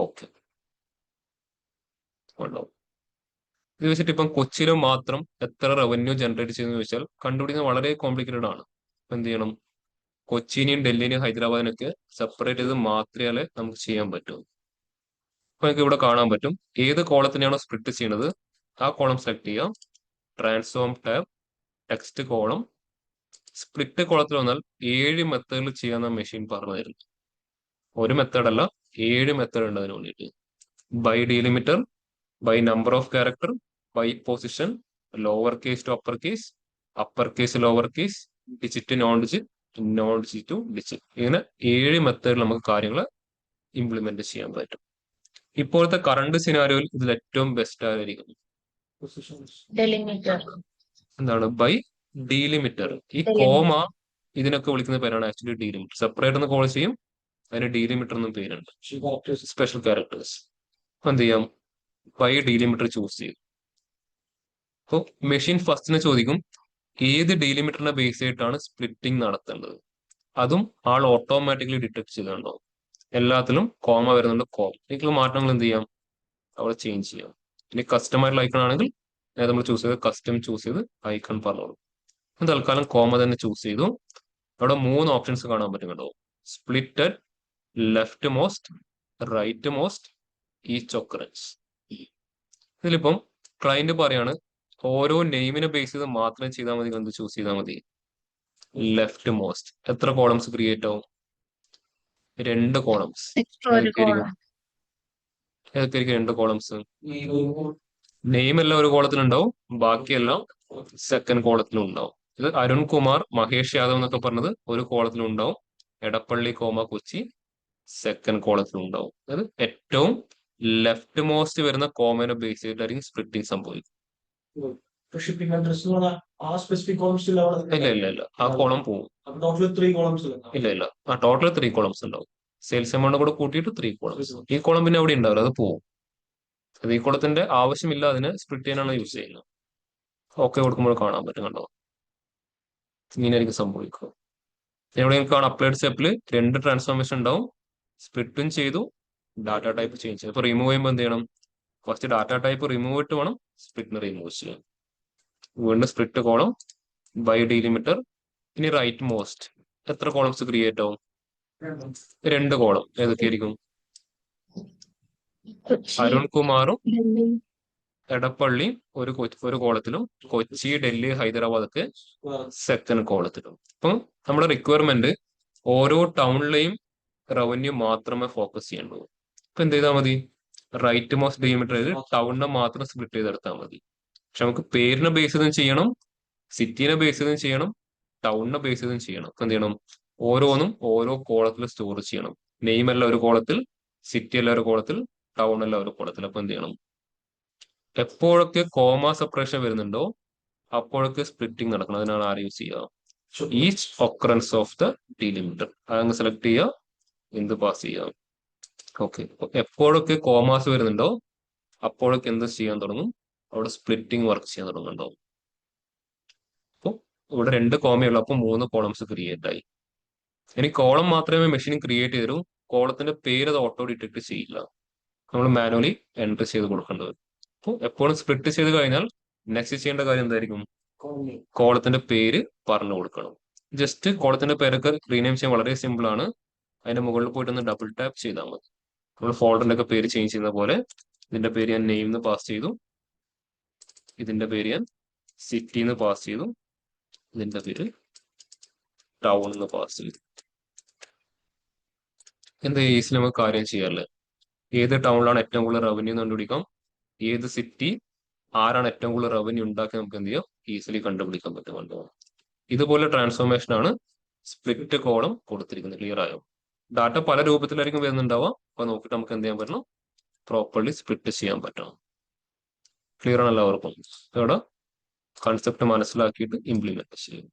ഓക്കെ. ഇത് വെച്ചിട്ട് ഇപ്പം കൊച്ചിയിൽ മാത്രം എത്ര റവന്യൂ ജനറേറ്റ് ചെയ്യുന്ന ചോദിച്ചാൽ കണ്ടുപിടിക്കുന്നത് വളരെ കോംപ്ലിക്കേറ്റഡ് ആണ്. എന്ത് ചെയ്യണം? കൊച്ചിനെയും ഡൽഹിനെയും ഹൈദരാബാദിനൊക്കെ സെപ്പറേറ്റ് ചെയ്ത് മാത്രമേ നമുക്ക് ചെയ്യാൻ പറ്റൂ. അപ്പൊ നിങ്ങൾക്ക് ഇവിടെ കാണാൻ പറ്റും ഏത് കോളത്തിനെയാണോ സ്പ്ലിറ്റ് ചെയ്യുന്നത് ആ കോളം സെലക്ട് ചെയ്യാം. Transform tab, text column. Split കോളത്തിൽ വന്നാൽ 7 മെത്തേഡിൽ ചെയ്യാന്ന മെഷീൻ പറഞ്ഞു തരുന്നു. ഒരു മെത്തേഡ് അല്ല, 7 മെത്തേഡ് ഉണ്ട് അതിന് വേണ്ടിയിട്ട്. By delimiter, by number of character, by position, lower case to upper case lower case, digit non digit, non digit to digit. ഇങ്ങനെ 7 മെത്തേഡിൽ നമുക്ക് കാര്യങ്ങൾ ഇംപ്ലിമെന്റ് ചെയ്യാൻ പറ്റും. ഇപ്പോഴത്തെ കറണ്ട് സിനാരിയോയിൽ ഇതിൽ ഏറ്റവും ബെസ്റ്റ് ആയിരിക്കും ഡെലിമിറ്റർ. എന്താണ് ബൈ ഡീലിമിറ്റർ. ഈ Delimiter. കോമ ഇതിനൊക്കെ വിളിക്കുന്ന പേരാണ് ആക്ച്വലി ഡീലിമിറ്റർ. സെപ്പറേറ്റ് എന്ന് കോൾ ചെയ്യും, അതിന് ഡീലിമിറ്റർ എന്നും പേരുണ്ട്. Special characters. എന്ത് ചെയ്യാം, ബൈ ഡീലിമിറ്റർ ചൂസ് ചെയ്യും. അപ്പോൾ മെഷീൻ ഫസ്റ്റിനെ ചോദിക്കും ഏത് ഡീലിമിറ്ററിനെ ബേസ് ചെയ്തിട്ടാണ് സ്പ്ലിറ്റിംഗ് നടത്തേണ്ടത്. അതും ആൾ ഓട്ടോമാറ്റിക്കലി ഡിറ്റക്ട് ചെയ്തിട്ടുണ്ടാവും. എല്ലാത്തിലും കോമ വരുന്നുണ്ട്, ഇതിലുള്ള മാറ്റങ്ങൾ എന്ത് ചെയ്യാം, അവിടെ ചേഞ്ച് ചെയ്യാം. ഇനി കസ്റ്റമർ ഐക്കൺ ആണെങ്കിൽ നമ്മൾ ചൂസ് ചെയ്ത് കസ്റ്റം ചൂസ് ചെയ്ത് ഐക്കൺ പറഞ്ഞോളൂ. തൽക്കാലം കോമ തന്നെ ചൂസ് ചെയ്തു. അവിടെ 3 ഓപ്ഷൻസ് കാണാൻ പറ്റും കേട്ടോ. Splitted, left most, right most, each occurrence. ഇതിലിപ്പം ക്ലയന്റ് പറയാണ് ഓരോ നെയിമിനെ ബേസ് ചെയ്ത് മാത്രം ചെയ്താൽ മതി, എന്ത് ചൂസ് ചെയ്താൽ മതി, ലെഫ്റ്റ് മോസ്റ്റ്. എത്ര കോളംസ് ക്രിയേറ്റ് ആവും, 2 കോളംസ്. ഒരു കോളം. ഏതൊക്കെയായിരിക്കും 2 കോളംസ്? നെയിം എല്ലാം ഒരു കോളത്തിലുണ്ടാവും, ബാക്കിയെല്ലാം സെക്കൻഡ് കോളത്തിലും ഉണ്ടാവും. ഇത് അരുൺ കുമാർ, മഹേഷ് യാദവ് എന്നൊക്കെ പറഞ്ഞത് ഒരു കോളത്തിലും ഉണ്ടാവും. എടപ്പള്ളി കോമ കൊച്ചി സെക്കൻഡ് കോളത്തിലും ഉണ്ടാവും. അത് ഏറ്റവും ലെഫ്റ്റ് മോസ്റ്റ് വരുന്ന കോമനെ ബേസ് ചെയ്തിട്ടായിരിക്കും സ്പ്ലിറ്റിംഗ് സംഭവിക്കും. ഷിപ്പിംഗ് അഡ്രസ് ആ സ്പെസിഫിക് കോളംസ് ഇല്ല ഇല്ല ഇല്ല, ആ കോളം പോവും. ടോട്ടൽ 3 കോളംസ് ഇല്ല ഇല്ല, ആ ടോട്ടൽ 3 കോളംസ് ഉണ്ടാവും. സെയിൽസ് എമൗണ്ട് കൂടെ കൂട്ടിയിട്ട് 3 കോളംസ്. ഈ കോളം പിന്നെ അവിടെ ഉണ്ടാവില്ല, അത് പോവും. അത് ഈ കോളത്തിന്റെ ആവശ്യമില്ല, അതിനെ സ്പ്ലിറ്റ് ചെയ്യാനാണ് യൂസ് ചെയ്യുന്നത്. ഓക്കെ കൊടുക്കുമ്പോൾ കാണാൻ പറ്റും കണ്ടോ, ഇങ്ങനെയായിരിക്കും സംഭവിക്കുക. എവിടെ കാണാം അപ്ലൈഡ് സ്റ്റെപ്പിൽ 2 ട്രാൻസ്ഫോർമേഷൻ ഉണ്ടാവും. സ്പ്ലിറ്റും ചെയ്തു, ഡാറ്റ ടൈപ്പ് ചേഞ്ച് ചെയ്തു. ഇപ്പൊ റിമൂവ് ചെയ്യുമ്പോൾ എന്ത് ചെയ്യണം, ഫസ്റ്റ് ഡാറ്റ ടൈപ്പ് റിമൂവ് ഇട്ട് വേണം സ്പ്ലിറ്റിന് റിമൂവ് ചെയ്യാൻ. വീണ്ടും സ്പ്ലിറ്റ് കോളം ബൈ ഡീലിമിറ്റർ. ഇനി റൈറ്റ് മോസ്റ്റ് എത്ര കോളംസ് ക്രിയേറ്റ് ആവും, 2 കോളം. ഏതൊക്കെയായിരിക്കും, അരുൺ കുമാറും എടപ്പള്ളി ഒരു കോളത്തിലും, കൊച്ചി, ഡൽഹി, ഹൈദരാബാദ് ഒക്കെ സെക്കൻഡ് കോളത്തിലും. അപ്പം നമ്മുടെ റിക്വയർമെന്റ് ഓരോ ടൗണിലെയും റവന്യൂ മാത്രമേ ഫോക്കസ് ചെയ്യേണ്ടൂ. അപ്പൊ എന്ത് ചെയ്താൽ മതി, റൈറ്റ് മോസ്റ്റ് ഡീലിമിറ്റർ ചെയ്ത് ടൗണിനെ മാത്രം സ്പ്ലിറ്റ് ചെയ്തെടുത്താൽ മതി. പക്ഷെ നമുക്ക് പേരിനെ ബേസ് ചെയ്തും ചെയ്യണം, സിറ്റിനെ ബേസ് ചെയ്തും ചെയ്യണം, ടൗണിനെ ബേസ് ചെയ്തും ചെയ്യണം. അപ്പൊ എന്ത് ചെയ്യണം, ഓരോന്നും ഓരോ കോളത്തിൽ സ്റ്റോർ ചെയ്യണം. നെയിം എല്ലാം ഒരു കോളത്തിൽ, സിറ്റി എല്ലാം ഒരു കോളത്തിൽ, ടൗൺ എല്ലാം ഒരു കോളത്തിൽ. അപ്പൊ എന്ത് ചെയ്യണം, എപ്പോഴൊക്കെ കോമ സെപ്പറേഷൻ വരുന്നുണ്ടോ അപ്പോഴൊക്കെ സ്പ്ലിറ്റിംഗ് നടക്കണം. അതിനാണ് ആര് യൂസ് ചെയ്യുക, ഈച്ച് ഒക്കറൻസ് ഓഫ് ദ ഡീലിമിറ്റർ. അതങ്ങ് സെലക്ട് ചെയ്യുക, എന്ത് പാസ് ചെയ്യുക. ഓക്കെ, എപ്പോഴൊക്കെ കോമാസ് വരുന്നുണ്ടോ അപ്പോഴൊക്കെ എന്ത് ചെയ്യാൻ തുടങ്ങും, അവിടെ സ്പ്ലിറ്റിംഗ് വർക്ക് ചെയ്യാൻ തുടങ്ങുന്നുണ്ടോ. അപ്പോൾ ഇവിടെ 2 കോമയുള്ളൂ, അപ്പോൾ 3 കോളംസ് ക്രിയേറ്റ് ആയി. ഇനി കോളം മാത്രമേ മെഷീൻ ക്രിയേറ്റ് ചെയ്തു, കോളത്തിന്റെ പേര് അത് ഓട്ടോ ഡിറ്റക്ട് ചെയ്യില്ല, നമ്മൾ മാനുവലി എൻട്രി ചെയ്ത് കൊടുക്കേണ്ടത്. അപ്പോൾ എപ്പോഴും സ്പ്ലിറ്റ് ചെയ്ത് കഴിഞ്ഞാൽ നെക്സ്റ്റ് ചെയ്യേണ്ട കാര്യം എന്തായിരിക്കും, കോളത്തിന്റെ പേര് പറഞ്ഞു കൊടുക്കണം. ജസ്റ്റ് കോളത്തിന്റെ പേരൊക്കെ റീനെയിം ചെയ്യാൻ വളരെ സിമ്പിൾ ആണ്. അതിന്റെ മുകളിൽ പോയിട്ട് ഒന്ന് ഡബിൾ ടാപ്പ് ചെയ്താൽ മതി. നമ്മൾ ഫോൾഡറിന്റെ ഒക്കെ പേര് ചേഞ്ച് ചെയ്യുന്ന പോലെ ഇതിന്റെ പേര് ഞാൻ നെയിം എന്ന് പാസ് ചെയ്തു, ഇതിന്റെ പേര് ഞാൻ സിറ്റി എന്ന് പാസ് ചെയ്തു, ഇതിന്റെ പേര് ടൗൺ എന്ന് പാസ് ചെയ്തു. എന്താ ഈസിൽ നമുക്ക് കാര്യം ചെയ്യാറില്ലേ, ഏത് ടൗണിലാണ് ഏറ്റവും കൂടുതൽ റവന്യൂ കണ്ടുപിടിക്കാം, ഏത് സിറ്റി ആരാണ് ഏറ്റവും കൂടുതൽ റവന്യൂ ഉണ്ടാക്കി നമുക്ക് എന്ത് ചെയ്യാം, ഈസിലി കണ്ടുപിടിക്കാൻ പറ്റും. ഇതുപോലെ ട്രാൻസ്ഫോർമേഷൻ ആണ് സ്പ്ലിറ്റ് കോളം കൊടുത്തിരിക്കുന്നത്. ക്ലിയർ ആയോ, ഡാറ്റ പല രൂപത്തിലായിരിക്കും വരുന്നുണ്ടാവുക. അപ്പൊ നോക്കിയിട്ട് നമുക്ക് എന്ത് ചെയ്യാൻ പറ്റണം, പ്രോപ്പർലി സ്പ്ലിറ്റ് ചെയ്യാൻ പറ്റണം. ക്ലിയർ ആണ് എല്ലാവർക്കും. ഇവിടെ കൺസെപ്റ്റ് മനസ്സിലാക്കിയിട്ട് ഇംപ്ലിമെന്റ് ചെയ്യും.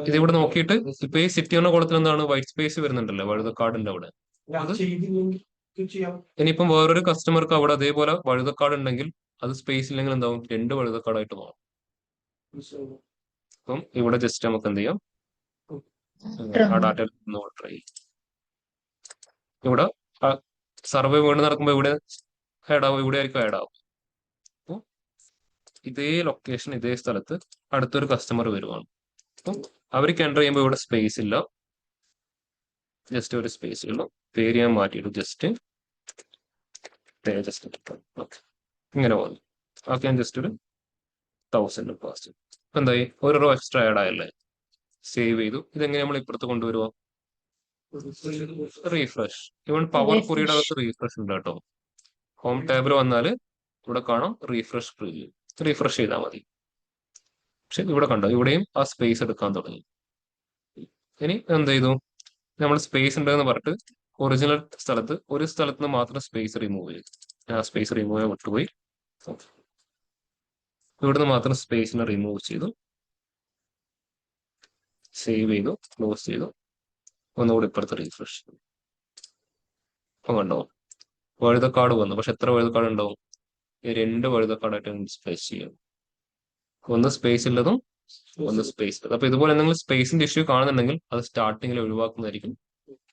ഇതിവിടെ നോക്കിയിട്ട് ഇപ്പൊ ഈ സിറ്റി എന്ന കോളത്തിൽ എന്താണ് വൈറ്റ് സ്പേസ് വരുന്നുണ്ടല്ലോ വഴുതക്കാടിന്റെ അവിടെ. ഇനിയിപ്പം വേറൊരു കസ്റ്റമർക്ക് അവിടെ അതേപോലെ വഴുതക്കാട് ഉണ്ടെങ്കിൽ അത് സ്പേസ് ഇല്ലെങ്കിൽ എന്താവും, 2 വഴുതക്കാടായിട്ട് മാറും. അപ്പം ഇവിടെ ജസ്റ്റ് നമുക്ക് എന്ത് ചെയ്യാം, ആ ഡാറ്റ ട്രൈ. ഇവിടെ സർവേ വീണ്ടും നടക്കുമ്പോൾ ഇവിടെ ആഡ് ആവും, ഇവിടെ ആയിരിക്കും ആഡ് ആവും. അപ്പോൾ ഇതേ ലൊക്കേഷൻ ഇതേ സ്ഥലത്ത് അടുത്തൊരു കസ്റ്റമർ വരുവാണ്. അപ്പം അവർക്ക് എൻ്റർ ചെയ്യുമ്പോൾ ഇവിടെ സ്പേസ് ഇല്ല, ജസ്റ്റ് ഒരു സ്പേസ് ഉള്ളൂ. പേര് ഞാൻ മാറ്റിയിട്ടു, ജസ്റ്റ് ഇങ്ങനെ പോകുന്നു. ഓക്കെ, ഞാൻ ജസ്റ്റ് ഒരു 1000 പാസ്. എന്തായി, ഒരു റോ എക്സ്ട്രാ ആഡ് ആയല്ലേ, സേവ് ചെയ്തു. ഇതെങ്ങനെ നമ്മൾ ഇപ്പുറത്ത് കൊണ്ടുവരുമോ, റീഫ്രഷ്. ഇവൺ പവർ കുറിയുടെ അകത്ത് റീഫ്രഷ് ഉണ്ട് കേട്ടോ. ഹോം ടാബിൽ വന്നാൽ ഇവിടെ കാണാം റീഫ്രഷ് പ്രിവ്യൂ. റീഫ്രഷ് ചെയ്താൽ മതി. പക്ഷെ ഇവിടെ കണ്ടോ, ഇവിടെയും ആ സ്പേസ് എടുക്കാൻ തുടങ്ങി. ഇനി എന്ത് ചെയ്തു, നമ്മൾ സ്പേസ് ഉണ്ടെന്ന് പറഞ്ഞിട്ട് ഒറിജിനൽ സ്ഥലത്ത് ഒരു സ്ഥലത്ത് നിന്ന് മാത്രം സ്പേസ് റിമൂവ് ചെയ്തു. ആ സ്പേസ് റിമൂവ് ചെയ്യാൻ വിട്ടുപോയി. ഇവിടുന്ന് മാത്രം സ്പേസിനെ റിമൂവ് ചെയ്തു, സേവ് ചെയ്തു, ക്ലോസ് ചെയ്തു, ഒന്നുകൂടി ഇപ്പുറത്ത് റീഫ്രഷ് ചെയ്തു. അപ്പൊ കണ്ടോ വഴുതക്കാട് വന്നു. പക്ഷെ എത്ര വഴുതക്കാട് ഉണ്ടാവും? ഈ 2 വഴുതക്കാടായിട്ട് ഡിസ്പ്ലേസ് ചെയ്യും. ഒന്ന് സ്പേസ് ഉള്ളതും ഒന്ന് സ്പേസ് ഉള്ളത്. അപ്പൊ ഇതുപോലെ എന്തെങ്കിലും സ്പേസിന്റെ ഇഷ്യൂ കാണുന്നുണ്ടെങ്കിൽ അത് സ്റ്റാർട്ടിങ്ങിൽ ഒഴിവാക്കുന്നതായിരിക്കും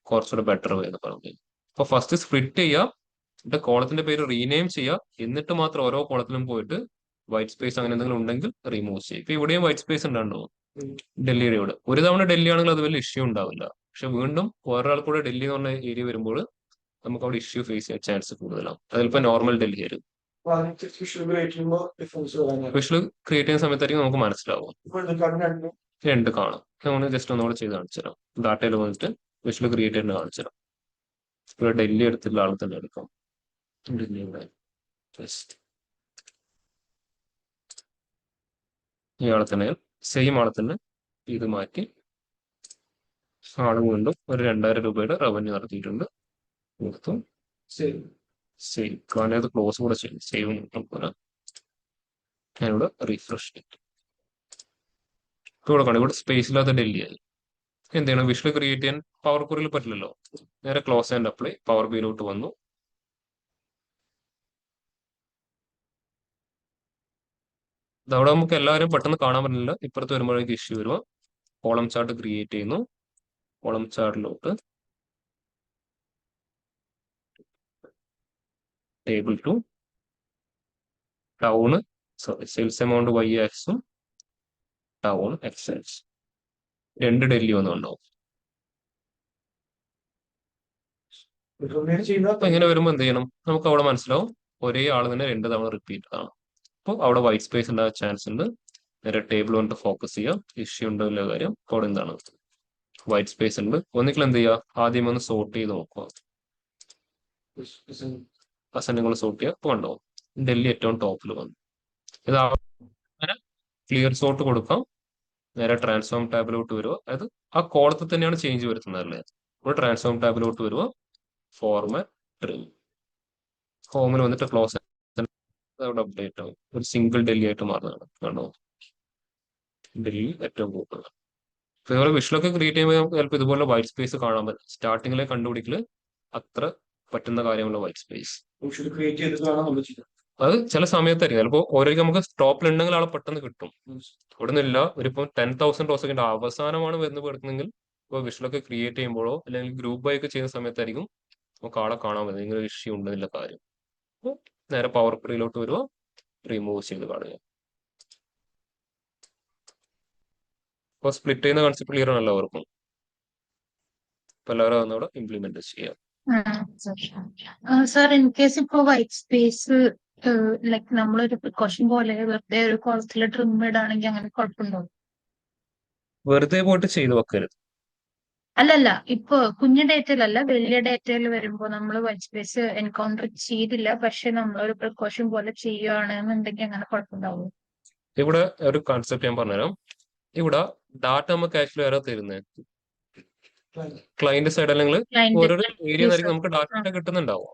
കുറച്ചുകൂടെ ബെറ്റർ വേ എന്ന് പറയുന്നത്. അപ്പൊ ഫസ്റ്റ് സ്പ്ലിറ്റ് ചെയ്യുക, എന്നിട്ട് കോളത്തിന്റെ പേര് റീനെയിം ചെയ്യുക, എന്നിട്ട് മാത്രം ഓരോ കോളത്തിലും പോയിട്ട് വൈറ്റ് സ്പേസ് അങ്ങനെ എന്തെങ്കിലും ഉണ്ടെങ്കിൽ റിമൂവ് ചെയ്യും. ഇപ്പൊ ഇവിടെയും വൈറ്റ് സ്പേസ് ഉണ്ടാണ്ടോ? ഡൽഹിയുടെ ഇവിടെ ഒരു തവണ ഡൽഹി ആണെങ്കിൽ അത് വലിയ ഇഷ്യൂ ഉണ്ടാവില്ല. പക്ഷെ വീണ്ടും വേറൊരാൾ കൂടെ ഡൽഹി എന്ന് പറഞ്ഞ ഏരിയ വരുമ്പോൾ നമുക്ക് അവിടെ ഇഷ്യൂ ഫേസ് ചെയ്യാൻ ചാൻസ് കൂടുതലാണ്. അതിലിപ്പോ നോർമൽ ഡൽഹി ആയിരിക്കും. അപ്പൊ അതിനനുസരിച്ച് വിഷ്വൽ ക്രിയേറ്റ് ചെയ്യുമ്പോൾ ഡിഫറൻസ് വരാനാണ്. വിഷ്വൽ ക്രിയേറ്റ് ചെയ്യുന്ന സമയത്തായിരിക്കും നമുക്ക് മനസ്സിലാവും. ഇപ്പോൾ ഇതിനെക്കാളും രണ്ടും 2 കാണും. നമ്മൾ ജസ്റ്റ് ഒന്നുകൂടെ ചെയ്ത് കാണിച്ചു തരാം. ഡാറ്റയിൽ വന്നിട്ട് വിഷ്വൽ ക്രിയേറ്റ് ചെയ്യുന്ന കാണിച്ചു തരാം. ഇവിടെ ഡൽഹി എടുത്തുള്ള ആൾ തന്നെ എടുക്കാം. ഡൽഹി ഇവിടെ ജസ്റ്റ് ഇയാളെ തന്നെ സെയിം ആളെ തന്നെ ഇത് മാറ്റി ആള് വീണ്ടും ഒരു 2000 രൂപയുടെ റവന്യൂ നടത്തിയിട്ടുണ്ട്. കൊടുത്തു ശരി. സേവ്. കാരണം അത് ക്ലോസ് കൂടെ ചെയ്യും. സേവ് പോലെ ഞാനിവിടെ റീഫ്രഷ് ചെയ്തു. ഇവിടെ കാണും ഇവിടെ സ്പേസ് ഇല്ലാത്ത ഡൽഹി ആയി. എന്ത് ചെയ്യണം? വിഷ്വൽ ക്രിയേറ്റ് ചെയ്യാൻ പവർ ക്വറിയിൽ പറ്റില്ലല്ലോ. നേരെ ക്ലോസ് ആൻഡ് അപ്ലൈ, പവർ ബിയിലോട്ട് വന്നു. ഇതവിടെ നമുക്ക് എല്ലാവരും പെട്ടെന്ന് കാണാൻ പറ്റില്ല. ഇപ്പുറത്ത് വരുമ്പോഴേക്ക് ഇഷ്യൂ വരുക. കോളം ചാർട്ട് ക്രിയേറ്റ് ചെയ്യുന്നു. കോളം ചാർട്ടിലോട്ട് table to town sales amount Y ആക്സും ടൗൺ എക്സ് ആക്സ് 2 ഡൽഹി വന്നുണ്ടാവും. റിക്കമെൻഡ് ചെയ്യുന്ന അപ്പൊ ഇങ്ങനെ വരുമ്പോൾ എന്ത് ചെയ്യണം? നമുക്ക് അവിടെ മനസ്സിലാവും ഒരേ ആൾ തന്നെ 2 തവണ റിപ്പീറ്റ് ആണ്. അപ്പോൾ അവിടെ വൈറ്റ് സ്പേസ് ഉണ്ടാകാൻ ചാൻസ് ഉണ്ട്. നേരെ ടേബിൾ കൊണ്ട് ഫോക്കസ് ചെയ്യുക. ഇഷ്യൂ ഉണ്ടോ കാര്യം അവിടെ എന്താണ് വൈറ്റ് സ്പേസ് ഉണ്ട്. ഒന്നിക്കൽ എന്ത് ചെയ്യുക? ആദ്യം ഒന്ന് സോർട്ട് ചെയ്ത് നോക്കുക. അസെൻഡിങ്ങൾ സോർട്ട് ചെയ്യുക. അപ്പോൾ ഉണ്ടാവും ഡൽഹി ഏറ്റവും ടോപ്പിൽ വന്നു. ഇത് അങ്ങനെ ക്ലിയർ സോർട്ട് കൊടുക്കാം. നേരെ ട്രാൻസ്ഫോം ടാബിലോട്ട് വരിക. അതായത് ആ കോളത്തിൽ തന്നെയാണ് ചേഞ്ച് വരുത്തുന്നത് അല്ലേ. ഇവിടെ ട്രാൻസ്ഫോം ടാബിലോട്ട് വരിക. ഫോർമാറ്റ് ട്രിം ഹോമിൽ വന്നിട്ട് ക്ലോസ് അവിടെ അപ്ഡേറ്റ് ആവും. ഒരു സിംഗിൾ ഡൽഹി ആയിട്ട് മാറുന്നതാണ്. കണ്ടോ ഡൽഹി ഏറ്റവും കൂടുതൽ. ഇപ്പൊ ഇതുപോലെ വിഷ്വലൊക്കെ ക്രിയേറ്റ് ചെയ്യുമ്പോൾ നമുക്ക് ചിലപ്പോൾ ഇതുപോലെ വൈറ്റ് സ്പേസ് കാണാൻ പറ്റും. സ്റ്റാർട്ടിങ്ങിലെ കണ്ടുപിടിക്കല് അത്ര പറ്റുന്ന കാര്യമുള്ള വൈറ്റ് സ്പേസ്. വിഷ്വൽ ക്രിയേറ്റ് ചെയ്തിട്ടാണ് നമ്മൾ ചെയ്യുന്നത്. അത് ചില സമയത്തായിരിക്കും. ചിലപ്പോൾ ഓരോരിക്കും നമുക്ക് സ്റ്റോപ്പിൽ ഉണ്ടെങ്കിൽ ആളെ പെട്ടെന്ന് കിട്ടും. ഇവിടെ നിന്നില്ല ഒരിപ്പം 10,000 റോസൊക്കെ അവസാനമാണ് വരുന്നത് പെടുത്തുന്നെങ്കിൽ ഇപ്പോൾ വിഷ്വലൊക്കെ ക്രിയേറ്റ് ചെയ്യുമ്പോഴോ അല്ലെങ്കിൽ ഗ്രൂപ്പ് ബൈ ഒക്കെ ചെയ്യുന്ന സമയത്തായിരിക്കും നമുക്ക് ആളെ കാണാൻ പറ്റും. ഇങ്ങനെ ഒരു ഇഷ്യൂ ഉണ്ടെന്നില്ല കാര്യം. അപ്പോൾ നേരെ പവർ ക്വറിയിലോട്ട് വരുക, റിമൂവ് ചെയ്ത് കാണുക. അപ്പോൾ സ്പ്ലിറ്റ് ചെയ്യുന്ന കൺസെപ്റ്റ് ക്ലിയർ ആണ് എല്ലാവർക്കും. അപ്പൊ എല്ലാവരും അതൊന്നവിടെ ഇംപ്ലിമെന്റ് ചെയ്യാം. സർ ഇൻ കേസ് ഇപ്പൊ വൈറ്റ് സ്പേസ് ലൈക്ക് നമ്മളൊരു പ്രിക്കോഷൻ പോലെ വെറുതെ ഒരു കോളത്തിൽ ട്രിം ഇടാണെങ്കിൽ അങ്ങനെ കുഴപ്പമുണ്ടോ? വെറുതെ പോയിട്ട് ചെയ്തു വെക്കരുത്. അല്ലല്ല, ഇപ്പൊ കുഞ്ഞു ഡേറ്റയിലല്ല, വലിയ ഡേറ്റയിൽ വരുമ്പോ നമ്മൾ വൈറ്റ് സ്പേസ് എൻകൗണ്ടർ ചെയ്തില്ല, പക്ഷെ നമ്മളൊരു പ്രിക്കോഷൻ പോലെ ചെയ്യുകയാണെന്നുണ്ടെങ്കിൽ അങ്ങനെ കുഴപ്പമുണ്ടാവും. ഇവിടെ ഒരു കൺസെപ്റ്റ് ഞാൻ പറഞ്ഞുതരാം. ഇവിടെ ഡാറ്റ നമുക്ക് ആക്ച്വലി ആരാ തരുന്നത്? ക്ലയന്റ് സൈഡ് അല്ലെങ്കിൽ ഓരോരോ ഏരിയ ആയിരിക്കും നമുക്ക് ഡാറ്റ കിട്ടുന്നുണ്ടാവും.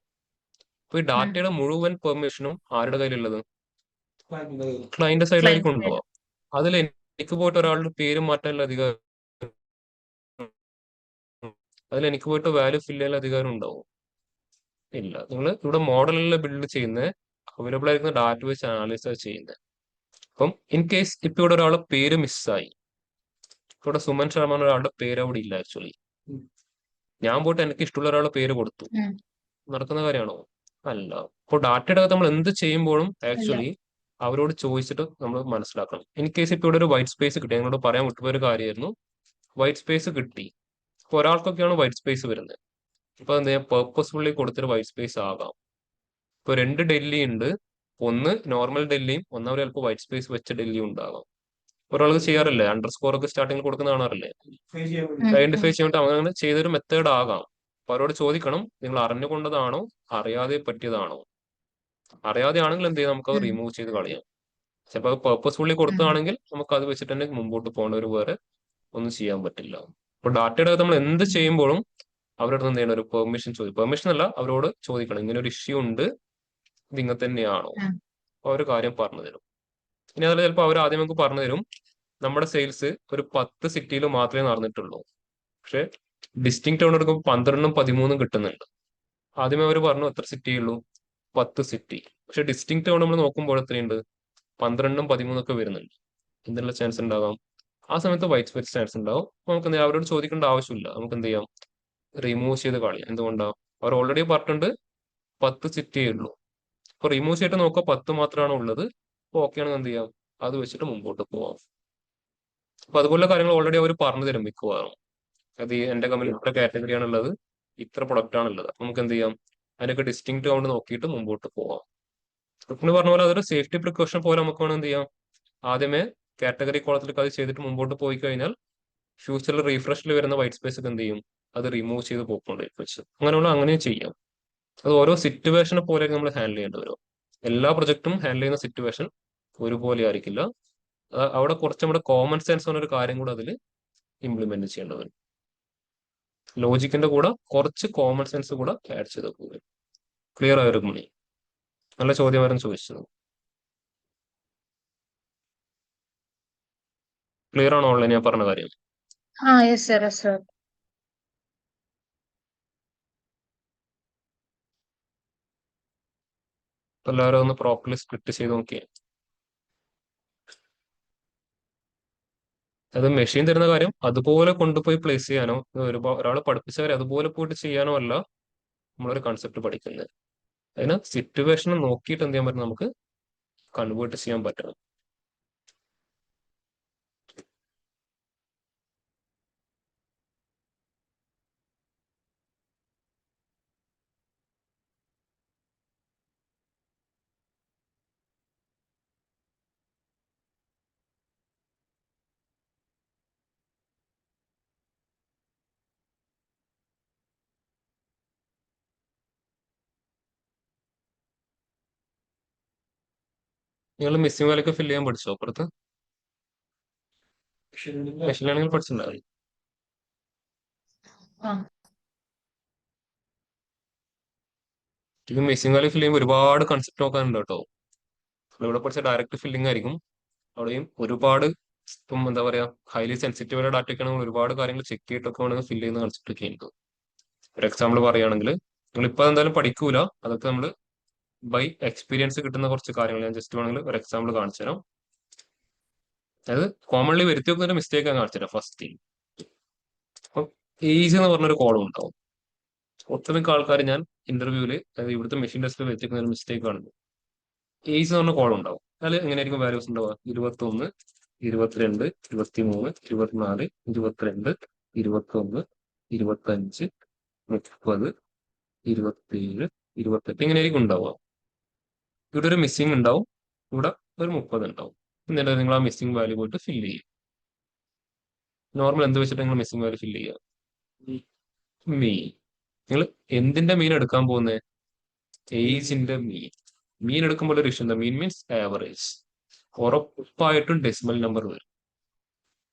അപ്പൊ ഈ ഡാറ്റയുടെ മുഴുവൻ പെർമിഷനും ആരുടെ കയ്യിലുള്ളത്? ക്ലയന്റ് സൈഡിലായിരിക്കും ഉണ്ടാവുക. അതിൽ എനിക്ക് പോയിട്ട് ഒരാളുടെ പേര് മാറ്റാനുള്ള അധികാരം, അതിൽ എനിക്ക് പോയിട്ട് വാല്യൂ ഫില്ല് ചെയ്യാനുള്ള അധികാരം ഉണ്ടാവും? ഇല്ല. നിങ്ങൾ ഇവിടെ മോഡലിൽ ബിൽഡ് ചെയ്യുന്നത് അവൈലബിൾ ആയിരിക്കുന്ന ഡാറ്റ വെച്ച് അനാലിസ് ചെയ്യുന്നത്. അപ്പം ഇൻ കേസ് ഇപ്പൊ ഇവിടെ ഒരാളുടെ പേര് മിസ്സായി, ഇവിടെ സുമൻ ശർമ്മ ഒരാളുടെ പേര് അവിടെ ഇല്ല ആക്ച്വലി. ഞാൻ പോയിട്ട് എനിക്ക് ഇഷ്ടമുള്ള ഒരാളുടെ പേര് കൊടുത്തു. നടക്കുന്ന കാര്യമാണോ? അല്ല. അപ്പോൾ ഡാറ്റയുടെ അകത്ത് നമ്മൾ എന്ത് ചെയ്യുമ്പോഴും ആക്ച്വലി അവരോട് ചോദിച്ചിട്ട് നമ്മൾ മനസ്സിലാക്കണം. ഇൻ കേസ് ഇപ്പൊ ഇവിടെ ഒരു വൈറ്റ് സ്പേസ് കിട്ടി, ഞങ്ങളോട് പറയാൻ വിട്ടുപോയ ഒരു കാര്യമായിരുന്നു. വൈറ്റ് സ്പേസ് കിട്ടി. അപ്പൊ ഒരാൾക്കൊക്കെയാണ് വൈറ്റ് സ്പേസ് വരുന്നത്. അപ്പൊ എന്താ പേർപ്പസ്ഫുള്ളി കൊടുത്തൊരു വൈറ്റ് സ്പേസ് ആകാം. ഇപ്പൊ 2 ഡൽഹി ഉണ്ട്. ഒന്ന് നോർമൽ ഡൽഹിയും ഒന്നവർ ചിലപ്പോൾ വൈറ്റ് സ്പേസ് വെച്ച ഡൽഹിയും ഉണ്ടാകാം. ഒരാൾക്ക് ചെയ്യാറില്ലേ, അണ്ടർസ്കോർ ഒക്കെ സ്റ്റാർട്ടിങ്ങിൽ കൊടുക്കുന്ന കാണാറില്ലേ? ഐഡന്റിഫൈ ചെയ്യാൻ അങ്ങനെ ചെയ്തൊരു മെത്തേഡ് ആകാം. അപ്പൊ അവരോട് ചോദിക്കണം, നിങ്ങൾ അറിഞ്ഞുകൊണ്ടതാണോ അറിയാതെ പറ്റിയതാണോ? അറിയാതെ ആണെങ്കിൽ എന്ത് ചെയ്യാം, നമുക്ക് അത് റിമൂവ് ചെയ്ത് കളയാം. ചിലപ്പോൾ അത് പേർപ്പസ്ഫുള്ളി കൊടുത്തതാണെങ്കിൽ നമുക്ക് അത് വെച്ചിട്ട് തന്നെ മുമ്പോട്ട് പോകേണ്ട, ഒരു വേറെ ഒന്നും ചെയ്യാൻ പറ്റില്ല. അപ്പൊ ഡാറ്റയുടെ അകത്ത് നമ്മൾ എന്ത് ചെയ്യുമ്പോഴും അവരുടെ അടുത്ത് എന്ത് ചെയ്യണം, ഒരു പെർമിഷൻ ചോദിക്കും. പെർമിഷൻ അല്ല, അവരോട് ചോദിക്കണം ഇങ്ങനെ ഒരു ഇഷ്യൂ ഉണ്ട്, ഇത് ഇങ്ങനെ തന്നെയാണോ, അപ്പൊ അവർ കാര്യം പറഞ്ഞു തരും. ഇനി അതിൽ ചിലപ്പോൾ അവർ ആദ്യം നമുക്ക് പറഞ്ഞു തരും നമ്മുടെ സെയിൽസ് ഒരു 10 സിറ്റിയിൽ മാത്രമേ നടന്നിട്ടുള്ളൂ, പക്ഷെ ഡിസ്റ്റിങ് ടൗൺ എടുക്കുമ്പോൾ 12ഉം 13ഉം കിട്ടുന്നുണ്ട്. ആദ്യമേ അവർ പറഞ്ഞു എത്ര സിറ്റിയേ ഉള്ളൂ, 10 സിറ്റി. പക്ഷെ ഡിസ്റ്റിങ് ടൗൺ നമ്മൾ നോക്കുമ്പോൾ എത്രയുണ്ട്, 12ഉം 13ഉം ഒക്കെ വരുന്നുണ്ട്. എന്നുള്ള ചാൻസ് ഉണ്ടാകാം, ആ സമയത്ത് വൈറ്റ് സ്പേസ് ചാൻസ് ഉണ്ടാവും. അപ്പൊ നമുക്ക് എന്ത് ചെയ്യാം, അവരോട് ചോദിക്കേണ്ട ആവശ്യമില്ല, നമുക്ക് എന്ത് ചെയ്യാം, റിമൂവ് ചെയ്ത് കളയാം. എന്തുകൊണ്ടാ, അവർ ഓൾറെഡി പറഞ്ഞിട്ടുണ്ട് 10 സിറ്റിയേ ഉള്ളൂ. അപ്പൊ റിമൂവ് ചെയ്തിട്ട് നോക്കുക 10 മാത്രമാണ് ഉള്ളത്. അപ്പൊ ഓക്കെ ആണെങ്കിൽ എന്ത് ചെയ്യാം, അത് വെച്ചിട്ട് മുമ്പോട്ട് പോവാം. അപ്പൊ അതുപോലുള്ള കാര്യങ്ങൾ ഓൾറെഡി അവർ പറഞ്ഞു തരും മിക്കവാറും. അത് ഈ എന്റെ കമ്പനി ഇത്ര കാറ്റഗറി ആണുള്ളത്, ഇത്ര പ്രൊഡക്റ്റ് ആണുള്ളത്, അപ്പൊ നമുക്ക് എന്ത് ചെയ്യാം, അതിനൊക്കെ ഡിസ്റ്റിങ്ക്റ്റ് കൊണ്ട് നോക്കിയിട്ട് മുമ്പോട്ട് പോവാം. റുക്മിണി പറഞ്ഞ പോലെ അതൊരു സേഫ്റ്റി പ്രിക്കോഷൻ പോലെ നമുക്ക് വേണം എന്ത് ചെയ്യാം, ആദ്യമേ കാറ്റഗറി കോളത്തിലേക്ക് അത് ചെയ്തിട്ട് മുമ്പോട്ട് പോയി കഴിഞ്ഞാൽ ഫ്യൂച്ചറിൽ റീഫ്രഷിൽ വരുന്ന വൈറ്റ് സ്പേസ് ഒക്കെ എന്ത് ചെയ്യും, അത് റിമൂവ് ചെയ്ത് പോയിക്കൊണ്ടിരിക്കും വെച്ച്. അങ്ങനെയുള്ള അങ്ങനെയും ചെയ്യാം. അത് ഓരോ സിറ്റുവേഷനെ പോലെയൊക്കെ നമ്മൾ ഹാൻഡിൽ ചെയ്യേണ്ടി വരും. എല്ലാ പ്രൊജക്റ്റും ഹാൻഡിൽ ചെയ്യുന്ന സിറ്റുവേഷൻ ഒരുപോലെ ആയിരിക്കില്ല. അവിടെ കുറച്ച് നമ്മുടെ കോമൺ സെൻസ് എന്നൊരു കാര്യം കൂടെ അതിൽ ഇംപ്ലിമെന്റ് ചെയ്യേണ്ടി വരും. ലോജിക്കിന്റെ കൂടെ കുറച്ച് കോമൺ സെൻസ് കൂടെ ആഡ് ചെയ്ത് പോകും. ക്ലിയർ ആയ റുക്മിണി? നല്ല ചോദ്യമായിരുന്നു ചോദിച്ചത്. ക്ലിയർ ആണോ ഓൺലൈൻ ഞാൻ പറഞ്ഞ കാര്യം? Yes sir, yes sir. അപ്പൊ എല്ലാവരും ഒന്ന് പ്രോപ്പർലി സ്പ്ലിറ്റ് ചെയ്ത് നോക്കിയേ. അത് മെഷീൻ തരുന്ന കാര്യം അതുപോലെ കൊണ്ടുപോയി പ്ലേസ് ചെയ്യാനോ, ഒരാൾ പഠിപ്പിച്ച കാര്യം അതുപോലെ പോയിട്ട് ചെയ്യാനോ അല്ല നമ്മളൊരു കൺസെപ്റ്റ് പഠിക്കുന്നത്. അതിന് സിറ്റുവേഷൻ നോക്കിയിട്ട് എന്ത് ചെയ്യാൻ പറ്റും, നമുക്ക് കൺവേർട്ട് ചെയ്യാൻ പറ്റണം. നിങ്ങൾ മിസ്സിംഗ് വാല്യൊക്കെ ഫില്ല് ചെയ്യാൻ പഠിച്ചോ അപ്പുറത്ത്? മെഷീൻ ലേണിംഗിൽ പഠിച്ചിട്ടുണ്ടാവും. ആ ഇത് മിസ്സിംഗ് വാല്യൂ ഫില്ല് ചെയ്യുമ്പോൾ ഒരുപാട് കൺസെപ്റ്റ് നോക്കാനുണ്ട് കേട്ടോ. ഇവിടെ പഠിച്ച ഡയറക്റ്റ് ഫില്ലിംഗ് ആയിരിക്കും. അവിടെയും ഒരുപാട് ഇപ്പം എന്താ പറയാ, ഹൈലി സെൻസിറ്റീവ് ആയ ഡാറ്റയൊക്കെ ആണെങ്കിൽ ഒരുപാട് കാര്യങ്ങൾ ചെക്ക് ചെയ്തിട്ടൊക്കെ വേണമെങ്കിൽ ഫില്ല് ചെയ്യുന്ന കൺസെപ്റ്റ് ഒക്കെ ഉണ്ട്. ഒരു എക്സാമ്പിൾ പറയുകയാണെങ്കിൽ, നിങ്ങൾ ഇപ്പൊ എന്തായാലും പഠിക്കൂല, അതൊക്കെ നമ്മൾ ബൈ എക്സ്പീരിയൻസ് കിട്ടുന്ന കുറച്ച് കാര്യങ്ങൾ ഞാൻ ജസ്റ്റ് വേണമെങ്കിൽ ഒരു എക്സാമ്പിൾ കാണിച്ചു തരാം. അതായത് കോമൺലി വരുത്തി വെക്കുന്ന ഒരു മിസ്റ്റേക്ക് ഞാൻ കാണിച്ചു തരാം. ഫസ്റ്റ് തിങ്, അപ്പം ഏജ് എന്ന് പറഞ്ഞൊരു കോളം ഉണ്ടാവും. ഒട്ടുമിക്ക ആൾക്കാർ ഞാൻ ഇന്റർവ്യൂവിൽ, അതായത് ഇവിടുത്തെ മെഷീൻ ടെസ്റ്റിൽ വെച്ചിരിക്കുന്ന ഒരു മിസ്റ്റേക്ക് കാണുന്നു. ഏജ് എന്ന് പറഞ്ഞ കോളം ഉണ്ടാവും. അതിൽ എങ്ങനെയായിരിക്കും വാല്യൂസ് ഉണ്ടാവുക, 21, 22, 23, 24, 22, 21, 25, 30, 27, 28 ഇങ്ങനെയായിരിക്കും ഉണ്ടാവുക. ഇവിടെ ഒരു മിസ്സിംഗ് ഉണ്ടാവും, ഇവിടെ ഒരു 30 ഉണ്ടാവും. എന്നിട്ട് നിങ്ങൾ ആ മിസ്സിംഗ് വാല്യൂ പോയിട്ട് ഫില്ല് ചെയ്യും. നോർമൽ എന്ത് വെച്ചിട്ട് നിങ്ങൾ മിസ്സിംഗ് വാല്യൂ ഫില്ല് ചെയ്യുക, മീൻ. നിങ്ങൾ എന്തിന്റെ മീൻ എടുക്കാൻ പോകുന്നത്, ഏജിന്റെ മീൻ. മീൻ എടുക്കുമ്പോൾ ഒരു ഇഷ്യൂ എന്താ, മീൻ മീൻസ് ആവറേജ്. ഉറപ്പായിട്ടും ഡെസിമൽ നമ്പർ വരും.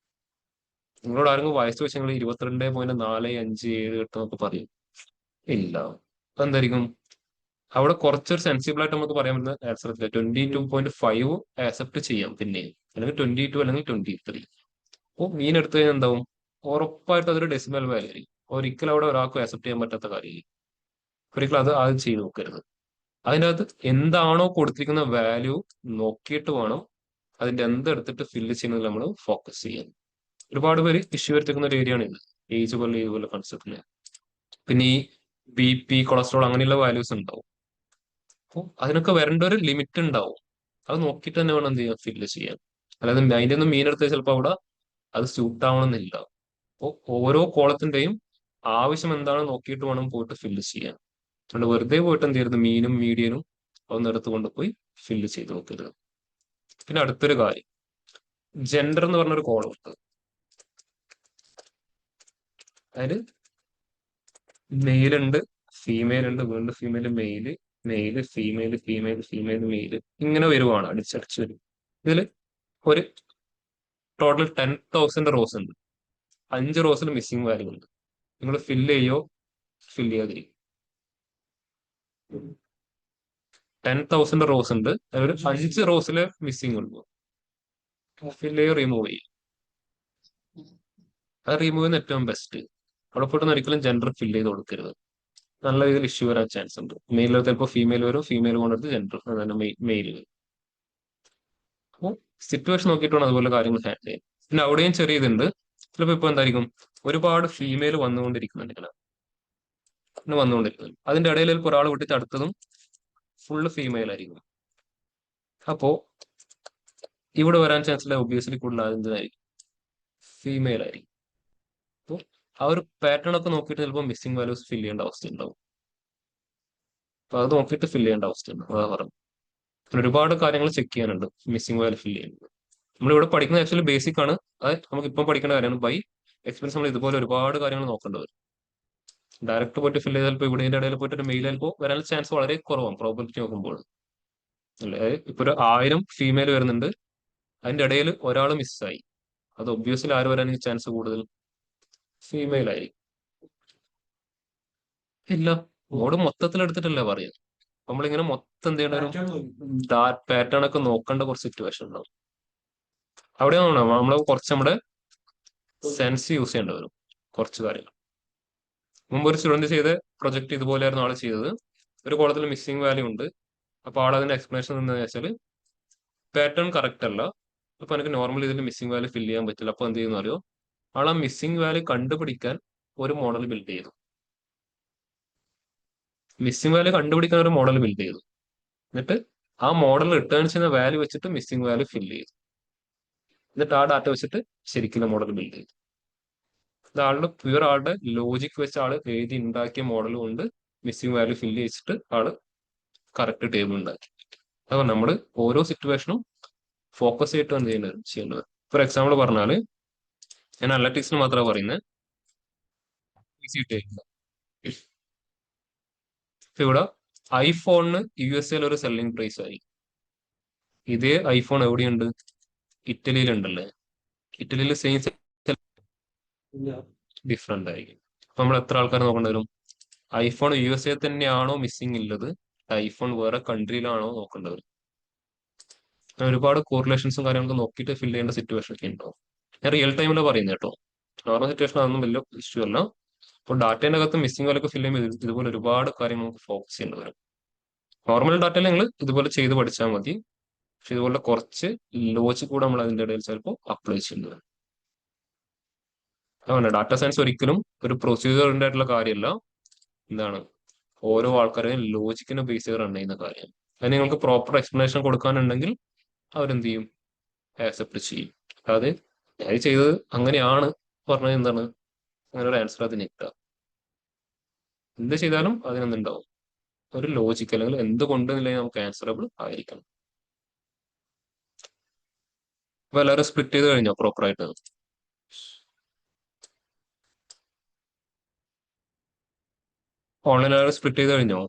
നിങ്ങളോട് ആരെങ്കിലും വയസ്സ് വെച്ച് നിങ്ങൾ 22.457 എന്നൊക്കെ പറയും, ഇല്ല. എന്തായിരിക്കും അവിടെ കുറച്ചൊരു സെൻസിബിൾ ആയിട്ട് നമുക്ക് പറയാൻ പറ്റുന്ന ആൻസർ 22.5 ആക്സെപ്റ്റ് ചെയ്യാം, പിന്നെ അല്ലെങ്കിൽ 22 അല്ലെങ്കിൽ 23. അപ്പോൾ മീൻ എടുത്തു കഴിഞ്ഞാൽ എന്താവും, ഉറപ്പായിട്ട് അതൊരു ഡെസിമൽ വാല്യൂ ആയിരിക്കും. ഒരിക്കലും അവിടെ ഒരാൾക്കും ആക്സെപ്റ്റ് ചെയ്യാൻ പറ്റാത്ത കാര്യമായിരിക്കും. ഒരിക്കലും അത് ആദ്യം ചെയ്ത് നോക്കരുത്. അതിൻ്റെ അകത്ത് എന്താണോ കൊടുത്തിരിക്കുന്ന വാല്യൂ നോക്കിയിട്ട് വേണം അതിന്റെ എന്തെടുത്തിട്ട് ഫില്ല് ചെയ്യുന്നത് നമ്മൾ ഫോക്കസ് ചെയ്യാൻ. ഒരുപാട് പേര് ഇഷ്യൂ വരുത്തിക്കുന്ന ഒരു ഏരിയ ആണ് ഇത്, ഏജ് പോലെ കൺസെപ്റ്റിന്. പിന്നെ ഈ BP, കൊളസ്ട്രോൾ അങ്ങനെയുള്ള വാല്യൂസ് ഉണ്ടാവും. അപ്പോൾ അതിനൊക്കെ വരേണ്ട ഒരു ലിമിറ്റ് ഉണ്ടാവും. അത് നോക്കിയിട്ട് തന്നെ വേണം എന്ത് ചെയ്യാൻ, ഫില്ല് ചെയ്യാൻ. അല്ലാതെ അതിന്റെ ഒന്നും മീൻ എടുത്താൽ ചിലപ്പോൾ അവിടെ അത് സ്യൂട്ട് ആവണമെന്നില്ല. അപ്പോൾ ഓരോ കോളത്തിന്റെയും ആവശ്യം എന്താണെന്ന് നോക്കിയിട്ട് വേണം പോയിട്ട് ഫില്ല് ചെയ്യാൻ. അതുകൊണ്ട് വെറുതെ പോയിട്ട് എന്ത് ചെയ്യരുത്, മീനും മീഡിയനും ഒന്ന് എടുത്ത് കൊണ്ടുപോയി ഫില്ല് ചെയ്ത് നോക്കരുത്. പിന്നെ അടുത്തൊരു കാര്യം, ജെൻഡർ എന്ന് പറഞ്ഞൊരു കോളം ഉണ്ട്. അതിൽ മെയിൽ ഉണ്ട്, ഫീമെയിൽ ഉണ്ട്, വീണ്ടും female, mail, mail, female, female, female, mail, ഇങ്ങനെ വരുവാണ്, അടിച്ചടിച്ച് വരും. ഇതിൽ ഒരു ടോട്ടൽ 10,000 റോസ് ഉണ്ട്. 5 റോസിൽ മിസ്സിംഗ് വാല്യൂ ഉണ്ട്. നിങ്ങൾ ഫില്ല് ചെയ്യോ ഫില്ല് ചെയ്യാതിരിക്കും. 10,000 റോസ് ഉണ്ട്, അതൊരു 5 റോസില് മിസ്സിംഗ് ഉള്ളൂ. ഫില്ല് റിമൂവ് ചെയ്യും. അത് റിമൂവ് ചെയ്യുന്ന ഏറ്റവും ബെസ്റ്റ്. അവിടെ പോയിട്ട് ഒരിക്കലും ജെൻഡർ ഫില്ല് ചെയ്ത് കൊടുക്കരുത്. നല്ല രീതിയിൽ ഇഷ്യൂ വരാൻ ചാൻസ് ഉണ്ട്. മെയിലിൽ ചിലപ്പോൾ ഫീമെയിൽ വരും, ഫീമെയിൽ കൊണ്ടെടുത്ത് ജെൻഡർ അതാണ് മെയിൽ വരും. അപ്പോൾ സിറ്റുവേഷൻ നോക്കിയിട്ട് വേണം അതുപോലെ കാര്യങ്ങൾ ഹാൻഡിൽ ചെയ്യാൻ. പിന്നെ അവിടെയും ചെറിയ ഇതുണ്ട്. ചിലപ്പോൾ ഇപ്പൊ എന്തായിരിക്കും, ഒരുപാട് ഫീമെയിൽ വന്നുകൊണ്ടിരിക്കുന്നുണ്ട് ഇങ്ങനെ വന്നുകൊണ്ടിരിക്കുന്നത്. അതിന്റെ ഇടയിൽ ചിലപ്പോൾ ഒരാൾ വിട്ടിട്ട് അടുത്തതും ഫുള്ള് ഫീമെയിൽ ആയിരിക്കും. അപ്പോ ഇവിടെ വരാൻ ചാൻസ് ഉള്ള ഒബ്വിയസ്ലി കൂടുതൽ അതെന്തായിരിക്കും, ഫീമെയിൽ ആയിരിക്കും. അപ്പോൾ ആ ഒരു പാറ്റേൺ ഒക്കെ നോക്കിയിട്ട് ചിലപ്പോൾ മിസ്സിംഗ് വാല്യൂസ് ഫില്ല് ചെയ്യേണ്ട അവസ്ഥ ഉണ്ടാവും. അപ്പൊ അത് നോക്കിയിട്ട് ഫില്ല് ചെയ്യേണ്ട അവസ്ഥയുണ്ട്. അതാ പറഞ്ഞു. ഒരുപാട് കാര്യങ്ങൾ ചെക്ക് ചെയ്യാനുണ്ട് മിസ്സിംഗ് വാല്യൂ ഫില്ല് ചെയ്യുന്നത്. നമ്മളിവിടെ പഠിക്കുന്നത് ആക്ച്വലി ബേസിക് ആണ്. അത് നമുക്ക് ഇപ്പം പഠിക്കേണ്ട കാര്യമാണ്. ബൈ എക്സ്പീരിയൻസ് നമ്മൾ ഇതുപോലെ ഒരുപാട് കാര്യങ്ങൾ നോക്കേണ്ടി വരും. ഡയറക്റ്റ് പോയിട്ട് ഫില്ല് ചെയ്താൽ ഇപ്പോൾ ഇവിടെ ഇടയിൽ പോയിട്ട് ഒരു മെയിൽ ചിലപ്പോൾ വരാൻ ചാൻസ് വളരെ കുറവാണ് പ്രോബിലിറ്റി നോക്കുമ്പോൾ. അല്ലേ, ഇപ്പൊ ഒരു 1000 ഫീമെയിൽ വരുന്നുണ്ട്, അതിന്റെ ഇടയിൽ ഒരാൾ മിസ്സായി, അത് ഒബ്വിയസ്ലി ആര് വരാൻ ചാൻസ് കൂടുതൽ, ഫീമെയിൽ ആയിരിക്കും. ഇല്ല, മോഡ് മൊത്തത്തിൽ എടുത്തിട്ടല്ലേ പറയുന്നത്. നമ്മളിങ്ങനെ മൊത്തം എന്ത് ചെയ്യേണ്ട ഒരു പാറ്റേൺ ഒക്കെ നോക്കേണ്ട കുറച്ച് സിറ്റുവേഷൻ ഉണ്ടാവും. അവിടെയാണ് നമ്മൾ കുറച്ച് നമ്മുടെ സെൻസ് യൂസ് ചെയ്യേണ്ടി വരും കുറച്ച് കാര്യങ്ങൾ. മുമ്പ് ഒരു സ്റ്റുഡന്റ് ചെയ്ത പ്രൊജക്ട് ഇതുപോലെയായിരുന്നു ആള് ചെയ്തത്. ഒരു കോളത്തിൽ മിസ്സിംഗ് വാല്യൂ ഉണ്ട്. അപ്പൊ ആൾ അതിന്റെ എക്സ്പ്ലനേഷൻ എന്താണെന്ന് വെച്ചാൽ പാറ്റേൺ കറക്റ്റ് അല്ല, അപ്പൊ എനിക്ക് നോർമലി ഇതിന്റെ മിസ്സിംഗ് വാല്യൂ ഫില്ല് ചെയ്യാൻ പറ്റില്ല. അപ്പൊ എന്ത് ചെയ്യുന്ന അറിയോ, ആൾ ആ മിസ്സിംഗ് വാല്യൂ കണ്ടുപിടിക്കാൻ ഒരു മോഡൽ ബിൽഡ് ചെയ്തു. മിസ്സിംഗ് വാല്യൂ കണ്ടുപിടിക്കാൻ ഒരു മോഡൽ ബിൽഡ് ചെയ്തു. എന്നിട്ട് ആ മോഡൽ റിട്ടേൺ ചെയ്യുന്ന വാല്യൂ വെച്ചിട്ട് മിസ്സിംഗ് വാല്യൂ ഫില്ല് ചെയ്തു. എന്നിട്ട് ആ ഡാറ്റ വെച്ചിട്ട് ശരിക്കും മോഡൽ ബിൽഡ് ചെയ്തു. ഇത് ആളുടെ പ്യുവർ ആളുടെ ലോജിക് വെച്ച് ആള് എഴുതി ഉണ്ടാക്കിയ മോഡൽ കൊണ്ട് മിസ്സിംഗ് വാല്യൂ ഫില്ല് ചെയ്തിട്ട് ആള് കറക്റ്റ് ടേബിൾ ഉണ്ടാക്കി. അപ്പൊ നമ്മൾ ഓരോ സിറ്റുവേഷനും ഫോക്കസ് ചെയ്തിട്ട് എന്ത് ചെയ്യേണ്ടത്. ഫോർ എക്സാമ്പിൾ പറഞ്ഞാല്, ഞാൻ അനലറ്റിക്സിന് മാത്രമേ പറയുന്നത്. ഇവിടെ ഐഫോണിന് USA ഒരു സെല്ലിംഗ് പ്രൈസ് ആയിരിക്കും. ഇതേ ഐഫോൺ എവിടെയുണ്ട്, ഇറ്റലിയിലുണ്ടല്ലേ. ഇറ്റലിയിൽ സെയിം ഡിഫറെന്റ് ആയിരിക്കും. അപ്പൊ നമ്മൾ എത്ര ആൾക്കാർ നോക്കേണ്ടി വരും, ഐഫോൺ USA തന്നെയാണോ മിസ്സിംഗ് ഉള്ളത്, ഐഫോൺ വേറെ കൺട്രിയിലാണോ നോക്കേണ്ടത്. ഒരുപാട് കോറിലേഷൻസും കാര്യങ്ങളൊക്കെ നോക്കിയിട്ട് ഫില്ല് ചെയ്യേണ്ട സിറ്റുവേഷൻ ഒക്കെ ഉണ്ടാവും. ഞാൻ റിയൽ ടൈമിലാണ് പറയുന്നത് കേട്ടോ. നോർമൽ സിറ്റുവേഷൻ അതൊന്നും വലിയ ഇഷ്യൂ അല്ല. അപ്പോൾ ഡാറ്റേൻ്റെ അകത്ത് മിസ്സിംഗ് വാല്യൂ ഫില്ല് ചെയ്യുമ്പോൾ ഇതുപോലെ ഒരുപാട് കാര്യങ്ങൾ നമുക്ക് ഫോക്കസ് ചെയ്യേണ്ടി വരും. നോർമൽ ഡാറ്റയിൽ നിങ്ങൾ ഇതുപോലെ ചെയ്ത് പഠിച്ചാൽ മതി. പക്ഷെ ഇതുപോലെ കുറച്ച് ലോജിക് കൂടെ നമ്മൾ അതിൻ്റെ ഇടയിൽ ചിലപ്പോൾ അപ്ലൈ ചെയ്യേണ്ടി വരും. അതുകൊണ്ട് ഡാറ്റ സയൻസ് ഒരിക്കലും ഒരു പ്രൊസീജിയറിൻ്റെ ആയിട്ടുള്ള കാര്യമല്ല. എന്താണ്, ഓരോ ആൾക്കാരെയും ലോജിക്കിനെ ബേസ് ചെയ്ത് റൺ ചെയ്യുന്ന കാര്യം. അതിന് നിങ്ങൾക്ക് പ്രോപ്പർ എക്സ്പ്ലനേഷൻ കൊടുക്കാനുണ്ടെങ്കിൽ അവരെന്ത് ചെയ്യും, ആക്സെപ്റ്റ് ചെയ്യും. അതായത് ഞാൻ ചെയ്തത് അങ്ങനെയാണ് പറഞ്ഞത്, എന്താണ് അങ്ങനെ ഒരു ആൻസർ അതിന് കിട്ടുക. എന്ത് ചെയ്താലും അതിനെന്തുണ്ടാവും, ഒരു ലോജിക്ക് അല്ലെങ്കിൽ എന്തുകൊണ്ട് എന്നുള്ളത് നമുക്ക് ആൻസറബിൾ ആയിരിക്കണം. അപ്പൊ എല്ലാവരും സ്പ്ലിറ്റ് ചെയ്ത് കഴിഞ്ഞോ പ്രോപ്പറായിട്ട്? ഓൺലൈൻ എല്ലാവരും സ്പ്ലിറ്റ് ചെയ്ത് കഴിഞ്ഞോ?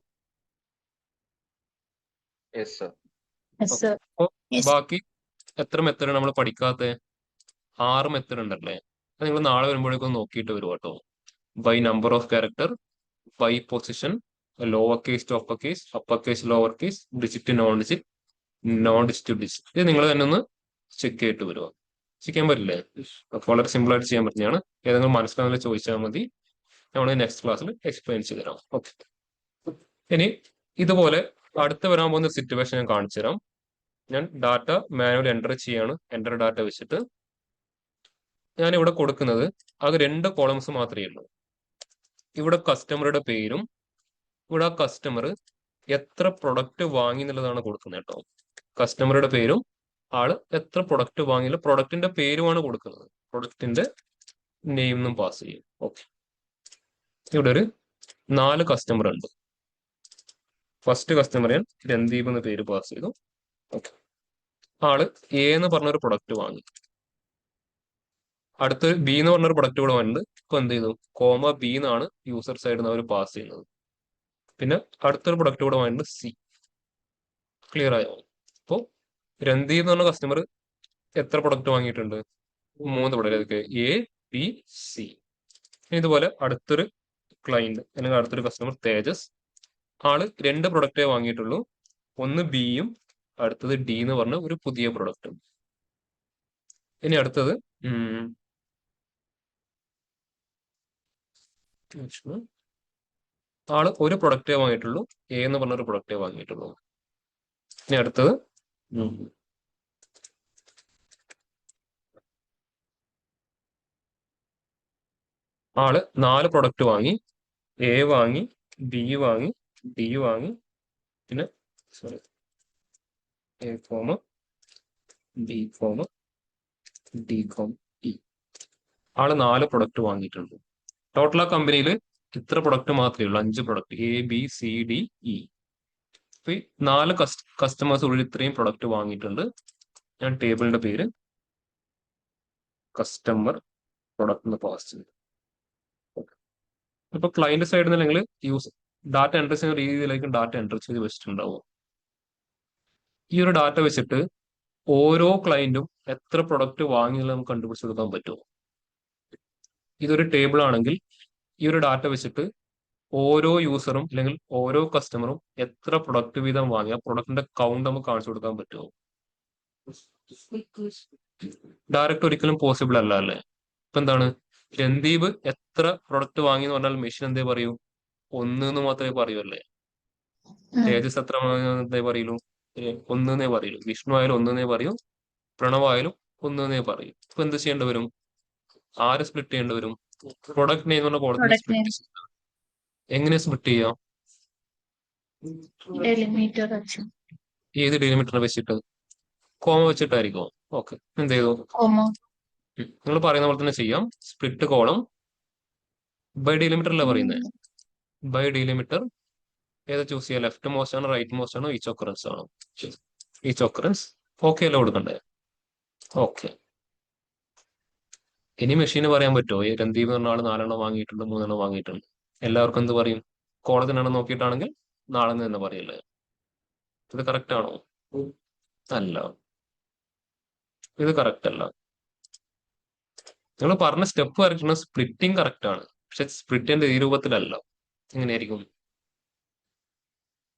Yes, sir. Yes, sir. അപ്പൊ Yes. ബാക്കി എത്ര മെത്തേഡ് നമ്മൾ പഠിക്കാത്ത? 6 മെത്തേഡ് ഉണ്ടല്ലേ. അത് നിങ്ങൾ നാളെ വരുമ്പോഴേക്കും നോക്കിയിട്ട് വരും കേട്ടോ. By number of character, by position, lower case to upper case lower case, digit non digit, non digit to digit. ഇത് നിങ്ങൾ തന്നെ ഒന്ന് ചെക്ക് ചെയ്തിട്ട് വരുമോ? ചെക്ക് ചെയ്യാൻ പറ്റില്ലേ? അപ്പൊ വളരെ സിമ്പിൾ ആയിട്ട് ചെയ്യാൻ പറ്റുന്നതാണ്. ഏതെങ്കിലും മനസ്സിലാവില്ല ചോദിച്ചാൽ മതി, നമ്മൾ നെക്സ്റ്റ് ക്ലാസ്സിൽ എക്സ്പ്ലെയിൻ ചെയ്ത് തരാം. ഓക്കെ. ഇനി ഇതുപോലെ അടുത്ത് വരാൻ പോകുന്ന സിറ്റുവേഷൻ ഞാൻ കാണിച്ചു തരാം. ഞാൻ ഡാറ്റ മാനുവൽ എൻ്റർ ചെയ്യാണ്. എൻ്റർ ഡാറ്റ വെച്ചിട്ട് ഞാൻ ഇവിടെ കൊടുക്കുന്നത് ആകെ 2 കോളംസ് മാത്രമേ ഉള്ളൂ. ഇവിടെ കസ്റ്റമറുടെ പേരും ഇവിടെ ആ കസ്റ്റമർ എത്ര പ്രൊഡക്റ്റ് വാങ്ങി എന്നുള്ളതാണ് കൊടുക്കുന്നത് കേട്ടോ. കസ്റ്റമറുടെ പേരും ആള് എത്ര പ്രൊഡക്റ്റ് വാങ്ങിയില്ല പ്രൊഡക്റ്റിന്റെ പേരുമാണ് കൊടുക്കുന്നത്. പ്രൊഡക്റ്റിന്റെ നെയിം എന്നും പാസ് ചെയ്യും. ഓക്കെ. ഇവിടെ ഒരു 4 കസ്റ്റമർ ഉണ്ട്. ഫസ്റ്റ് കസ്റ്റമർ ഞാൻ രന്ദീപ് എന്ന പേര് പാസ് ചെയ്തു. ഓക്കെ. ആള് എ എന്ന് പറഞ്ഞൊരു പ്രൊഡക്റ്റ് വാങ്ങി. അടുത്ത് ബി എന്ന് പറഞ്ഞൊരു പ്രൊഡക്റ്റ് കൂടെ വന്നിട്ട് ഇപ്പൊ എന്ത് ചെയ്തു, കോമ ബി എന്നാണ് യൂസർ സൈഡിൽ നിന്ന് അവർ പാസ് ചെയ്യുന്നത്. പിന്നെ അടുത്തൊരു പ്രൊഡക്റ്റ് കൂടെ വന്നിട്ട് സി. ക്ലിയർ ആയോ? അപ്പോൾ രന്ദീപ് എന്ന് പറഞ്ഞ കസ്റ്റമർ എത്ര പ്രൊഡക്റ്റ് വാങ്ങിയിട്ടുണ്ട്? 3 പ്രൊഡക്റ്റ്. A B C. ഇതുപോലെ അടുത്തൊരു ക്ലൈന്റ് അല്ലെങ്കിൽ അടുത്തൊരു കസ്റ്റമർ തേജസ്. ആള് 2 പ്രൊഡക്റ്റേ വാങ്ങിയിട്ടുള്ളൂ. ഒന്ന് ബിയും അടുത്തത് ഡി എന്ന് പറഞ്ഞ ഒരു പുതിയ പ്രൊഡക്റ്റും. ഇനി അടുത്തത് ആള് ഒരു പ്രൊഡക്റ്റേ വാങ്ങിയിട്ടുള്ളൂ, എ എന്ന് പറഞ്ഞ ഒരു പ്രൊഡക്റ്റേ വാങ്ങിയിട്ടുള്ളൂ. ഇനി അടുത്തത് ആള് 4 പ്രൊഡക്റ്റ് വാങ്ങി, എ വാങ്ങി, ബി വാങ്ങി, ഡി വാങ്ങി, പിന്നെ sorry A comma B comma D comma E. ആള് 4 പ്രൊഡക്റ്റ് വാങ്ങിയിട്ടുണ്ട്. ടോട്ടൽ ആ കമ്പനിയിൽ ഇത്ര പ്രൊഡക്റ്റ് മാത്രമേ ഉള്ളൂ, 5 product A B C D E. അപ്പൊ ഈ 4 കസ്റ്റമേഴ്സ് ഉള്ളിൽ ഇത്രയും പ്രൊഡക്റ്റ് വാങ്ങിയിട്ടുണ്ട്. ഞാൻ ടേബിളിന്റെ പേര് കസ്റ്റമർ പ്രൊഡക്റ്റ് എന്ന് പാസ് ചെയ്തു. ഇപ്പൊ ക്ലയന്റ് സൈഡിൽ നിന്ന് നിങ്ങൾ ഡാറ്റ എൻട്രി ചെയ്യുന്ന രീതിയിലേക്ക് ഡാറ്റ എൻട്രി ചെയ്ത് വെച്ചിട്ടുണ്ടാവും. ഈ ഒരു ഡാറ്റ വെച്ചിട്ട് ഓരോ ക്ലയന്റും എത്ര പ്രൊഡക്റ്റ് വാങ്ങിയെന്ന് നമുക്ക് കണ്ടുപിടിച്ചെടുക്കാൻ പറ്റുമോ? ഇതൊരു ടേബിൾ ആണെങ്കിൽ ഈ ഒരു ഡാറ്റ വെച്ചിട്ട് ഓരോ യൂസറും അല്ലെങ്കിൽ ഓരോ കസ്റ്റമറും എത്ര പ്രൊഡക്റ്റ് വീതം വാങ്ങിയ പ്രൊഡക്റ്റിന്റെ കൗണ്ട് നമുക്ക് കാണിച്ചു കൊടുക്കാൻ പറ്റുമോ? ഡയറക്റ്റ് ഒരിക്കലും പോസിബിൾ അല്ല അല്ലേ? ഇപ്പൊ എന്താണ്, രൺദീപ് എത്ര പ്രൊഡക്റ്റ് വാങ്ങി എന്ന് പറഞ്ഞാൽ മെഷീൻ എന്തേ പറയൂ? 1 എന്ന് മാത്രമേ പറയൂ അല്ലേ? തേജസ് എത്ര എന്തേ പറയൂ? 1 എന്നേ പറയൂ. വിഷ്ണു ആയാലും 1 എന്നേ പറയൂ, പ്രണവ് ആയാലും 1 എന്നേ പറയൂ. ഇപ്പൊ എന്ത് ചെയ്യേണ്ടി വരും? ആര് സ്പ്ലിറ്റ് ചെയ്യേണ്ടി വരും? പ്രൊഡക്റ്റ് നെയിം പറഞ്ഞ കോളത്തിന് സ്പ്ലിറ്റ് ചെയ്യാം. എങ്ങനെ സ്പ്ലിറ്റ് ചെയ്യാം? ഡെലിമീറ്റർ വെച്ച്. ഏത് ഡെലിമീറ്റർ വെച്ചിട്ട്? കോമ വെച്ചിട്ടായിരിക്കും. ഓക്കെ, എന്ത് ചെയ്തു? നിങ്ങൾ പറയുന്ന പോലെ തന്നെ ചെയ്യാം. സ്പ്ലിറ്റ് കോളം ബൈ ഡെലിമീറ്റർ അല്ല പറയുന്നത്. ബൈ ഡെലിമീറ്റർ ഏതാ ചൂസ് ചെയ്യാം? ലെഫ്റ്റ് മോസ്റ്റ് ആണോ റൈറ്റ് മോസ്റ്റ് ആണോ ഈച്ച് ഒക്കറൻസ് ആണോ? Each occurrence. ഓക്കെ അല്ല കൊടുക്കണ്ടേ? ഓക്കെ. ഇനി മെഷീന് പറയാൻ പറ്റുമോ രൺദീപ് എന്ന ആൾ 4 എണ്ണം വാങ്ങിയിട്ടുണ്ട്, 3 എണ്ണം വാങ്ങിയിട്ടുണ്ട്? എല്ലാവർക്കും എന്ത് പറയും? കോളത്തിനെണ്ണം നോക്കിയിട്ടാണെങ്കിൽ 4 എന്ന് തന്നെ പറയല്ലേ? ഇത് കറക്റ്റ് ആണോ? അല്ല, ഇത് കറക്റ്റ് അല്ല. നിങ്ങൾ പറഞ്ഞ സ്റ്റെപ്പ് കറക്റ്റ് ആണ്, സ്പ്ലിറ്റിംഗ് കറക്റ്റ് ആണ്, പക്ഷെ സ്പ്ലിറ്റിന്റെ ഈ രൂപത്തിലല്ല. എങ്ങനെയായിരിക്കും?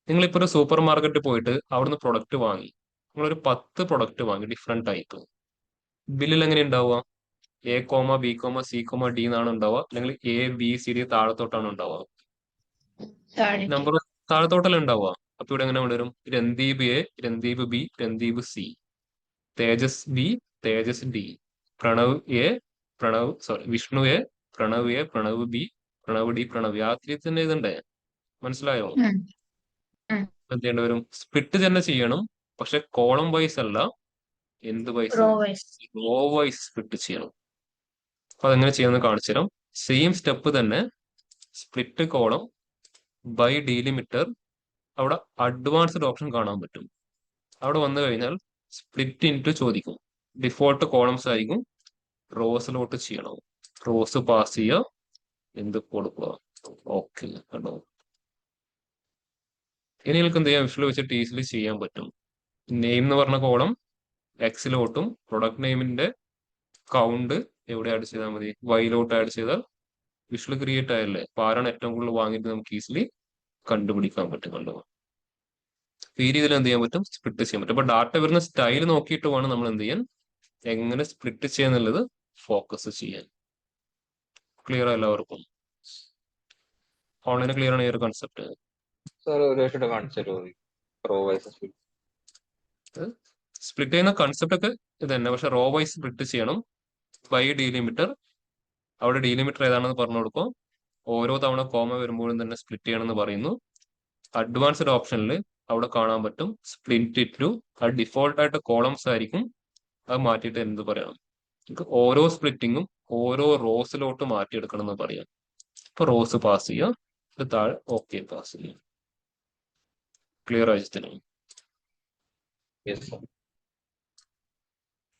നിങ്ങളിപ്പോ ഒരു സൂപ്പർ മാർക്കറ്റിൽ പോയിട്ട് അവിടുന്ന് പ്രൊഡക്റ്റ് വാങ്ങി, നിങ്ങളൊരു 10 പ്രൊഡക്റ്റ് വാങ്ങി, ഡിഫറെന്റ് ടൈപ്പ്. ബില്ലിൽ എങ്ങനെ ഉണ്ടാവുക? A comma B comma C comma D എന്നാണ് ഉണ്ടാവുക, അല്ലെങ്കിൽ എ ബി സി ഡി താഴത്തോട്ടാണ് ഉണ്ടാവുക? നമ്പർ താഴത്തോട്ടല്ലേ ഉണ്ടാവുക. അപ്പൊ ഇവിടെ എങ്ങനെ വരും? Randeep A, Randeep B, Randeep C, Tejas B, Tejas D, Pranav A, Vishnu A, Pranav B, Pranav D, Pranav. ആ തന്നെ ഇതുണ്ടേ. മനസ്സിലായോ? എന്ത് ചെയ്യേണ്ടി വരും? സ്പ്ലിറ്റ് തന്നെ ചെയ്യണം, പക്ഷെ കോളം വൈസ് അല്ല. എന്ത് വൈസ്? റോ വൈസ് സ്പ്ലിറ്റ് ചെയ്യണം. അപ്പൊ അതെങ്ങനെ ചെയ്യാമെന്ന് കാണിച്ചു തരാം. സെയിം സ്റ്റെപ്പ് തന്നെ. Split column by delimiter. അവിടെ അഡ്വാൻസ്ഡ് ഓപ്ഷൻ കാണാൻ പറ്റും. അവിടെ വന്നു കഴിഞ്ഞാൽ സ്പ്ലിറ്റ് ഇൻറ്റു ചോദിക്കും. ഡിഫോൾട്ട് കോളംസ് ആയിരിക്കും, റോസിലോട്ട് ചെയ്യണം. റോസ് പാസ് ചെയ്യുക, എന്ത് കൊടുക്കുക. ഓക്കെ, കണ്ടോ? ഇനി നിങ്ങൾക്ക് എന്ത് ചെയ്യാം? വിഷ്വൽ വെച്ചിട്ട് ഈസിലി ചെയ്യാൻ പറ്റും. നെയിം എന്ന് പറഞ്ഞ കോളം എക്സിലോട്ടും പ്രൊഡക്റ്റ് നെയിമിന്റെ കൗണ്ട് എവിടെ ആഡ് ചെയ്താൽ മതി? വൈയിലോട്ട് ആഡ് ചെയ്താൽ വിഷ്വൽ ക്രിയേറ്റ് ആയല്ലേ? അപ്പൊ ആരാണ് ഏറ്റവും കൂടുതൽ വാങ്ങിയിട്ട് നമുക്ക് ഈസിലി കണ്ടുപിടിക്കാൻ പറ്റുന്നുണ്ടോ? ഈ രീതിയിൽ എന്ത് ചെയ്യാൻ പറ്റും? സ്പ്ലിറ്റ് ചെയ്യാൻ പറ്റും. അപ്പൊ ഡാറ്റ വരുന്ന സ്റ്റൈൽ നോക്കിയിട്ട് വേണം നമ്മൾ എന്ത് ചെയ്യാൻ, എങ്ങനെ സ്പ്ലിറ്റ് ചെയ്യാന്നുള്ളത് ഫോക്കസ് ചെയ്യാൻ. ക്ലിയർ എല്ലാവർക്കും? ഓൺലൈൻ ക്ലിയർ ആണ് ഈ ഒരു കൺസെപ്റ്റ്? സ്പ്ലിറ്റ് ചെയ്യുന്ന കൺസെപ്റ്റ് ഒക്കെ ഇത് തന്നെ, പക്ഷെ റോ വൈസ് സ്പ്ലിറ്റ് ചെയ്യണം. By delimiter. അവിടെ ഡീലിമിറ്റർ ഏതാണെന്ന് പറഞ്ഞു കൊടുക്കും. ഓരോ തവണ കോമ വരുമ്പോഴും തന്നെ സ്പ്ലിറ്റ് ചെയ്യണമെന്ന് പറയുന്നു. അഡ്വാൻസ്ഡ് ഓപ്ഷനിൽ അവിടെ കാണാൻ പറ്റും സ്പ്ലിറ്റ് ഇറ്റു. അത് ഡിഫോൾട്ട് ആയിട്ട് കോളംസ് ആയിരിക്കും. അത് മാറ്റിയിട്ട് എന്ത് പറയണം? ഓരോ സ്പ്ലിറ്റിങ്ങും ഓരോ റോസിലോട്ട് മാറ്റിയെടുക്കണം എന്ന് പറയാം. ഇപ്പൊ റോസ് പാസ് ചെയ്യാം, ഇത് താഴെ ഓക്കെ പാസ് ചെയ്യാം. ക്ലിയർ ആയിട്ടില്ല?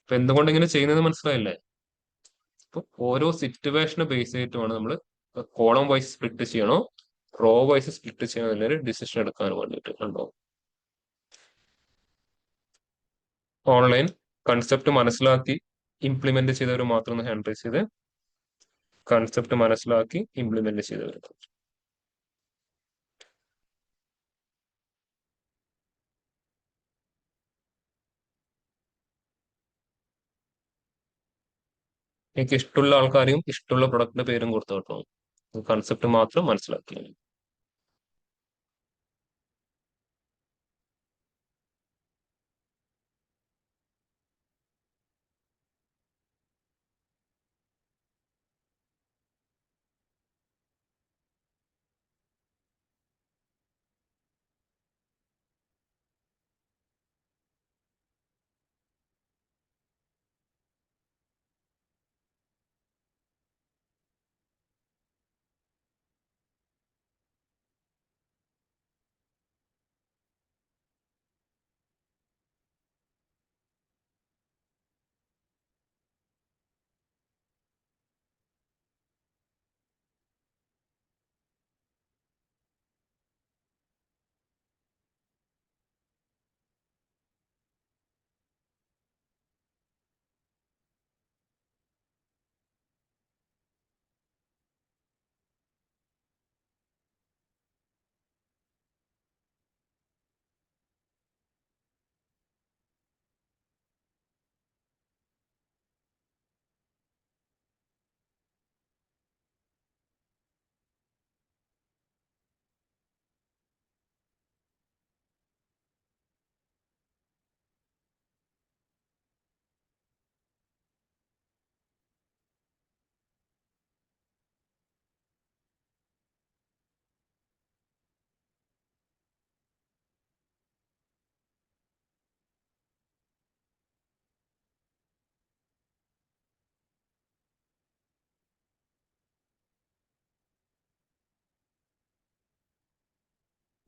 ഇപ്പൊ എന്തുകൊണ്ട് ഇങ്ങനെ ചെയ്യുന്നത് മനസ്സിലായില്ലേ? അപ്പൊ ഓരോ സിറ്റുവേഷനെ ബേസ് ചെയ്തിട്ടുമാണ് നമ്മൾ കോളം വൈസ് സ്പ്ലിറ്റ് ചെയ്യണോ റോ വൈസ് സ്പ്ലിറ്റ് ചെയ്യണോ എന്നൊരു ഡിസിഷൻ എടുക്കാൻ വേണ്ടിയിട്ട്. കണ്ടോ? ഓൺലൈൻ കൺസെപ്റ്റ് മനസ്സിലാക്കി ഇംപ്ലിമെന്റ് ചെയ്തവർ മാത്രം ഹാൻഡ് റൈസ് ചെയ്ത്. കൺസെപ്റ്റ് മനസ്സിലാക്കി ഇംപ്ലിമെന്റ് ചെയ്തവർ. എനിക്ക് ഇഷ്ടമുള്ള ആൾക്കാരെയും ഇഷ്ടമുള്ള പ്രൊഡക്റ്റിന്റെ പേരും കൊടുത്തു കേട്ടോ. കൺസെപ്റ്റ് മാത്രം മനസ്സിലാക്കിയാൽ.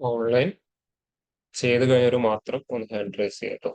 ഓൺലൈൻ ചെയ്ത് കഴിഞ്ഞവർ മാത്രം ഒന്ന് ഹാൻഡ് റൈസ് ചെയ്യാട്ടോ.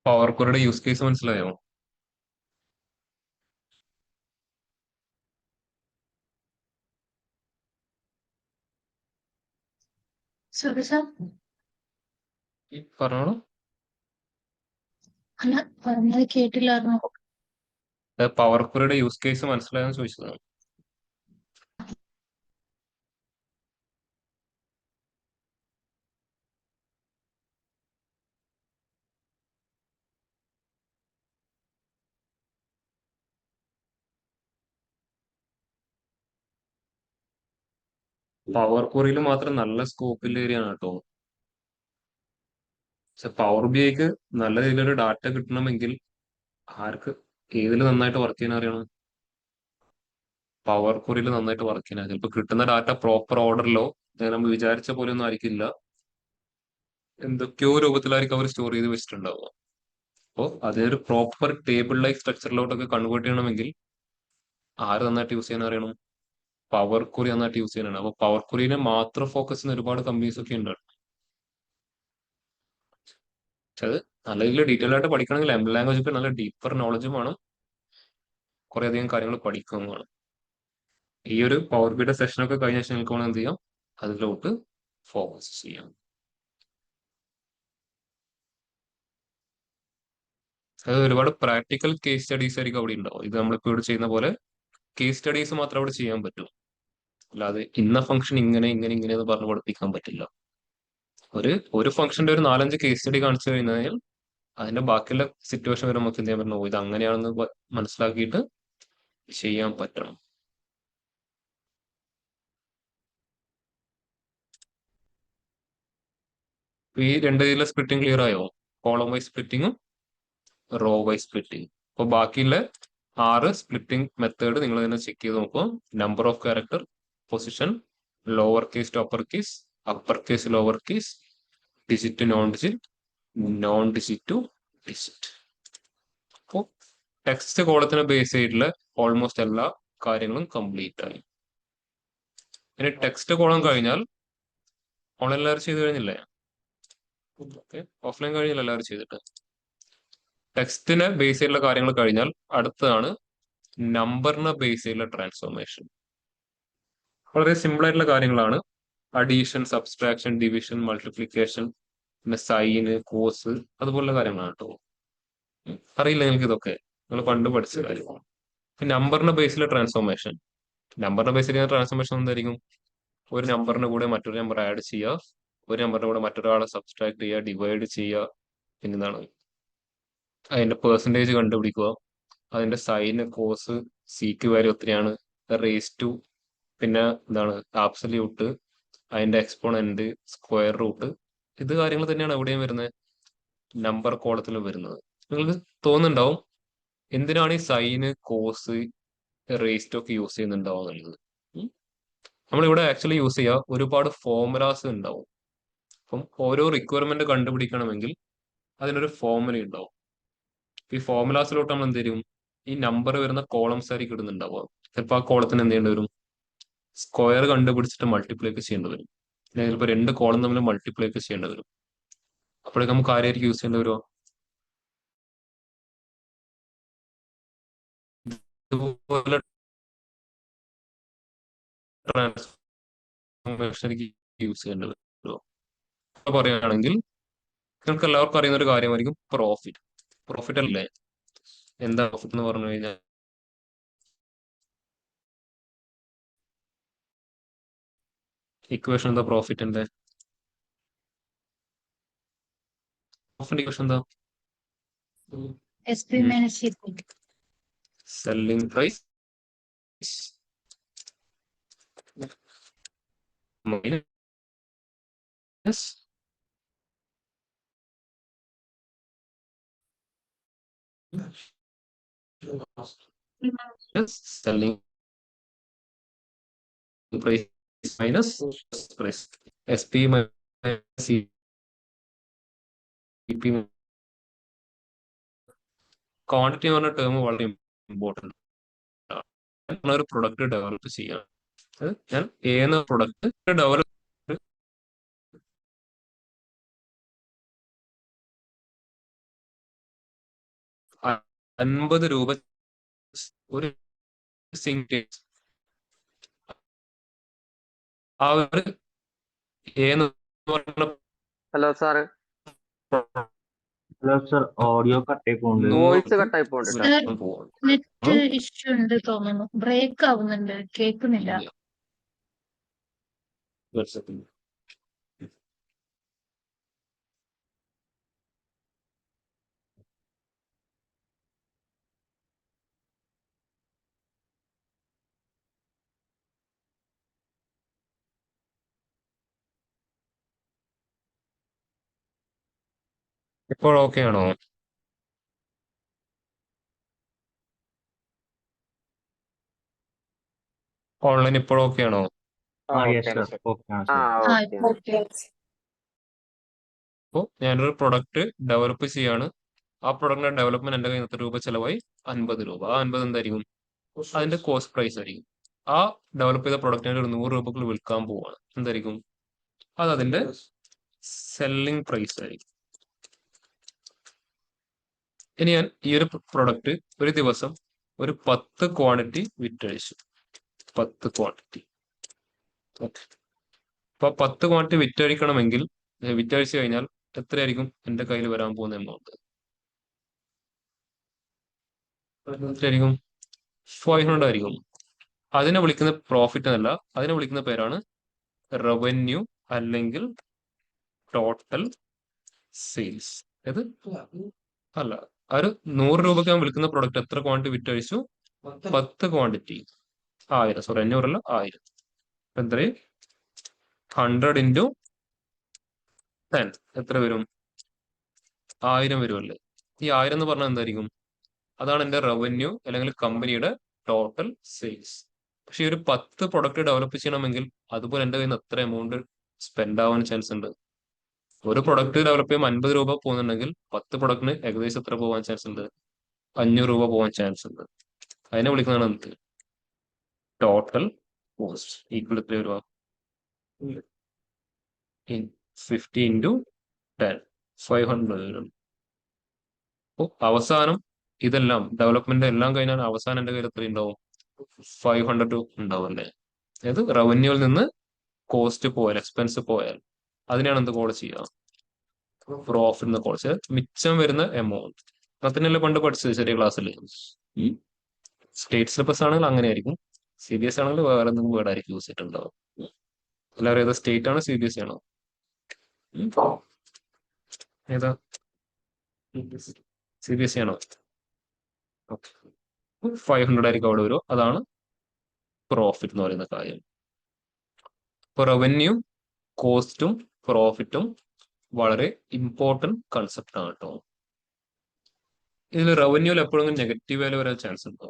പവർ ക്വറിയുടെ യൂസ് കേസ് മനസ്സിലായോ? Sorry sir. പറഞ്ഞോളൂ. അല്ല, പറഞ്ഞത് കേട്ടില്ലായിരുന്നു. പവർ ക്വറിയുടെ യൂസ് കേസ് മനസ്സിലായെന്ന് ചോദിച്ചതാണ്. പവർ ക്വറിയിൽ മാത്രം നല്ല സ്കോപ്പിൽ ഏരിയയാണ് കേട്ടോ. പക്ഷെ പവർ ബി ഐക്ക് നല്ല രീതിയിലൊരു ഡാറ്റ കിട്ടണമെങ്കിൽ ആർക്ക് ഏതിൽ നന്നായിട്ട് വർക്ക് ചെയ്യാൻ അറിയണം? പവർ ക്വറിയിൽ നന്നായിട്ട് വർക്ക് ചെയ്യാൻ. ചിലപ്പോൾ കിട്ടുന്ന ഡാറ്റ പ്രോപ്പർ ഓർഡറിലോ നമ്മൾ വിചാരിച്ച പോലെ ഒന്നും ആയിരിക്കില്ല, എന്തൊക്കെയോ രൂപത്തിലായിരിക്കും അവർ സ്റ്റോർ ചെയ്ത് വെച്ചിട്ടുണ്ടാവുക. അപ്പോൾ അതിനൊരു പ്രോപ്പർ ടേബിൾ ലൈക്ക് സ്ട്രക്ചറിലോട്ടൊക്കെ കൺവേർട്ട് ചെയ്യണമെങ്കിൽ ആര് നന്നായിട്ട് യൂസ് ചെയ്യാൻ അറിയണം? പവർ ക്വറി നന്നായിട്ട് യൂസ് ചെയ്യാനാണ്. അപ്പൊ പവർ ക്വറിനെ മാത്രം ഫോക്കസ് ചെയ്യുന്ന ഒരുപാട് കമ്പനീസ് ഒക്കെ ഉണ്ട്. പക്ഷെ അത് നല്ല രീതിയിൽ ഡീറ്റെയിൽ ആയിട്ട് പഠിക്കണമെങ്കിൽ എം ലാംഗ്വേജ് ഒക്കെ നല്ല ഡീപ്പർ നോളജും വേണം, കുറെ അധികം കാര്യങ്ങൾ പഠിക്കുകയും വേണം. ഈ ഒരു പവർ ബിയുടെ സെഷനൊക്കെ കഴിഞ്ഞ ശേഷം നിങ്ങൾക്ക് വേണം എന്ത് ചെയ്യാം, അതിലോട്ട് ഫോക്കസ് ചെയ്യാം. അത് ഒരുപാട് പ്രാക്ടിക്കൽ കേസ് സ്റ്റഡീസ് ആയിരിക്കും അവിടെ ഉണ്ടാവും. ഇത് നമ്മളിപ്പോൾ ഇവിടെ ചെയ്യുന്ന പോലെ കേസ് സ്റ്റഡീസ് മാത്രം അവിടെ ചെയ്യാൻ പറ്റും, അല്ലാതെ ഇന്ന ഫംഗ്ഷൻ ഇങ്ങനെ ഇങ്ങനെ ഇങ്ങനെ എന്ന് പറഞ്ഞ് പഠിപ്പിക്കാൻ പറ്റില്ല. ഒരു ഫംഗ്ഷന്റെ ഒരു 4-5 കേസ് സ്റ്റഡി കാണിച്ചു കഴിഞ്ഞാൽ അതിന്റെ ബാക്കിയുള്ള സിറ്റുവേഷൻ വരെ നമുക്ക് എന്ത് ചെയ്യാൻ പറ്റണം, ഇത് അങ്ങനെയാണെന്ന് മനസ്സിലാക്കിയിട്ട് ചെയ്യാൻ പറ്റണം. ഈ രണ്ട് രീതിയിലെ സ്പ്ലിറ്റിംഗ് ക്ലിയർ ആയോ? കോളം വൈസ് സ്പ്ലിറ്റിങ്ങും റോ വൈസ് സ്പ്ലിറ്റിംഗ്. അപ്പോൾ ബാക്കിയുള്ള 6 സ്പ്ലിറ്റിംഗ് മെത്തേഡ് നിങ്ങൾ തന്നെ ചെക്ക് ചെയ്ത് നോക്കുക. Number of character, position, lower case to upper case lower case, digit non digit, non digit to digit. അപ്പോൾ ടെക്സ്റ്റ് കോളത്തിന് ബേസ് ചെയ്തിട്ടുള്ള ഓൾമോസ്റ്റ് എല്ലാ കാര്യങ്ങളും കംപ്ലീറ്റ് ആയി. ഇനി ടെക്സ്റ്റ് കോളം കഴിഞ്ഞാൽ ഓൺലൈൻ എല്ലാവരും ചെയ്ത് കഴിഞ്ഞില്ലേ? ഓക്കെ, ഓഫ്ലൈൻ കഴിഞ്ഞില്ല എല്ലാവരും ചെയ്തിട്ട്. ടെക്സ്റ്റിനെ ബേസ് ചെയ്തുള്ള കാര്യങ്ങൾ കഴിഞ്ഞാൽ അടുത്തതാണ് നമ്പറിനെ ബേസ് ചെയ്തുള്ള ട്രാൻസ്ഫോർമേഷൻ. വളരെ സിമ്പിൾ ആയിട്ടുള്ള കാര്യങ്ങളാണ്. അഡീഷൻ, സബ്സ്ട്രാക്ഷൻ, ഡിവിഷൻ, മൾട്ടിപ്ലിക്കേഷൻ, പിന്നെ സൈന്, കോസ്, അതുപോലുള്ള കാര്യങ്ങളാണ് കേട്ടോ. അറിയില്ല നിങ്ങൾക്ക് ഇതൊക്കെ, നിങ്ങൾ പണ്ട് പഠിച്ച കാര്യമാണ്. നമ്പറിന്റെ ബേസിലെ ട്രാൻസ്ഫോർമേഷൻ. നമ്പറിന്റെ ബേസിൽ ട്രാൻസ്ഫോർമേഷൻ എന്തായിരിക്കും? ഒരു നമ്പറിന്റെ കൂടെ മറ്റൊരു നമ്പർ ആഡ് ചെയ്യുക, ഒരു നമ്പറിന്റെ കൂടെ മറ്റൊരാളെ സബ്സ്ട്രാക്ട് ചെയ്യുക, ഡിവൈഡ് ചെയ്യുക, പിന്നെ എന്താണ് അതിന്റെ പെർസെൻറ്റേജ് കണ്ടുപിടിക്കുക, അതിന്റെ സൈന്, കോസ്, സീക്ക് വാല്യൂ എത്രയാണ്, റേസ് ടു, പിന്നെ എന്താണ് ആബ്സല്യൂട്ട്, അതിന്റെ എക്സ്പോണന്റ്, സ്ക്വയർ റൂട്ട്. ഇത് കാര്യങ്ങൾ തന്നെയാണ് എവിടെയും വരുന്നത്, നമ്പർ കോളത്തിൽ വരുന്നത്. നിങ്ങൾക്ക് തോന്നുന്നുണ്ടാവും എന്തിനാണ് ഈ സൈന്, കോസ്, റേസ്റ്റ് ഒക്കെ യൂസ് ചെയ്യുന്നുണ്ടാവും എന്നുള്ളത്. നമ്മളിവിടെ ആക്ച്വലി യൂസ് ചെയ്യുക ഒരുപാട് ഫോർമുലാസ് ഉണ്ടാവും. അപ്പം ഓരോ റിക്വയർമെന്റ് കണ്ടുപിടിക്കണമെങ്കിൽ അതിനൊരു ഫോർമുല ഉണ്ടാവും. ഈ ഫോർമുലാസിലോട്ട് നമ്മൾ എന്ത് ചെയ്യും, ഈ നമ്പർ വരുന്ന കോളംസ് ആയിരിക്കും ഇടുന്നുണ്ടാവുക. ചിലപ്പോൾ ആ കോളത്തിന് എന്ത് ചെയ്യേണ്ടി വരും, സ്ക്വയർ കണ്ടുപിടിച്ചിട്ട് മൾട്ടിപ്ലൈക്ക് ചെയ്യേണ്ടി വരും. അല്ലെങ്കിൽ ചിലപ്പോൾ 2 കോളം തമ്മിൽ മൾട്ടിപ്ലൈക്ക് ചെയ്യേണ്ടി വരും. അപ്പോഴേക്കും നമുക്ക് ആരായിരിക്കും യൂസ് ചെയ്യേണ്ടി വരുമോ, ഇതുപോലെ ട്രാൻസ്ഫോർമേഷനിലേക്ക് യൂസ് ചെയ്യേണ്ടി വരുമോ? പറയുകയാണെങ്കിൽ നിങ്ങൾക്ക് എല്ലാവർക്കും അറിയുന്ന ഒരു കാര്യമായിരിക്കും പ്രോഫിറ്റ്. പ്രോഫിറ്റ് അല്ലേ? എന്താ പ്രോഫിറ്റ് എന്ന് പറഞ്ഞു കഴിഞ്ഞാൽ ഇക്വേഷൻ എന്താ പ്രോഫിറ്റിന്റെ? പ്രോഫിറ്റ് ഇക്വേഷൻ എന്താ? SP minus CP. Selling price minus selling price minus price. SP minus CP. Quantity എന്ന് പറഞ്ഞ ടേം വളരെ ഇമ്പോർട്ടൻ്റ് ആണ്. ഒരു പ്രൊഡക്റ്റ് ഡെവലപ്പ് ചെയ്യാൻ ഞാൻ ഏന്ന പ്രൊഡക്റ്റ് ഡെവലപ്പ് 50 രൂപ ഒരു സിംഗിൾ ആ ഒരു ഏന്ന് പറഞ്ഞ hello sir, hello sir, audio കട്ടായി പോകുന്നുണ്ട്. വോയിസ് കട്ടായി പോകണ്ട. നെറ്റ് ഇഷ്യൂ ഉണ്ട് തോന്നുന്നു, ബ്രേക്ക് ആവുന്നുണ്ട്, കേൾക്കുന്നില്ല. ഇപ്പോൾ ഓക്കെ ആണോ? ഓൺലൈൻ ഇപ്പോൾ ഓക്കെ ആണോ? യെസ് സർ, ഓക്കെ ആണ് ആ സർ. ഓക്കെ. ഓക്കെ. അപ്പോൾ ഞാനൊരു പ്രൊഡക്റ്റ് ഡെവലപ്പ് ചെയ്യാണ്. ആ പ്രൊഡക്റ്റിന്റെ ഡെവലപ്മെന്റ് എന്റെ കയ്യിൽ 100 രൂപ ചിലവായി, 50 രൂപ. ആ 50 എന്തായിരിക്കും, അതിന്റെ കോസ്റ്റ് പ്രൈസ് ആയിരിക്കും. ആ ഡെവലപ്പ് ചെയ്ത പ്രൊഡക്റ്റിനെ ഒരു 100 രൂപക്ക് വിൽക്കാൻ പോവാണ്, എന്തായിരിക്കും, അത് അതിന്റെ സെല്ലിംഗ് പ്രൈസ് ആയിരിക്കും. ഇനി ഞാൻ ഈ ഒരു പ്രൊഡക്റ്റ് ഒരു ദിവസം ഒരു 10 ക്വാണ്ടിറ്റി വിറ്റഴിച്ചു. 10 ക്വാണ്ടിറ്റി. ഓക്കെ, അപ്പൊ 10 ക്വാണ്ടിറ്റി വിറ്റഴിക്കണമെങ്കിൽ വിറ്റഴിച്ചു കഴിഞ്ഞാൽ എത്രയായിരിക്കും എന്റെ കയ്യിൽ വരാൻ പോകുന്ന എമൗണ്ട്? എത്രയായിരിക്കും? 500 ആയിരിക്കും. അതിനെ വിളിക്കുന്ന പ്രോഫിറ്റ് എന്നല്ല, അതിനെ വിളിക്കുന്ന പേരാണ് റവന്യൂ അല്ലെങ്കിൽ ടോട്ടൽ സെയിൽസ്. ഇത് അല്ല, ഒരു 100 രൂപയ്ക്ക് ഞാൻ വിൽക്കുന്ന പ്രൊഡക്റ്റ് എത്ര ക്വാണ്ടിറ്റി വിറ്റഴിച്ചു? 10 ക്വാണ്ടിറ്റി. 1000, സോറി 500 അല്ല, 1000. എത്രയും 100 into 10 എത്ര വരും? 1000 വരുമല്ലേ. ഈ 1000 എന്ന് പറഞ്ഞാൽ എന്തായിരിക്കും? അതാണ് എന്റെ റവന്യൂ അല്ലെങ്കിൽ കമ്പനിയുടെ ടോട്ടൽ സെയിൽസ്. പക്ഷെ ഈ ഒരു 10 പ്രൊഡക്റ്റ് ഡെവലപ്പ് ചെയ്യണമെങ്കിൽ അതുപോലെ എന്റെ കയ്യിൽ നിന്ന് എത്ര എമൗണ്ട് സ്പെൻഡ് ആവാൻ ചാൻസ് ഉണ്ട്? ഒരു പ്രൊഡക്റ്റ് ഡെവലപ്പ് ചെയ്യുമ്പോൾ 50 രൂപ പോകുന്നുണ്ടെങ്കിൽ 10 പ്രൊഡക്റ്റിന് ഏകദേശം എത്ര പോകാൻ ചാൻസ് ഉണ്ട്? 500 രൂപ പോകാൻ ചാൻസ് ഉണ്ട്. അതിനെ വിളിക്കുന്നതാണ് എന്ത്? ടോട്ടൽ കോസ്റ്റ് ഈക്വൽ എത്ര രൂപ? 50 into 10 500 വരും. അപ്പോൾ അവസാനം ഇതെല്ലാം ഡെവലപ്മെന്റ് എല്ലാം കഴിഞ്ഞാൽ അവസാനം എന്റെ കയ്യിൽ എത്ര ഉണ്ടാവും? 500 ഉണ്ടാവും അല്ലേ? അതായത് റവന്യൂവിൽ നിന്ന് കോസ്റ്റ് പോയാൽ എക്സ്പെൻസ് പോയാൽ അതിനാണ് എന്ത് കോൾ ചെയ്യുക? പ്രോഫിറ്റ് എന്ന് കോൾ ചെയ്യുക. മിച്ചം വരുന്ന എമൗണ്ട് അതിനല്ലേ പണ്ട് പഠിച്ചത് ചെറിയ ക്ലാസ്സിൽ. സ്റ്റേറ്റ് സിലബസ് ആണെങ്കിൽ അങ്ങനെ ആയിരിക്കും, CBSE ആണെങ്കിൽ വേറെ എന്തെങ്കിലും വേർഡ് ആയിരിക്കും യൂസ് ചെയ്തിട്ടുണ്ടാവും. എല്ലാവരും ഏതാ സ്റ്റേറ്റ് ആണോ CBSE ആണോ? ഏതാ? CBSE ആണോ? ഓക്കെ, 500 ആയിരിക്കും അവിടെ വരും. അതാണ് പ്രോഫിറ്റ് എന്ന് പറയുന്ന കാര്യം. ഇപ്പൊ റവന്യൂ, കോസ്റ്റും പ്രോഫിറ്റും വളരെ ഇമ്പോർട്ടന്റ് കൺസെപ്റ്റ് ആണ് കേട്ടോ. ഇതിൽ റവന്യൂവിൽ എപ്പോഴെങ്കിലും നെഗറ്റീവ് വാല്യൂ വരാൻ ചാൻസ് ഉണ്ടോ?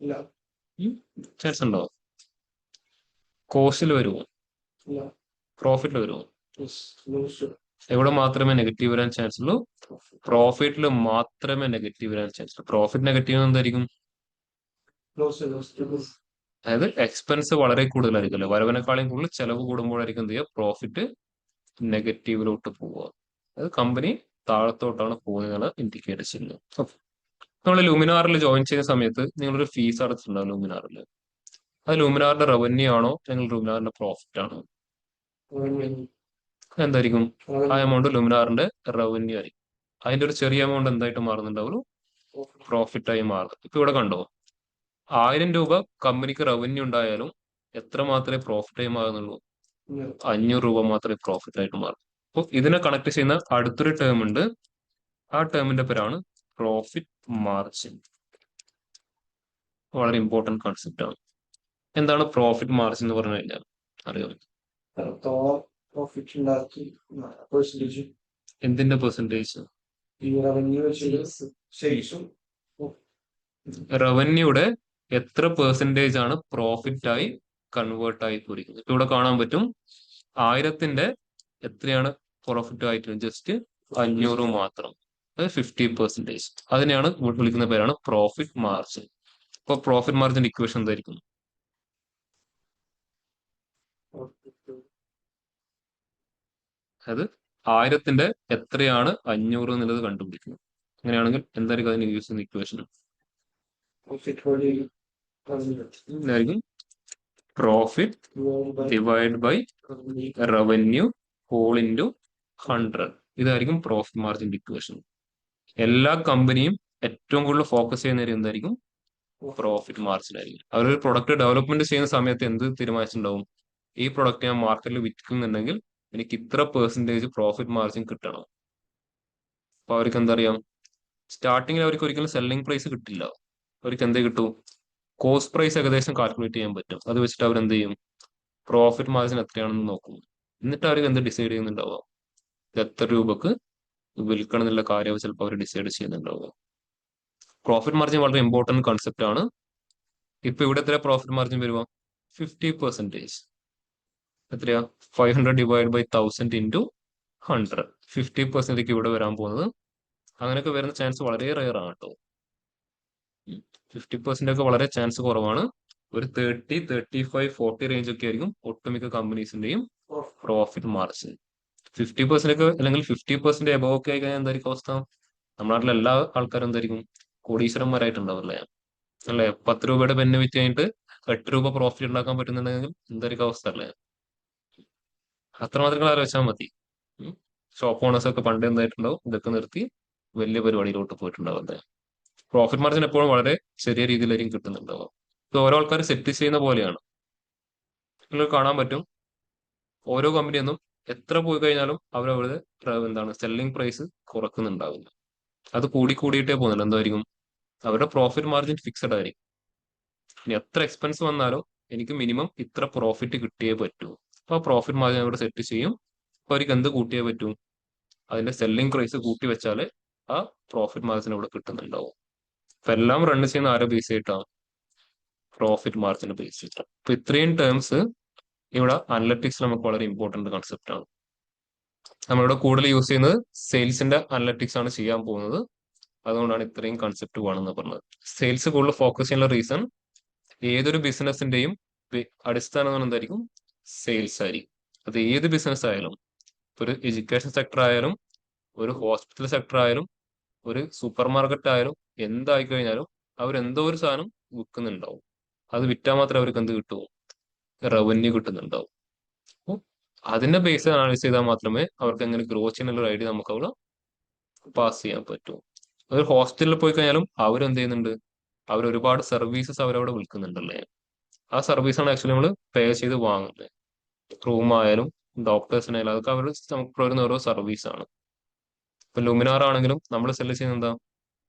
ഇല്ല. ചാൻസ് ഉണ്ടോ? കോസ്റ്റിൽ വരുമോ? ഇല്ല. പ്രോഫിറ്റിൽ വരുമോ? Yes. Lose. എവിടെ മാത്രമേ നെഗറ്റീവ് വരാൻ ചാൻസ് ഉള്ളൂ? പ്രോഫിറ്റിൽ മാത്രമേ നെഗറ്റീവ് വരാൻ ചാൻസ് ഉള്ളൂ. പ്രോഫിറ്റ് നെഗറ്റീവ് എന്തായിരിക്കും? Lose. Lose. അതായത് എക്സ്പെൻസ് വളരെ കൂടുതലായിരിക്കുമല്ലോ, വരവിനേക്കാളും കൂടുതൽ ചെലവ് കൂടുമ്പോഴായിരിക്കും എന്ത് ചെയ്യുക? പ്രോഫിറ്റ് നെഗറ്റീവിലോട്ട് പോവുക. അതായത് കമ്പനി താഴത്തോട്ടാണ് പോകുന്നത് ഇൻഡിക്കേറ്റ് ചെയ്യുന്നത്. നമ്മൾ ലൂമിനാറിൽ ജോയിൻ ചെയ്യുന്ന സമയത്ത് നിങ്ങളൊരു ഫീസ് അടച്ചിട്ടുണ്ടാവും ലൂമിനാറിൽ. അത് ലൂമിനാറിന്റെ റവന്യൂ ആണോ അല്ലെങ്കിൽ ലൂമിനാറിന്റെ പ്രോഫിറ്റ് ആണോ? എന്തായിരിക്കും? ആ എമൗണ്ട് ലൂമിനാറിന്റെ റവന്യൂ ആയിരിക്കും. അതിന്റെ ഒരു ചെറിയ എമൗണ്ട് എന്തായിട്ട് മാറുന്നുണ്ടാവുള്ളൂ? പ്രോഫിറ്റ് ആയി മാറും. ഇപ്പൊ ഇവിടെ കണ്ടോ, 1000 രൂപ കമ്പനിക്ക് റവന്യൂ ഉണ്ടായാലും എത്ര മാത്രമേ പ്രോഫിറ്റ് ആയി മാറുന്നുള്ളൂ? 500 രൂപ മാത്രമേ പ്രോഫിറ്റ് ആയിട്ട് മാറും. അപ്പോൾ ഇതിനെ കണക്ട് ചെയ്യുന്ന അടുത്തൊരു ടേം ഉണ്ട്. ആ ടേമിന്റെ പേരാണ് പ്രോഫിറ്റ് മാർജിൻ. വളരെ ഇമ്പോർട്ടന്റ് കൺസെപ്റ്റ് ആണ്. എന്താണ് പ്രോഫിറ്റ് മാർജിൻ എന്ന് പറഞ്ഞു കഴിഞ്ഞാൽ അറിയാം? പ്രോഫിറ്റ് ഉണ്ടാക്കി പെർസെന്റേജ്. എന്തിന്റെ പെർസെന്റേജ്? ഈ റവന്യൂ സെയിൽസും. റവന്യൂടെ എത്ര പെർസെന്റേജ് ആണ് പ്രോഫിറ്റ് ആയി കൺവേർട്ട് ആയി പോയിരിക്കുന്നത്? ഇപ്പൊ ഇവിടെ കാണാൻ പറ്റും 1000ന്റെ എത്രയാണ് പ്രോഫിറ്റ് ആയിട്ട്? ജസ്റ്റ് 500 മാത്രം. 50%. അതിനെയാണ് വിളിക്കുന്ന പേരാണ് പ്രോഫിറ്റ് മാർജിൻ. ഇപ്പൊ പ്രോഫിറ്റ് മാർജിൻ ഇക്വേഷൻ എന്തായിരിക്കും? അതായത് 1000ന്റെ എത്രയാണ് 500 എന്നുള്ളത് കണ്ടുപിടിക്കുന്നത്. അങ്ങനെയാണെങ്കിൽ എന്തായിരിക്കും അതിന് യൂസ് ചെയ്യുന്ന ഇക്വേഷൻ? എന്തായിരിക്കും? Profit divide by revenue whole into 100. ഇതായിരിക്കും പ്രോഫിറ്റ് മാർജിൻ ഇക്വേഷൻ. എല്ലാ കമ്പനിയും ഏറ്റവും കൂടുതൽ ഫോക്കസ് ചെയ്യുന്ന എന്തായിരിക്കും? പ്രോഫിറ്റ് മാർജിൻ ആയിരിക്കും. അവരൊരു പ്രൊഡക്റ്റ് ഡെവലപ്മെന്റ് ചെയ്യുന്ന സമയത്ത് എന്ത് തീരുമാനിച്ചിട്ടുണ്ടാവും? ഈ പ്രൊഡക്റ്റ് ഞാൻ മാർക്കറ്റിൽ വിൽക്കുന്നുണ്ടെങ്കിൽ എനിക്ക് ഇത്ര പെർസെന്റേജ് പ്രോഫിറ്റ് മാർജിൻ കിട്ടണം. അപ്പൊ അവർക്ക് എന്തറിയാം? സ്റ്റാർട്ടിങ്ങിൽ അവർക്ക് ഒരിക്കലും സെല്ലിംഗ് പ്രൈസ് കിട്ടില്ല. അവർക്ക് എന്തേ കിട്ടൂ? കോസ്റ്റ് പ്രൈസ് ഏകദേശം കാൽക്കുലേറ്റ് ചെയ്യാൻ പറ്റും. അത് വെച്ചിട്ട് അവർ എന്ത് ചെയ്യും? പ്രോഫിറ്റ് മാർജിൻ എത്രയാണെന്ന് നോക്കും. എന്നിട്ട് അവർക്ക് എന്ത് ഡിസൈഡ് ചെയ്യുന്നുണ്ടാവുക? എത്ര രൂപക്ക് വിൽക്കണം എന്നുള്ള കാര്യം ചിലപ്പോൾ അവർ ഡിസൈഡ് ചെയ്യുന്നുണ്ടാവുക. പ്രോഫിറ്റ് മാർജിൻ വളരെ ഇമ്പോർട്ടന്റ് കൺസെപ്റ്റ് ആണ്. ഇപ്പൊ ഇവിടെ എത്ര പ്രോഫിറ്റ് മാർജിൻ വരുക? 50%. എത്രയാ? 500 ഡിവൈഡ് ബൈ 1000 ഇൻറ്റു 100. 50% ഇവിടെ വരാൻ പോകുന്നത്. അങ്ങനെയൊക്കെ വരുന്ന ചാൻസ് വളരെ റയർ ആണ് കേട്ടോ. 50% ഒക്കെ വളരെ ചാൻസ് കുറവാണ്. ഒരു 30, 35, 40 റേഞ്ച് ഒക്കെ ആയിരിക്കും ഒട്ടുമിക്ക കമ്പനീസിന്റെയും പ്രോഫിറ്റ് മാർജിൻ. 50% ഒക്കെ അല്ലെങ്കിൽ 50% എബോവ് ഒക്കെ ആയി കഴിഞ്ഞാൽ എന്തായിരിക്കും അവസ്ഥ? നമ്മുടെ നാട്ടിലെ എല്ലാ ആൾക്കാരും എന്തായിരിക്കും? കോടീശ്വരന്മാരായിട്ടുണ്ടാവില്ലേ? അല്ലെ? 10 രൂപയുടെ പെന്ന് വിറ്റ് കഴിഞ്ഞിട്ട് 8 രൂപ പ്രോഫിറ്റ് ഉണ്ടാക്കാൻ പറ്റുന്നുണ്ടെങ്കിൽ എന്തായിരിക്കും അവസ്ഥ അല്ലേ? അത്രമാത്രം ആലോചിച്ചാൽ മതി. ഷോപ്പ് ഓണേഴ്സ് ഒക്കെ പണ്ട് എന്തായിട്ടുണ്ടാവും? ഇതൊക്കെ നിർത്തി വലിയ പരിപാടിയിലോട്ട് പോയിട്ടുണ്ടാവുന്നത്. പ്രോഫിറ്റ് മാർജിൻ എപ്പോഴും വളരെ ചെറിയ രീതിയിലായിരിക്കും കിട്ടുന്നുണ്ടാവുക. ഇത് ഓരോ ആൾക്കാർ സെറ്റ് ചെയ്യുന്ന പോലെയാണ്. നിങ്ങൾക്ക് കാണാൻ പറ്റും ഓരോ കമ്പനിയൊന്നും എത്ര പോയി കഴിഞ്ഞാലും അവരവരുടെ എന്താണ് സെല്ലിംഗ് പ്രൈസ് കുറക്കുന്നുണ്ടാവില്ല. അത് കൂടിയിട്ടേ പോകുന്നുണ്ട്. എന്തായിരിക്കും? അവരുടെ പ്രോഫിറ്റ് മാർജിൻ ഫിക്സഡ് ആയിരിക്കും. ഇനി എത്ര എക്സ്പെൻസ് വന്നാലും എനിക്ക് മിനിമം ഇത്ര പ്രോഫിറ്റ് കിട്ടിയേ പറ്റൂ. അപ്പൊ പ്രോഫിറ്റ് മാർജിൻ അവിടെ സെറ്റ് ചെയ്യും. അപ്പൊ അവർക്ക് എന്ത് കൂട്ടിയേ പറ്റൂ? അതിന്റെ സെല്ലിംഗ് പ്രൈസ് കൂട്ടി വെച്ചാല് ആ പ്രോഫിറ്റ് മാർജിൻ അവിടെ കിട്ടുന്നുണ്ടാവും. അപ്പൊ എല്ലാം റൺ ചെയ്യുന്ന ആരോ ബേസ് ചെയ്തിട്ടാണ്? പ്രോഫിറ്റ് മാർജിൻ ബേസ് ചെയ്തിട്ടാണ്. അപ്പൊ ഇത്രയും ടേംസ് ഇവിടെ അനലറ്റിക്സ് നമുക്ക് വളരെ ഇമ്പോർട്ടന്റ് കൺസെപ്റ്റ് ആണ്. നമ്മളിവിടെ കൂടുതൽ യൂസ് ചെയ്യുന്നത് സെയിൽസിന്റെ അനലറ്റിക്സ് ആണ് ചെയ്യാൻ പോകുന്നത്. അതുകൊണ്ടാണ് ഇത്രയും കൺസെപ്റ്റ് വേണമെന്ന് പറഞ്ഞത്. സെയിൽസ് കൂടുതൽ ഫോക്കസ് ചെയ്യാനുള്ള റീസൺ ഏതൊരു ബിസിനസിന്റെയും അടിസ്ഥാനം എന്തായിരിക്കും? സെയിൽസ് ആയിരിക്കും. അത് ഏത് ബിസിനസ് ആയാലും, ഒരു എഡ്യൂക്കേഷൻ സെക്ടർ ആയാലും, ഒരു ഹോസ്പിറ്റൽ സെക്ടർ ആയാലും, ഒരു സൂപ്പർ മാർക്കറ്റ് ആയാലും, എന്തായി കഴിഞ്ഞാലും അവരെന്തോ ഒരു സാധനം വിൽക്കുന്നുണ്ടാവും. അത് വിറ്റാൽ മാത്രമേ അവർക്ക് എന്ത് കിട്ടൂ? റവന്യൂ കിട്ടുന്നുണ്ടാവും. അപ്പോൾ അതിന്റെ ബേസ് അനാലിസ് ചെയ്താൽ മാത്രമേ അവർക്ക് എങ്ങനെ ഗ്രോ ചെയ്യാനുള്ള ഒരു ഐഡിയ നമുക്ക് അവിടെ പാസ് ചെയ്യാൻ പറ്റൂ. ഒരു ഹോസ്പിറ്റലിൽ പോയി കഴിഞ്ഞാലും അവരെന്ത് ചെയ്യുന്നുണ്ട്? അവർ ഒരുപാട് സർവീസസ് അവരവിടെ വിൽക്കുന്നുണ്ടല്ലേ. ആ സർവീസാണ് ആക്ച്വലി നമ്മൾ പേ ചെയ്ത് വാങ്ങുന്നത്. റൂം ആയാലും ഡോക്ടേഴ്സിനായാലും അതൊക്കെ അവർ നമുക്ക് വരുന്ന ഓരോ സർവീസാണ്. ഇപ്പൊ ലുമിനാർ ആണെങ്കിലും നമ്മൾ സെല് ചെയ്യുന്നത് എന്താ?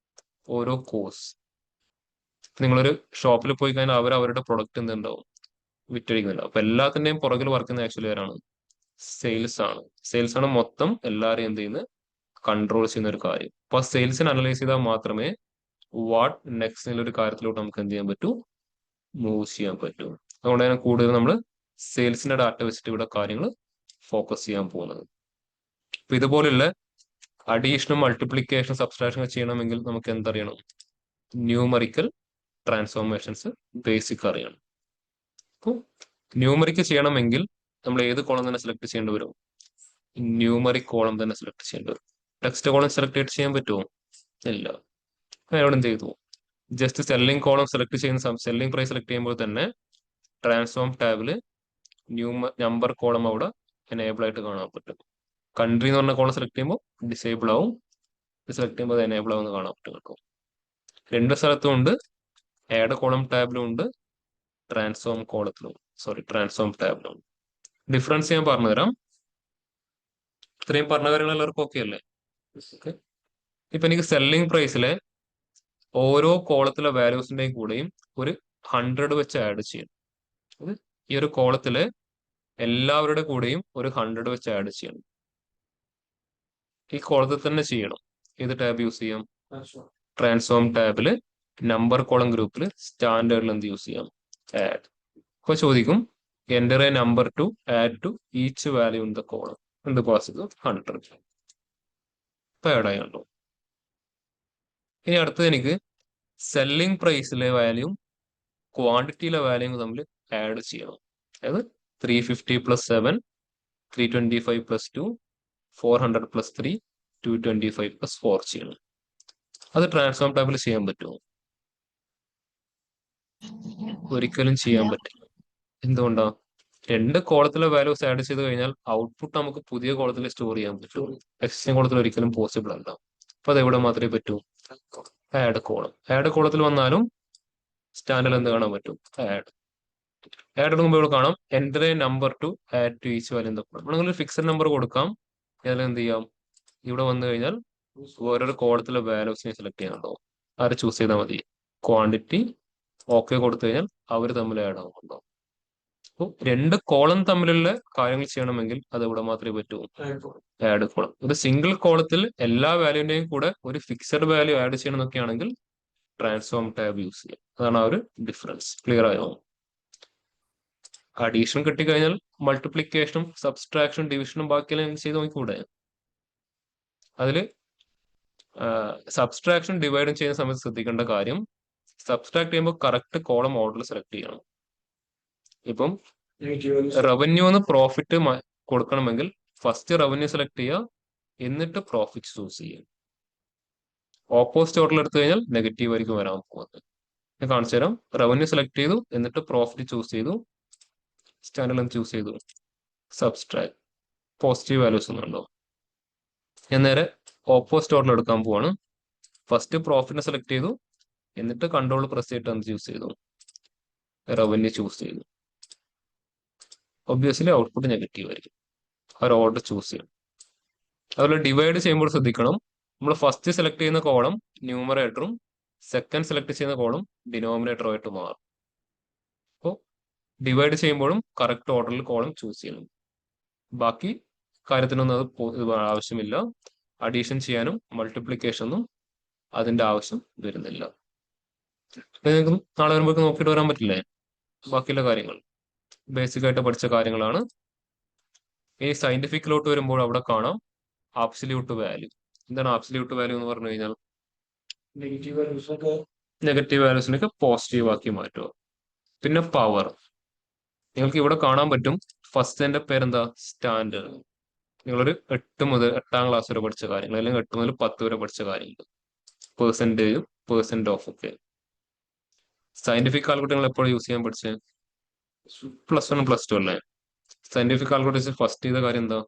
ഓരോ കോഴ്സ്. നിങ്ങളൊരു ഷോപ്പിൽ പോയി കഴിഞ്ഞാൽ അവർ അവരുടെ പ്രൊഡക്റ്റ് എന്തുണ്ടാവും? വിറ്റഴിക്കുന്നുണ്ടാവും. അപ്പൊ എല്ലാത്തിന്റെയും പുറകിൽ വർക്ക് ചെയ്യുന്ന ആക്ച്വലി ആരാണ്? സെയിൽസ് ആണ്. സെയിൽസ് ആണ് മൊത്തം എല്ലാവരെയും എന്ത് ചെയ്യുന്നത്? കൺട്രോൾ ചെയ്യുന്ന ഒരു കാര്യം. അപ്പൊ സെയിൽസിനെ അനലൈസ് ചെയ്താൽ മാത്രമേ വാട്ട് നെക്സ്റ്റ് ഒരു കാര്യത്തിലോട്ട് നമുക്ക് എന്ത് ചെയ്യാൻ പറ്റൂ? മൂവ് ചെയ്യാൻ പറ്റൂ. അതുകൊണ്ട് തന്നെ കൂടുതൽ നമ്മൾ സെയിൽസിന്റെ ഡാറ്റ വെച്ചിട്ട് ഇവിടെ കാര്യങ്ങൾ ഫോക്കസ് ചെയ്യാൻ പോകുന്നത്. അപ്പൊ ഇതുപോലുള്ള അഡീഷനും മൾട്ടിപ്ലിക്കേഷൻ സബ്സ്ട്രാക്ഷൻ ചെയ്യണമെങ്കിൽ നമുക്ക് എന്തറിയണം? ന്യൂമറിക്കൽ ട്രാൻസ്ഫോർമേഷൻസ് ബേസിക് അറിയണം. അപ്പോൾ ന്യൂമറിക്ക് ചെയ്യണമെങ്കിൽ നമ്മൾ ഏത് കോളം തന്നെ സെലക്ട് ചെയ്യേണ്ടി വരും? ന്യൂമറിക് കോളം തന്നെ സെലക്ട് ചെയ്യേണ്ടി വരും. ടെക്സ്റ്റ് കോളം സെലക്ട് ചെയ്യാൻ പറ്റുമോ? ഇല്ല. അവിടെ എന്ത് ചെയ്തു? ജസ്റ്റ് സെല്ലിംഗ് കോളം സെലക്ട് ചെയ്യുന്ന സെല്ലിംഗ് പ്രൈസ് സെലക്ട് ചെയ്യുമ്പോൾ തന്നെ ട്രാൻസ്ഫോം ടാബില് നമ്പർ കോളം അവിടെ എനേബിൾ ആയിട്ട് കാണാൻ പറ്റും. കൺട്രി എന്ന് പറഞ്ഞ കോളം സെലക്ട് ചെയ്യുമ്പോൾ ഡിസേബിൾ ആവും, സെലക്ട് ചെയ്യുമ്പോൾ അത് എനേബിൾ ആവുമെന്ന് കാണാൻ പറ്റും കേട്ടോ. രണ്ട് സ്ഥലത്തും ഉണ്ട്. ആഡ് കോളം ടാബിലും ഉണ്ട്, ട്രാൻസ്ഫോം ടാബിലും ഉണ്ട്. ഡിഫറൻസ് ഞാൻ പറഞ്ഞുതരാം. ഇത്രയും പറഞ്ഞ കാര്യങ്ങൾ എല്ലാവർക്കും ഓക്കെ അല്ലേ? ഓക്കെ. ഇപ്പൊ എനിക്ക് സെല്ലിംഗ് പ്രൈസിലെ ഓരോ കോളത്തിലെ വാല്യൂസിന്റെയും കൂടെയും ഒരു 100 വെച്ച് ആഡ് ചെയ്യണം. അത് ഈ ഒരു കോളത്തിലെ എല്ലാവരുടെ കൂടെയും ഒരു 100 വെച്ച് ആഡ് ചെയ്യണം. ഈ കോളത്തിൽ തന്നെ ചെയ്യണം. ഏത് ടാബ് യൂസ് ചെയ്യാം? ട്രാൻസ്ഫോം ടാബില് നമ്പർ കോളം ഗ്രൂപ്പിൽ സ്റ്റാൻഡേർഡിൽ എന്ത് യൂസ് ചെയ്യാം? ആഡ്. അപ്പൊ ചോദിക്കും enter a number to add to each value in the column. എന്ത് പാസ് ചെയ്തു? 100. ഇപ്പൊ ആഡ് ആയല്ലോ. ഇനി അടുത്തത് എനിക്ക് സെല്ലിംഗ് പ്രൈസിലെ വാല്യൂം ക്വാണ്ടിറ്റിയിലെ വാല്യൂം തമ്മിൽ ആഡ് ചെയ്യണം. അതായത് 350 + 7, 325 + 2, 400 + 3, 225 + 4 ചെയ്യണം. അത് ട്രാൻസ്ഫോം ടാബിൽ ചെയ്യാൻ പറ്റുമോ? ഒരിക്കലും ചെയ്യാൻ പറ്റില്ല. എന്തുകൊണ്ടാ? രണ്ട് കോളത്തിലെ വാല്യൂസ് ആഡ് ചെയ്ത് കഴിഞ്ഞാൽ ഔട്ട്പുട്ട് നമുക്ക് പുതിയ കോളത്തിൽ സ്റ്റോർ ചെയ്യാൻ പറ്റും. എക്സിസ്റ്റിംഗ് കോളത്തിൽ ഒരിക്കലും പോസിബിൾ അല്ല. അപ്പൊ അത് എവിടെ മാത്രമേ പറ്റൂ? Add column. ആഡ് കോളത്തിൽ വന്നാലും സ്റ്റാൻഡിൽ എന്ത് കാണാൻ പറ്റും? ആഡ് എടുക്കുമ്പോൾ ഇവിടെ കാണാം enter a number to add to each value in the column. നിങ്ങൾ ഫിക്സഡ് നമ്പർ കൊടുക്കാം. ഇതിൽ എന്ത് ചെയ്യാം? ഇവിടെ വന്നു കഴിഞ്ഞാൽ ഓരോരോ കോളത്തിലെ വാല്യൂസിനെ സെലക്ട് ചെയ്യാനുണ്ടാവും. ആര് ചൂസ് ചെയ്താൽ മതി? ക്വാണ്ടിറ്റി ഓക്കെ കൊടുത്തു കഴിഞ്ഞാൽ അവർ തമ്മിൽ ആഡ് ആവുന്നുണ്ടാവും. അപ്പോൾ രണ്ട് കോളം തമ്മിലുള്ള കാര്യങ്ങൾ ചെയ്യണമെങ്കിൽ അത് ഇവിടെ മാത്രമേ പറ്റൂ? Add column. ഒരു സിംഗിൾ കോളത്തിൽ എല്ലാ വാല്യൂവിന്റെയും കൂടെ ഒരു ഫിക്സഡ് വാല്യൂ ആഡ് ചെയ്യണം എന്നൊക്കെയാണെങ്കിൽ ട്രാൻസ്ഫോം ടാബ് യൂസ് ചെയ്യാം. അതാണ് ആ ഒരു ഡിഫറൻസ്. ക്ലിയർ ആയോ? അഡീഷൻ കിട്ടിക്കഴിഞ്ഞാൽ മൾട്ടിപ്ലിക്കേഷനും സബ്സ്ട്രാക്ഷനും ഡിവിഷനും ബാക്കിയെല്ലാം ചെയ്ത് നോക്കിക്കൂടെ? അതിൽ സബ്സ്ട്രാക്ഷൻ ഡിവൈഡും ചെയ്യുന്ന സമയത്ത് ശ്രദ്ധിക്കേണ്ട കാര്യം, സബ്സ്ട്രാക്ട് ചെയ്യുമ്പോൾ കറക്റ്റ് കോളം ഓർഡറിൽ സെലക്ട് ചെയ്യണം. ഇപ്പം റവന്യൂ എന്ന് പ്രോഫിറ്റ് കൊടുക്കണമെങ്കിൽ ഫസ്റ്റ് റവന്യൂ സെലക്ട് ചെയ്യുക, എന്നിട്ട് പ്രോഫിറ്റ് ചൂസ് ചെയ്യുക. ഓപ്പോസിറ്റ് ഓർഡറിൽ എടുത്തു കഴിഞ്ഞാൽ നെഗറ്റീവ് ആയിരിക്കും വരാൻ പോകുന്നത്. ഞാൻ കാണിച്ചു തരാം. റവന്യൂ സെലക്ട് ചെയ്തു, എന്നിട്ട് പ്രോഫിറ്റ് ചൂസ് ചെയ്തു, സ്റ്റാൻഡേർഡ് ചൂസ് ചെയ്തു, സബ്സ്ട്രാക്ട് പോസിറ്റീവ് വാല്യൂസ് ഒന്നുണ്ടോ? ഞാൻ നേരെ ഓപ്പോസിറ്റ് ഓർഡറിൽ എടുക്കാൻ പോവാണ്. ഫസ്റ്റ് പ്രോഫിറ്റിനെ സെലക്ട് ചെയ്തു, എന്നിട്ട് കൺട്രോൾ പ്രസ് ചെയ്തിട്ട് എന്ത് ചൂസ് ചെയ്തു? റവന്യൂ ചൂസ് ചെയ്തു. ഒബ്വിയസ്ലി ഔട്ട്പുട്ട് നെഗറ്റീവ് ആയിരിക്കും. ആ ഒരു ഓർഡർ ചൂസ് ചെയ്യണം. അതുപോലെ ഡിവൈഡ് ചെയ്യുമ്പോൾ ശ്രദ്ധിക്കണം, നമ്മൾ ഫസ്റ്റ് സെലക്ട് ചെയ്യുന്ന കോളം ന്യൂമറേറ്ററും സെക്കൻഡ് സെലക്ട് ചെയ്യുന്ന കോളം ഡിനോമിനേറ്ററും ആയിട്ട് മാറും. അപ്പോൾ ഡിവൈഡ് ചെയ്യുമ്പോഴും കറക്റ്റ് ഓർഡറിൽ കോളം ചൂസ് ചെയ്യണം. ബാക്കി കാര്യത്തിനൊന്നും അത് ആവശ്യമില്ല. അഡീഷൻ ചെയ്യാനും മൾട്ടിപ്ലിക്കേഷനും അതിന്റെ ആവശ്യം വരുന്നില്ല. നിങ്ങൾക്ക് നാളെ വരുമ്പോഴേക്ക് നോക്കിയിട്ട് വരാൻ പറ്റില്ലേ? ബാക്കിയുള്ള കാര്യങ്ങൾ ബേസിക് ആയിട്ട് പഠിച്ച കാര്യങ്ങളാണ്. ഈ സയന്റിഫിക്കിലോട്ട് വരുമ്പോൾ അവിടെ കാണാം ആബ്സല്യൂട്ട് വാല്യൂ. എന്താണ് ആബ്സല്യൂട്ട് വാല്യൂ എന്ന് പറഞ്ഞു കഴിഞ്ഞാൽ? നെഗറ്റീവ് വാല്യൂസിനൊക്കെ പോസിറ്റീവ് ആക്കി മാറ്റുക. പിന്നെ പവർ. നിങ്ങൾക്ക് ഇവിടെ കാണാൻ പറ്റും ഫസ്റ്റിന്റെ പേരെന്താ? സ്റ്റാൻഡേർഡ്. നിങ്ങളൊരു 8 ക്ലാസ് വരെ പഠിച്ച കാര്യങ്ങൾ, അല്ലെങ്കിൽ 8 മുതൽ 10 വരെ പഠിച്ച കാര്യങ്ങൾ, പെർസെൻറ്റേജും പെർസെന്റ് ഓഫ് ഒക്കെ. സയന്റിഫിക് കാൽക്കുലേറ്റർ നിങ്ങൾ എപ്പോഴും യൂസ് ചെയ്യാൻ പഠിച്ചത്? +1 +2 അല്ലേ? സയന്റിഫിക് കാൽക്കുലേറ്റർ ഫസ്റ്റ് ചെയ്ത കാര്യം എന്താ?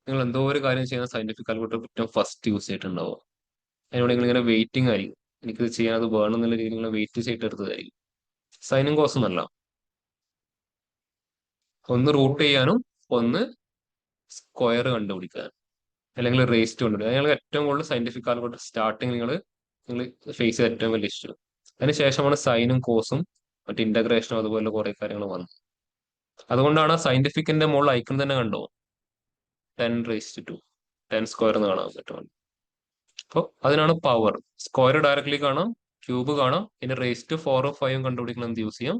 നിങ്ങൾ എന്തോ ഒരു കാര്യം ചെയ്യുന്ന സയന്റിഫിക് കാൽക്കുലേറ്റർ കുറ്റം ഫസ്റ്റ് യൂസ് ചെയ്തിട്ടുണ്ടാവും. അതിനോട് നിങ്ങൾ ഇങ്ങനെ വെയിറ്റിംഗ് ആയിരിക്കും, എനിക്കിത് ചെയ്യാൻ അത് വേണം എന്നുള്ള രീതിയിൽ നിങ്ങൾ വെയിറ്റ് ചെയ്തിട്ട് എടുത്തതായിരിക്കും. സൈനും കോസും അല്ല, ഒന്ന് റൂട്ട് ചെയ്യാനും ഒന്ന് സ്ക്വയർ കണ്ടുപിടിക്കാൻ, അല്ലെങ്കിൽ റേസ്റ്റ് കണ്ടുപിടിക്കാൻ. നിങ്ങൾ ഏറ്റവും കൂടുതൽ സയന്റിഫിക് കാൽക്കുലേറ്റർ സ്റ്റാർട്ടിങ് നിങ്ങൾ ഫേസ് ചെയ്ത ഏറ്റവും വലിയ ഇഷ്യൂ. അതിനുശേഷമാണ് സൈനും കോസും മറ്റു ഇന്റഗ്രേഷനും അതുപോലെ കുറെ കാര്യങ്ങൾ വന്നത്. അതുകൊണ്ടാണ് സയന്റിഫിക്കിന്റെ മുകളിൽ ഐക്കൺ തന്നെ കണ്ടോ, 10⁻², 10² എന്ന് കാണാൻ പറ്റും. അപ്പോൾ അതിനാണ് പവർ. സ്ക്വയർ ഡയറക്ട്ലി കാണാം, ക്യൂബ് കാണാം, ഇനി റേസ്റ്റ് 4ഉം 5ഉം കണ്ടുപിടിക്കണം എന്ത് യൂസ് ചെയ്യാം?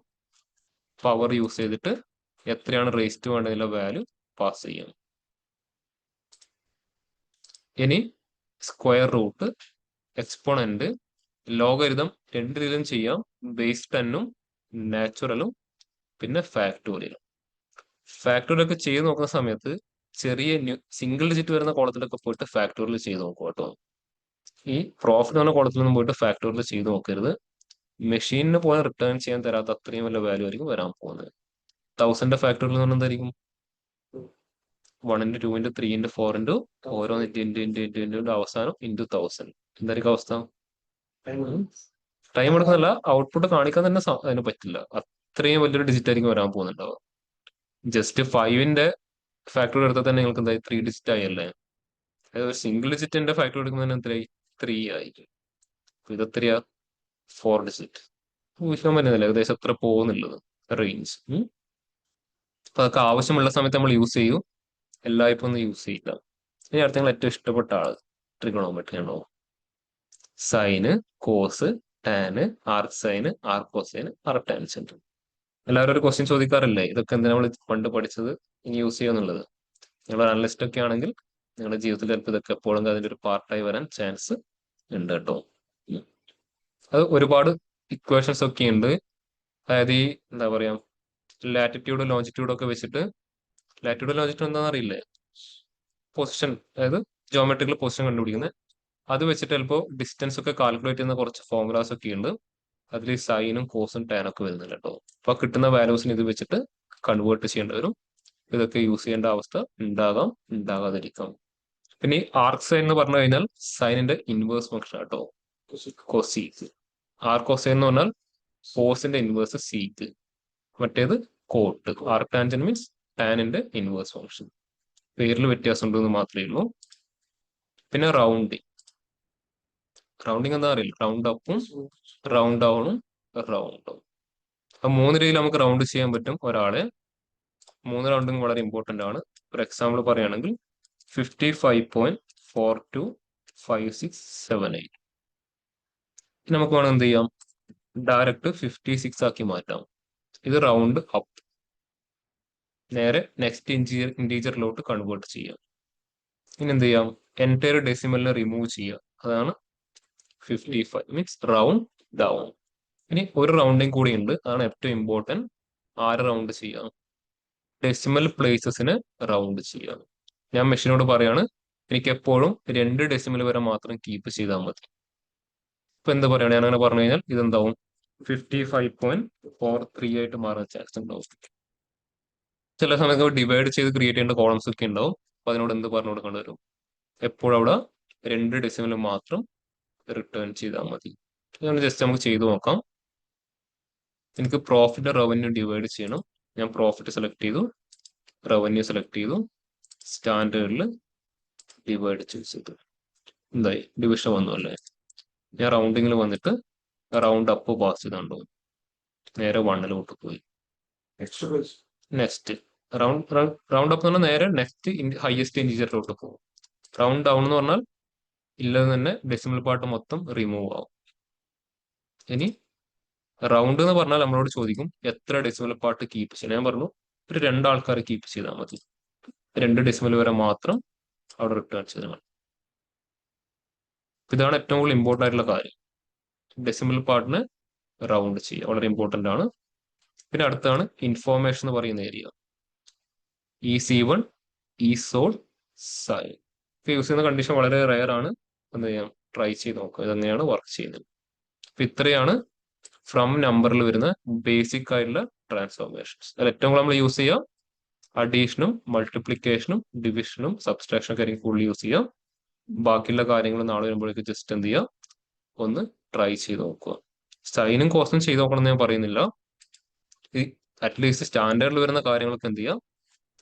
പവർ യൂസ് ചെയ്തിട്ട് എത്രയാണ് റേസ്റ്റ് വേണ്ടതിന്റെ വാല്യൂ പാസ് ചെയ്യാം. ഇനി സ്ക്വയർ റൂട്ട്, എക്സ്പോണന്റ്, ലോഗരിതം 2 രീതിയിലും ചെയ്യാം, ബേസ് 10ഉം നാച്ചുറലും പിന്നെ ഫാക്ടോറിയലും. ഫാക്ടോറിയൽ ഒക്കെ ചെയ്ത് നോക്കുന്ന സമയത്ത് ചെറിയ സിംഗിൾ ഡിജിറ്റ് വരുന്ന കോളത്തിലൊക്കെ പോയിട്ട് ഫാക്ടോറിയൽ ചെയ്ത് നോക്കുക കേട്ടോ. ഈ പ്രോഫിറ്റ് എന്ന കോളത്തിലൊന്നും പോയിട്ട് ഫാക്ടോറിയൽ ചെയ്ത് നോക്കരുത്. മെഷീനിന് പോലെ റിട്ടേൺ ചെയ്യാൻ തരാത്ത അത്രയും വലിയ വാല്യൂ ആയിരിക്കും വരാൻ പോകുന്നത്. 1000 ഫാക്ടോറിയൽ എന്ന് പറഞ്ഞാൽ എന്തായിരിക്കും? 1 × 2 × 3 × 4 × ഓരോന്ന് ഇൻറ്റു അവസാനം ഇൻറ്റു 1000. എന്തായിരിക്കും അവസ്ഥ? ടൈം എടുക്കുന്നല്ല, ഔട്ട്പുട്ട് കാണിക്കാൻ തന്നെ അതിന് പറ്റില്ല, അത്രയും വലിയൊരു ഡിജിറ്റ് ആയിരിക്കും വരാൻ പോകുന്നുണ്ടാവുക. ജസ്റ്റ് 5ന്റെ ഫാക്ടറി എടുത്താൽ തന്നെ നിങ്ങൾക്ക് എന്തായി? 3 ഡിജിറ്റ് ആയല്ലേ. അതായത് സിംഗിൾ ഡിജിറ്റിന്റെ ഫാക്ടറി എടുക്കുന്നതിന് എത്രയായി? 3 ആയിരിക്കും. ഇത് എത്രയാ? 4 ഡിജിറ്റ്. ഊഹിക്കാൻ പറ്റുന്നില്ല ഏകദേശം എത്ര പോകുന്നുള്ളത് റേഞ്ച്. അപ്പൊ അതൊക്കെ ആവശ്യമുള്ള സമയത്ത് നമ്മൾ യൂസ് ചെയ്യും, എല്ലായ്പ്പോഴും ഒന്നും യൂസ് ചെയ്യില്ല. ഇനി അടുത്ത നിങ്ങൾ ഏറ്റവും ഇഷ്ടപ്പെട്ട ആള് ട്രിഗണോമെട്രി ആണോ? സൈന്, കോസ്, ടാന്, ആർക്ക് സൈന്, ആർക്ക് കോസൈന്, ആർക്ക് ടാൻജന്റ്. എല്ലാവരും ഒരു ക്വസ്റ്റ്യൻ ചോദിക്കാറില്ലേ, ഇതൊക്കെ എന്തിനാ നമ്മൾ പണ്ട് പഠിച്ചത്, ഇനി യൂസ് ചെയ്യുന്നുള്ളത്? നിങ്ങൾ അനലിസ്റ്റ് ഒക്കെ ആണെങ്കിൽ നിങ്ങളുടെ ജീവിതത്തിൽ ചിലപ്പോൾ ഇതൊക്കെ എപ്പോഴും അതിന്റെ ഒരു പാർട്ടായി വരാൻ ചാൻസ് ഉണ്ട് കേട്ടോ. അത് ഒരുപാട് ഇക്വേഷൻസ് ഒക്കെ ഉണ്ട്. അതായത് ഈ എന്താ പറയാ, ലാറ്റിറ്റ്യൂഡ് ലോഞ്ചിറ്റ്യൂഡ് ഒക്കെ വെച്ചിട്ട്, ലാറ്റിറ്റ്യൂഡ് ലോഞ്ചിറ്റ്യൂഡ് എന്താണെന്ന് അറിയില്ലേ? പൊസിഷൻ, അതായത് ജോമെട്രിക്കൽ പൊസിഷൻ കണ്ടുപിടിക്കുന്നത്. അത് വെച്ചിട്ട് ചിലപ്പോൾ ഡിസ്റ്റൻസ് ഒക്കെ കാൽക്കുലേറ്റ് ചെയ്യുന്ന കുറച്ച് ഫോർമുലാസ് ഒക്കെ ഉണ്ട്. അതിൽ സൈനും കോസും ടാനൊക്കെ വരുന്നില്ല കേട്ടോ. അപ്പൊ കിട്ടുന്ന വാല്യൂസിന് ഇത് വെച്ചിട്ട് കൺവേർട്ട് ചെയ്യേണ്ടി വരും. ഇതൊക്കെ യൂസ് ചെയ്യേണ്ട അവസ്ഥ ഉണ്ടാകാം, ഉണ്ടാകാതിരിക്കാം. പിന്നെ ഈ ആർക്ക് സൈൻ എന്ന് പറഞ്ഞു കഴിഞ്ഞാൽ സൈനിന്റെ ഇൻവേഴ്സ് ഫംഗ്ഷൻ ആട്ടോ, കൊസീക്ക്. ആർക്ക് കോസൈൻ എന്ന് പറഞ്ഞാൽ കോസിന്റെ ഇൻവേഴ്സ് സീക്ക്. മറ്റേത് കോട്ട്. ആർക്ക് ടാൻജന്റ് മീൻസ് ടാനിന്റെ ഇൻവേഴ്സ് ഫംഗ്ഷൻ. പേരിൽ വ്യത്യാസം ഉണ്ടെന്ന് മാത്രമേ ഉള്ളൂ. പിന്നെ റൗണ്ടിങ്. റൗണ്ടിങ് എന്താ അറിയില്ല, റൗണ്ട് അപ്പും റൗണ്ട് ഡൗണും റൗണ്ടും. അപ്പൊ 3 രീതിയിൽ നമുക്ക് റൗണ്ട് ചെയ്യാൻ പറ്റും ഒരാളെ. 3 റൗണ്ടിങ് വളരെ ഇമ്പോർട്ടന്റ് ആണ്. ഒരു എക്സാമ്പിൾ പറയുകയാണെങ്കിൽ 55.425678. നമുക്ക് വേണം എന്ത് ചെയ്യാം? ഡയറക്റ്റ് 56 ആക്കി മാറ്റാം. ഇത് റൗണ്ട് അപ്പ്, നേരെ നെക്സ്റ്റ് ഇന്റീജറിലോട്ട് കൺവേർട്ട് ചെയ്യാം. ഇനി എന്ത് ചെയ്യാം? എൻറ്റയർ ഡെസിമലിനെ റിമൂവ് ചെയ്യുക. അതാണ് 55 മീൻസ് റൗണ്ട് ഡൗൺ. ഇനി ഒരു റൗണ്ടിങ് കൂടി ഉണ്ട്, അതാണ് ഏറ്റവും ഇമ്പോർട്ടൻറ്റ്. ആര് റൗണ്ട് ചെയ്യാം? ഡെസിമൽ പ്ലേസസിന് റൗണ്ട് ചെയ്യാം. ഞാൻ മെഷീനോട് പറയാണ് എനിക്ക് എപ്പോഴും 2 ഡെസിമൽ വരെ മാത്രം കീപ്പ് ചെയ്താൽ മതി. ഇപ്പൊ എന്താ പറയണേ, ഞാൻ അങ്ങനെ പറഞ്ഞു കഴിഞ്ഞാൽ ഇതെന്താവും? 55.43 ആയിട്ട് മാറാൻ ചാൻസ് ഉണ്ടാവും. ചില സമയത്ത് ഡിവൈഡ് ചെയ്ത് ക്രിയേറ്റ് ചെയ്യേണ്ട കോളംസ് ഒക്കെ ഉണ്ടാവും. അപ്പൊ അതിനോട് എന്ത് പറഞ്ഞു കൊടുക്കേണ്ടി വരും? എപ്പോഴും അവിടെ 2 ഡെസിമൽ മാത്രം റിട്ടേൺ ചെയ്താൽ മതി. ജസ്റ്റ് നമുക്ക് ചെയ്തു നോക്കാം. എനിക്ക് പ്രോഫിറ്റ് റവന്യൂ ഡിവൈഡ് ചെയ്യണം. ഞാൻ പ്രോഫിറ്റ് സെലക്ട് ചെയ്തു, റവന്യൂ സെലക്ട് ചെയ്തു, സ്റ്റാൻഡേർഡിൽ ഡിവൈഡ് ചെയ്തു. എന്തായി? ഡിവിഷൻ വന്നു അല്ലേ. ഞാൻ റൗണ്ടിങ്ങിൽ വന്നിട്ട് റൗണ്ട് അപ്പ് പാസ് ചെയ്താണ്ടോ, നേരെ 1ലോട്ട് പോയി. നെക്സ്റ്റ് റൗണ്ട് അപ്പ് എന്ന് പറഞ്ഞാൽ നേരെ നെക്സ്റ്റ് ഹയസ്റ്റ് ഇൻറ്റീജറിലോട്ട് പോകും. റൗണ്ട് ഡൗൺ എന്ന് പറഞ്ഞാൽ ഇല്ലെന്ന് തന്നെ ഡെസിമൽ പാർട്ട് മൊത്തം റിമൂവ് ആവും. ഇനി റൗണ്ട് എന്ന് പറഞ്ഞാൽ നമ്മളോട് ചോദിക്കും എത്ര ഡെസിമൽ പാർട്ട് കീപ്പ് ചെയ്യണം. ഞാൻ പറഞ്ഞു ഒരു 2 ആൾക്കാർ കീപ്പ് ചെയ്താൽ മതി. 2 ഡെസിമൽ വരെ മാത്രം അവിടെ റിട്ടേൺ ചെയ്താൽ മതി. ഇതാണ് ഏറ്റവും കൂടുതൽ ഇമ്പോർട്ടൻ്റ് ആയിട്ടുള്ള കാര്യം. ഡെസിമൽ പാർട്ടിന് റൗണ്ട് ചെയ്യുക വളരെ ഇമ്പോർട്ടൻ്റ് ആണ്. പിന്നെ അടുത്താണ് ഇൻഫോർമേഷൻ എന്ന് പറയുന്ന area. EC1, ESOL, SIL use ചെയ്യുന്ന കണ്ടീഷൻ വളരെ റയർ ആണ്. എന്ത് ചെയ്യാം, ട്രൈ ചെയ്ത് നോക്കുക. ഇതന്നെയാണ് വർക്ക് ചെയ്യുന്നത്. അപ്പൊ ഇത്രയാണ് ഫ്രം നമ്പറിൽ വരുന്ന ബേസിക് ആയിട്ടുള്ള ട്രാൻസ്ഫോർമേഷൻസ്. അതിൽ ഏറ്റവും കൂടുതൽ നമ്മൾ യൂസ് ചെയ്യുക അഡീഷനും മൾട്ടിപ്ലിക്കേഷനും ഡിവിഷനും സബ്സ്ട്രാക്ഷനും ഒക്കെ ആയിരിക്കും കൂടുതൽ യൂസ് ചെയ്യുക. ബാക്കിയുള്ള കാര്യങ്ങൾ നാളെ വരുമ്പോഴേക്ക് ജസ്റ്റ് എന്ത് ചെയ്യുക, ഒന്ന് ട്രൈ ചെയ്ത് നോക്കുക. സൈനും കോസും ചെയ്ത് നോക്കണം എന്ന് ഞാൻ പറയുന്നില്ല. ഈ അറ്റ്ലീസ്റ്റ് സ്റ്റാൻഡേർഡിൽ വരുന്ന കാര്യങ്ങളൊക്കെ എന്ത് ചെയ്യുക,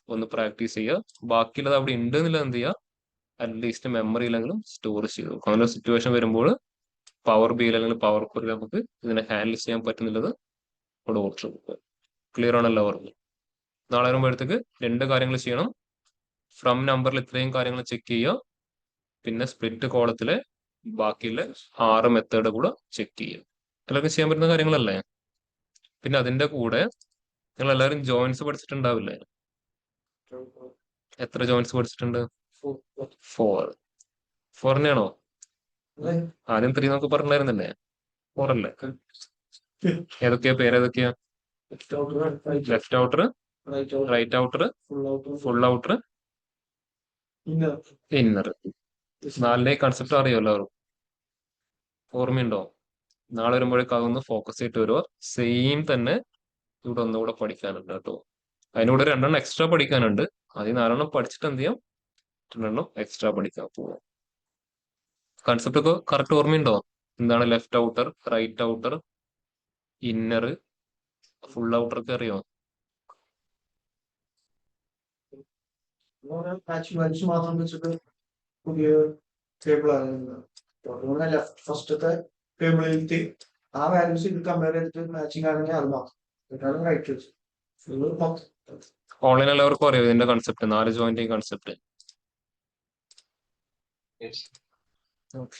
ഒന്ന് പ്രാക്ടീസ് ചെയ്യുക. ബാക്കിയുള്ളത് അവിടെ ഉണ്ട് എന്നുള്ളത് എന്ത് ചെയ്യുക, അറ്റ്ലീസ്റ്റ് മെമ്മറിയിലെങ്കിലും സ്റ്റോർ ചെയ്ത് നോക്കുക. അങ്ങനെ സിറ്റുവേഷൻ വരുമ്പോൾ പവർ ബിയിൽ അല്ലെങ്കിൽ പവർ ക്വറിയിൽ നമുക്ക് ഇതിനെ ഹാൻഡിൽ ചെയ്യാൻ പറ്റുന്നുള്ളത് അവിടെ ഓർത്ത് നോക്കുക. ക്ലിയർ ആണല്ലോ പറഞ്ഞു. നാളെ വരുമ്പോഴത്തേക്ക് 2 കാര്യങ്ങൾ ചെയ്യണം. ഫ്രം നമ്പറിൽ ഇത്രയും കാര്യങ്ങൾ ചെക്ക് ചെയ്യുക, പിന്നെ സ്പ്ലിറ്റ് കോളത്തിലെ ബാക്കിയുള്ള 6 മെത്തേഡ് കൂടെ ചെക്ക് ചെയ്യുക. എല്ലാവർക്കും ചെയ്യാൻ പറ്റുന്ന കാര്യങ്ങളല്ലേ? പിന്നെ അതിന്റെ കൂടെ നിങ്ങൾ എല്ലാവരും ജോയിൻസ് പഠിച്ചിട്ടുണ്ടാവില്ലേ? എത്ര ജോയിൻസ് പഠിച്ചിട്ടുണ്ട്? 4 തന്നെയാണോ? ആദ്യം 3 നമുക്ക് പറഞ്ഞായിരുന്നല്ലേ? 4 അല്ലേ? ഏതൊക്കെയാ പേരേതൊക്കെയാ? Left outer, right outer, full outer, inner. 4 concept അറിയോ എല്ലാവരും? ഓർമ്മയുണ്ടോ? നാളെ വരുമ്പോഴേക്കും അതൊന്ന് ഫോക്കസ് ചെയ്തിട്ട് വരുക. സെയിം തന്നെ ഇവിടെ ഒന്നുകൂടെ പഠിക്കാനുണ്ട് കേട്ടോ. അതിനൂടെ 2 എക്സ്ട്രാ പഠിക്കാനുണ്ട്. അതിൽ 4 പഠിച്ചിട്ട് എന്ത് ചെയ്യാം, 2 എക്സ്ട്രാ പഠിക്കാൻ പോവാം. കൺസെപ്റ്റ് ഒക്കെ കറക്റ്റ് ഓർമ്മയുണ്ടോ? എന്താണ് left outer, right outer, inner, full outer ഒക്കെ അറിയോ? മാച്ച് മാത്രം വെച്ചിട്ട് പുതിയ ടേബിൾ ആണ് ഫസ്റ്റത്തെ ടേബിളിലെത്തി ആ വാല്യൂസ് ഇത് കമ്പയർ ചെയ്തിട്ട് മാച്ചിങ് ആണെങ്കിൽ അത് മാത്രം ഇതാണ് റൈറ്റ് വെച്ച് ഓൺലൈൻ എല്ലാവർക്കും അറിയോ ഇതിന്റെ കൺസെപ്റ്റ്, 4 ജോയിന്റിങ് കൺസെപ്റ്റ്?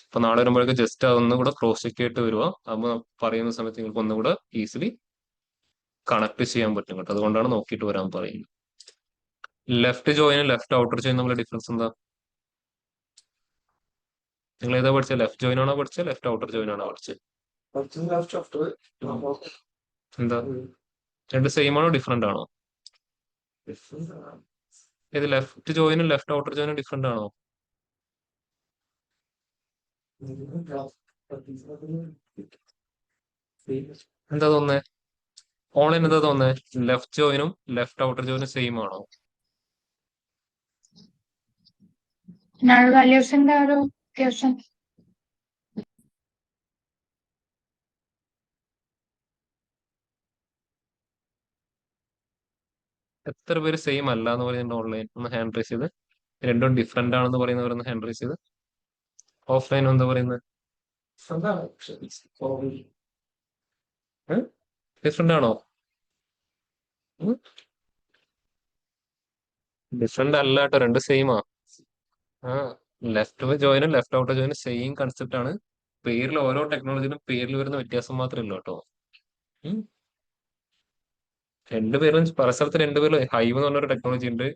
അപ്പൊ നാളെ വരുമ്പോഴേക്ക് ജസ്റ്റ് അതൊന്നും കൂടെ ക്രോസ് ചെക്ക് ചെയ്തിട്ട് വരിക. അപ്പൊ പറയുന്ന സമയത്ത് നിങ്ങൾക്ക് ഒന്നുകൂടെ ഈസിലി കണക്ട് ചെയ്യാൻ പറ്റും കേട്ടോ. അതുകൊണ്ടാണ് നോക്കിയിട്ട് വരാൻ പറയുന്നത്. ലെഫ്റ്റ് ജോയിനും ലെഫ്റ്റ് ഔട്ടർ ജോയിനും തമ്മിലുള്ള ഡിഫറൻസ് എന്താ? നിങ്ങൾ ഏതാ പഠിച്ചത്? ലെഫ്റ്റ് ജോയിൻ ആണോ പഠിച്ചത്, ലെഫ്റ്റ് ഔട്ടർ ജോയിൻ ആണോ പഠിച്ചത്? എന്താ, 2 സെയിം ആണോ ഡിഫറെന്റ് ആണോ? ഇത് ലെഫ്റ്റ് ജോയിനും ലെഫ്റ്റ് ഔട്ടർ ജോയിനും ഡിഫറെന്റ് ആണോ? എന്താ തോന്നുന്നേ? ഓൺലൈൻ എന്താ തോന്നുന്നേ? ലെഫ്റ്റ് ജോയിനും ലെഫ്റ്റ് ഔട്ടർ ജോയിനും സെയിം ആണോ? നൾ വാല്യൂസിന്റെ ഒരു വ്യത്യാസം. എത്ര പേര് സെയിം അല്ല എന്ന് പറയുന്നുണ്ട് ഓൺലൈൻ? ഒന്ന് ഹാൻഡ് റൈസ് ചെയ്ത്. 2 ഡിഫറെന്റ് ആണെന്ന് പറയുന്നവരൊന്ന് ഹാൻഡ് റൈസ് ചെയ്ത്. ഓഫ്ലൈൻ എന്താ പറയുന്നത്? ഡിഫറെന്റ് ആണോ? ഡിഫറെന്റ് അല്ല കേട്ടോ, 2 സെയിമാ. ആ, ലെഫ്റ്റ് ജോയിനും ലെഫ്റ്റ് ഔട്ടർ ജോയിനും സെയിം കൺസെപ്റ്റ് ആണ്. പേരിൽ ഓരോ ടെക്നോളജിയിലും പേരിൽ വരുന്ന വ്യത്യാസം മാത്രമേ ഉള്ളൂ കേട്ടോ. 2 പേരും പല സ്ഥലത്ത് 2 പേരും ഹൈവ് എന്ന് പറഞ്ഞൊരു ടെക്നോളജി ഉണ്ട്.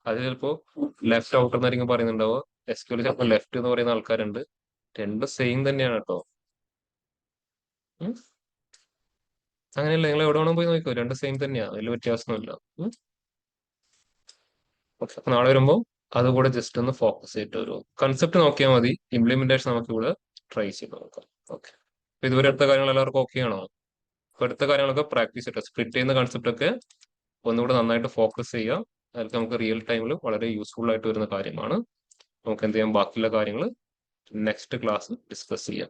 അത് ചിലപ്പോ ലെഫ്റ്റ് ഔട്ടർ എന്നായിരിക്കും പറയുന്നുണ്ടാവോ. എസ്ക്യൂഎൽ ചിലപ്പോൾ ലെഫ്റ്റ് എന്ന് പറയുന്ന ആൾക്കാരുണ്ട്. 2 സെയിം തന്നെയാണ് കേട്ടോ. അങ്ങനെയല്ല, നിങ്ങൾ എവിടെ വേണം പോയി നോക്കോ, 2 സെയിം തന്നെയാണ്, വലിയ വ്യത്യാസമൊന്നുമില്ല. ഓക്കെ, അപ്പൊ നാളെ വരുമ്പോൾ അതുകൂടെ ജസ്റ്റ് ഒന്ന് ഫോക്കസ് ചെയ്തിട്ട് വരും. കൺസെപ്റ്റ് നോക്കിയാൽ മതി, ഇംപ്ലിമെന്റേഷൻ നമുക്ക് ഇവിടെ ട്രൈ ചെയ്ത് നോക്കാം. ഓക്കെ, അപ്പൊ ഇതുവരെ അടുത്ത കാര്യങ്ങൾ എല്ലാവർക്കും ഓക്കെ ആണോ? അപ്പൊ അടുത്ത കാര്യങ്ങളൊക്കെ പ്രാക്ടീസ് ചെയ്തിട്ട് സ്പ്ലിറ്റ് ചെയ്യുന്ന കൺസെപ്റ്റ് ഒക്കെ ഒന്നുകൂടെ നന്നായിട്ട് ഫോക്കസ് ചെയ്യുക. അതൊക്കെ നമുക്ക് റിയൽ ടൈമിൽ വളരെ യൂസ്ഫുൾ ആയിട്ട് വരുന്ന കാര്യമാണ്. നമുക്ക് എന്ത് ചെയ്യാം, ബാക്കിയുള്ള കാര്യങ്ങൾ നെക്സ്റ്റ് ക്ലാസ് ഡിസ്കസ് ചെയ്യാം.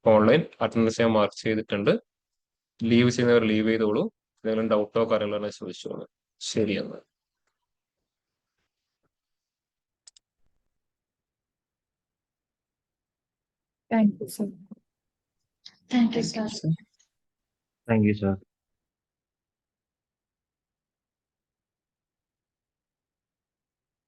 ഓൺലൈൻ അറ്റൻഡൻസ് ഞാൻ മാർക്ക് ചെയ്തിട്ടുണ്ട്. ലീവ് ചെയ്യുന്നവർ ലീവ് ചെയ്തോളൂ. എന്തെങ്കിലും ഡൗട്ടോ കാര്യങ്ങളോ ചോദിച്ചോളൂ. ശരി എന്നാൽ. Thank you sir. Thank you sir. Thank you, sir.